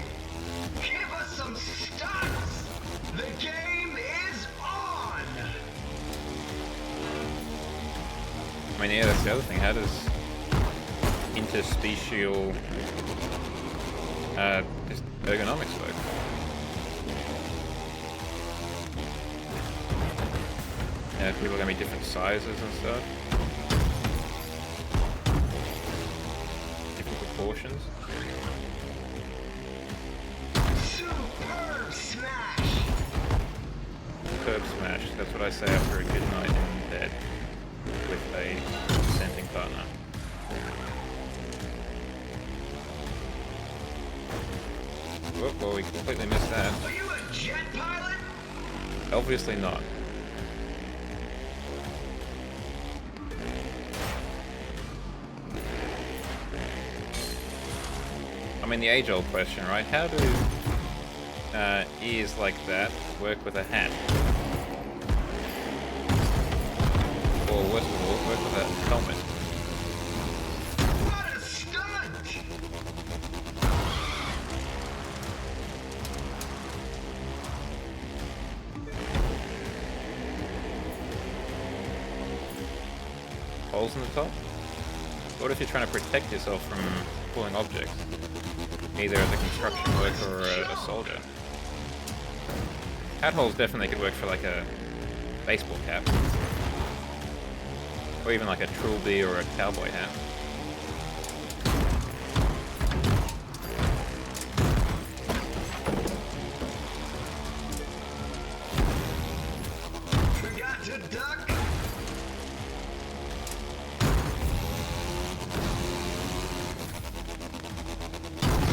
Give us some stunts. The game is on. I mean, yeah, that's the other thing. How does interspecial just ergonomics work? Yeah, people are gonna be different sizes and stuff, different proportions. Superb smash. Curb smash. That's what I say after a good night in bed with a dissenting partner. Whoop, well, we completely missed that. Are you a jet pilot? Obviously not. I mean, the age-old question, right? How do ears like that work with a hat? Or worse of all, work with a helmet? What a stunt! Holes in the top? What if you're trying to protect yourself from falling objects? Either as a construction worker or a soldier. Hat holes definitely could work for like a baseball cap. Or even like a trilby or a cowboy hat. Forgot to duck.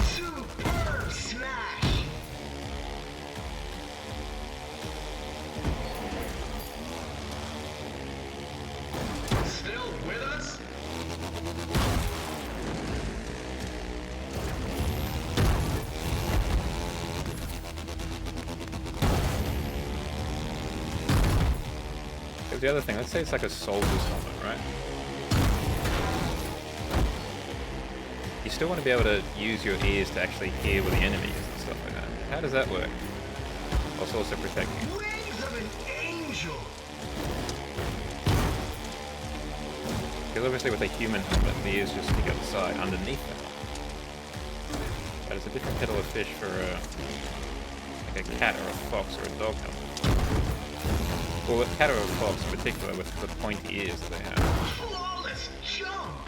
Superb smash. Still with us? Here's the other thing, let's say it's like a soldier's helmet, right? You still want to be able to use your ears to actually hear where the enemy is and stuff like that. How does that work? Whilst also protecting you. Wings of an angel. Because obviously with a human helmet, the ears just stick out the side underneath the helmet. But it's a different kettle of fish for like a cat or a fox or a dog helmet. Well, a cat or a fox in particular with the pointy ears that they have. Flawless jump.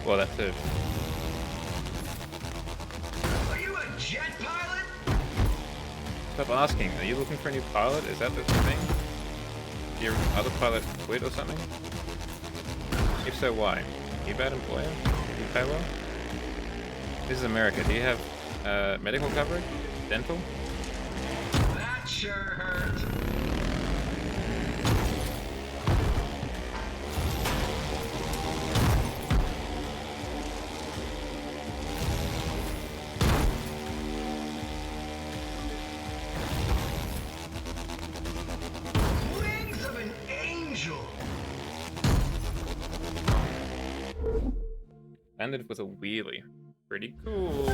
Well, that's it. Are you a jet pilot? Stop asking. Are you looking for a new pilot? Is that the thing? Did your other pilot quit or something? If so, why? Are you a bad employer? Do you pay well? This is America. Do you have medical coverage? Dental? That sure hurt. Wings of an angel. Landed with a wheelie. Pretty cool.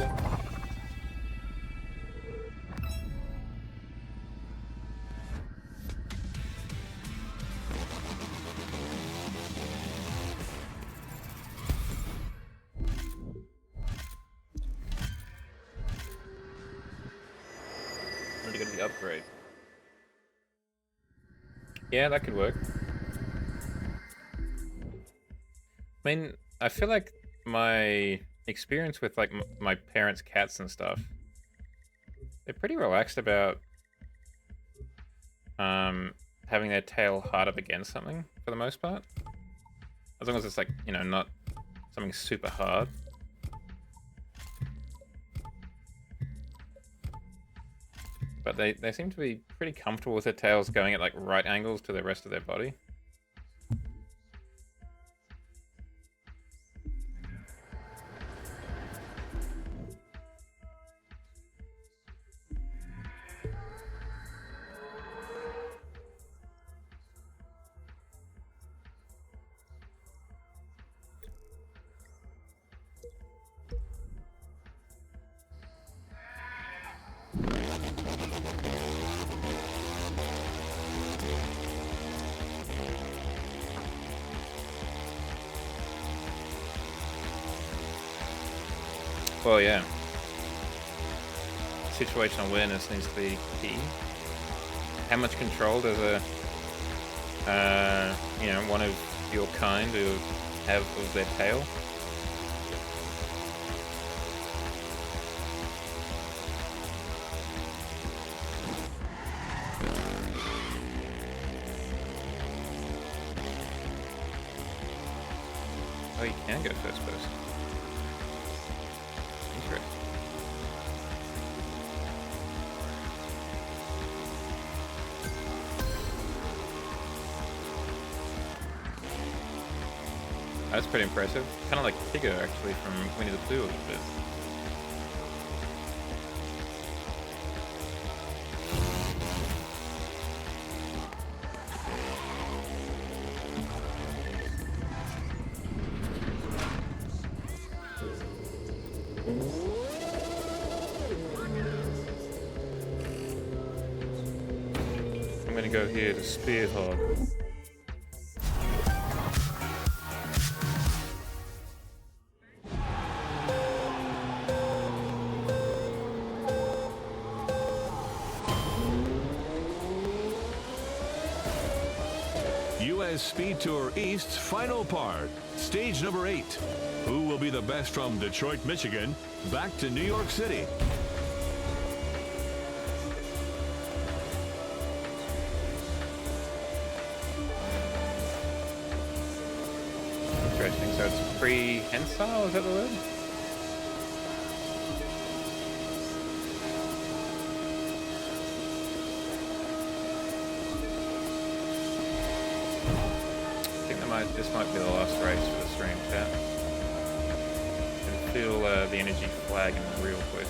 Great. Yeah, that could work. I mean, I feel like my experience with like my parents' cats and stuff, they're pretty relaxed about having their tail hard up against something for the most part. As long as it's like, you know, not something super hard. But they seem to be pretty comfortable with their tails going at like right angles to the rest of their body. Well, yeah. Situational awareness needs to be key. How much control does you know, one of your kind have of their tail? Oh, you can go first person. Interesting. That's pretty impressive. Kind of like Tigger, actually, from Winnie the Pooh a little bit. I'm gonna go here to Spearhog. US Speed Tour East's final part, stage number 8. Who will be the best from Detroit, Michigan, back to New York City? Interesting. So it's prehensile, is that the word? This might be the last race for the stream chat. Can feel the energy flagging real quick.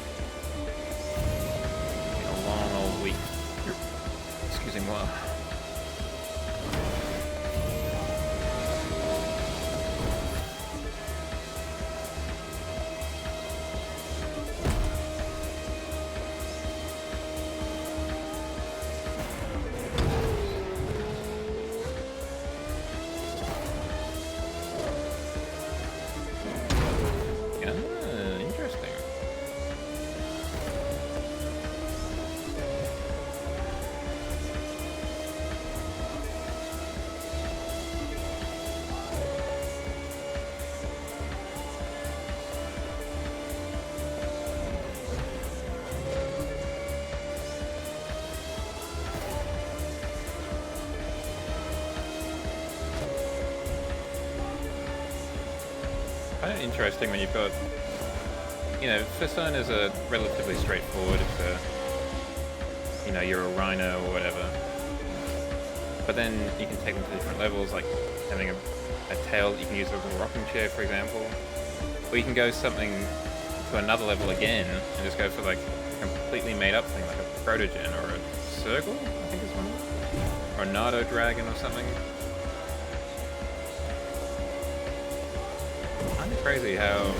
Been a long old week. Excuse me, while. Interesting when you've got, you know, first one is a relatively straightforward if you know, you're a rhino or whatever, but then you can take them to different levels, like having a tail that you can use as a rocking chair, for example, or you can go something to another level again and just go for like a completely made up thing, like a protogen or a circle, I think it's one, or a Nardo dragon or something. Crazy how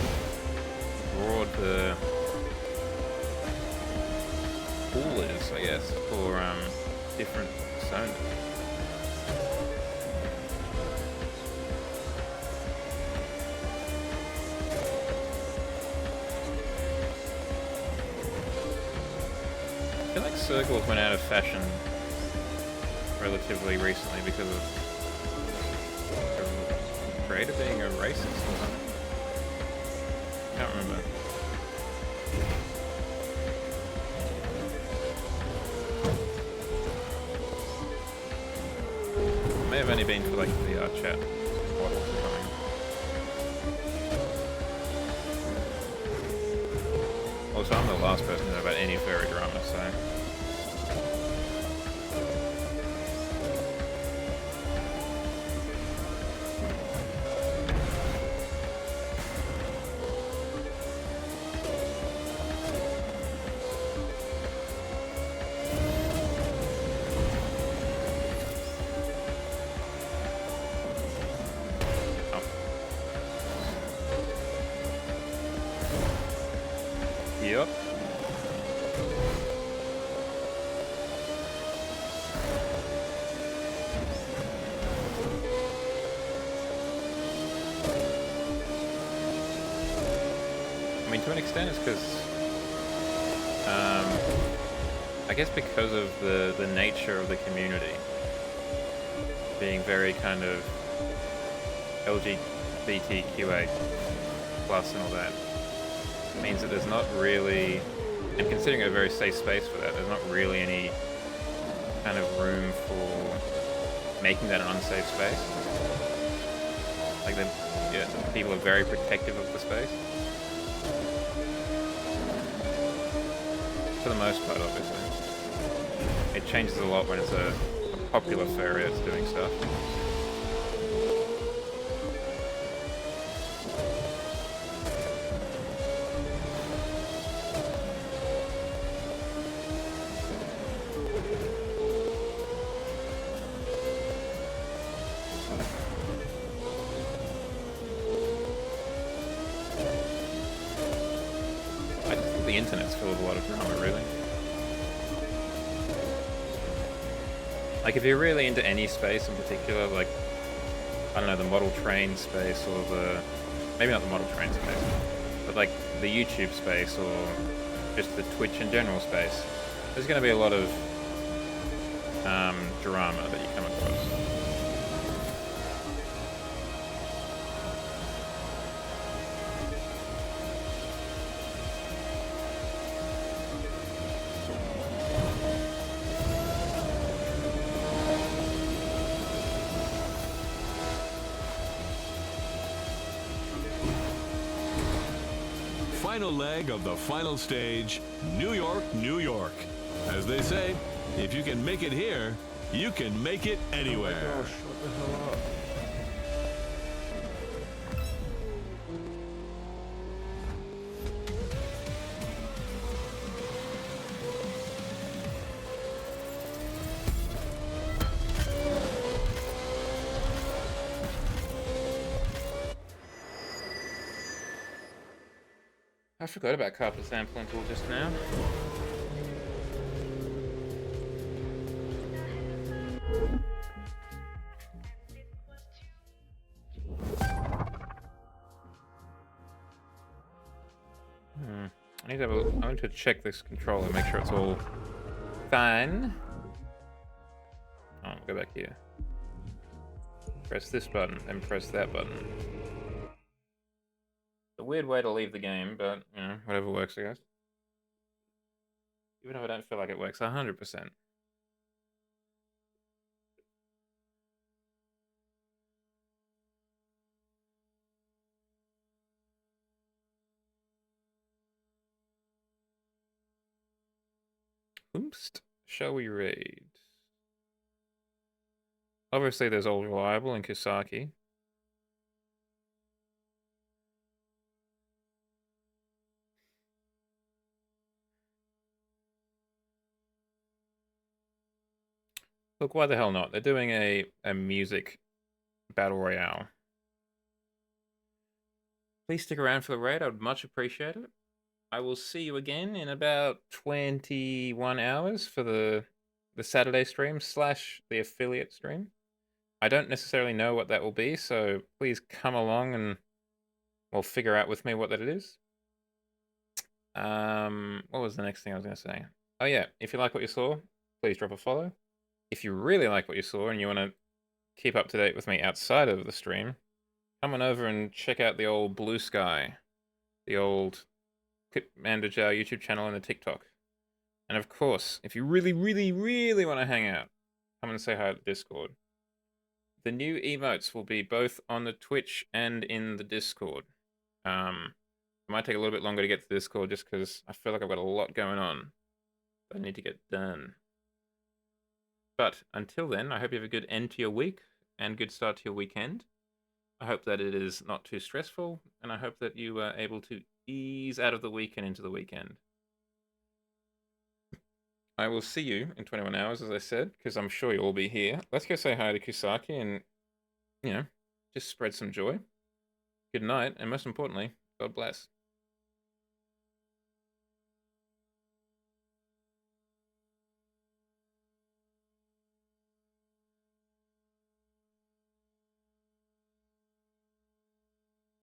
broad the pool is, I guess, for different personas. I feel like circles went out of fashion relatively recently because of a creator being a racist or something. Can't remember. May have only been for like VR chat models or something. Also, I'm the last person to know about any furry drama, so. Yep. I mean, to an extent, it's because, I guess because of the nature of the community being very kind of LGBTQA plus and all that, means that there's not really, and considering a very safe space for that, there's not really any kind of room for making that an unsafe space. Like, people are very protective of the space. For the most part, obviously. It changes a lot when it's a popular furry that's doing stuff. The internet's full of a lot of drama, really. Like, if you're really into any space in particular, like, I don't know, the model train space, or maybe not the model train space, but like the YouTube space, or just the Twitch in general space, there's going to be a lot of drama that you come across. Final leg of the final stage, New York, New York. As they say, if you can make it here, you can make it anywhere. Oh my gosh, what the hell up? I forgot about carpet sampling tool just now. I need to check this controller, make sure it's all fine. Oh, go back here. Press this button, then press that button. A weird way to leave the game, but, you know, whatever works, I guess. Even if I don't feel like it works 100%. Oops. Shall we raid? Obviously, there's All Reliable and Kisaki. Look, why the hell not? They're doing a music battle royale. Please stick around for the raid. I would much appreciate it. I will see you again in about 21 hours for the Saturday stream / the affiliate stream. I don't necessarily know what that will be, so please come along and we'll figure out with me what that is. What was the next thing I was going to say? Oh yeah, if you like what you saw, please drop a follow. If you really like what you saw and you want to keep up to date with me outside of the stream, come on over and check out the old Blue Sky, the old Vod-mander YouTube channel and the TikTok. And of course, if you really, really, really want to hang out, come and say hi at the Discord. The new emotes will be both on the Twitch and in the Discord. It might take a little bit longer to get to the Discord just because I feel like I've got a lot going on that I need to get done. But until then, I hope you have a good end to your week and good start to your weekend. I hope that it is not too stressful, and I hope that you are able to ease out of the week and into the weekend. I will see you in 21 hours, as I said, because I'm sure you'll all be here. Let's go say hi to Kusaki and, just spread some joy. Good night, and most importantly, God bless.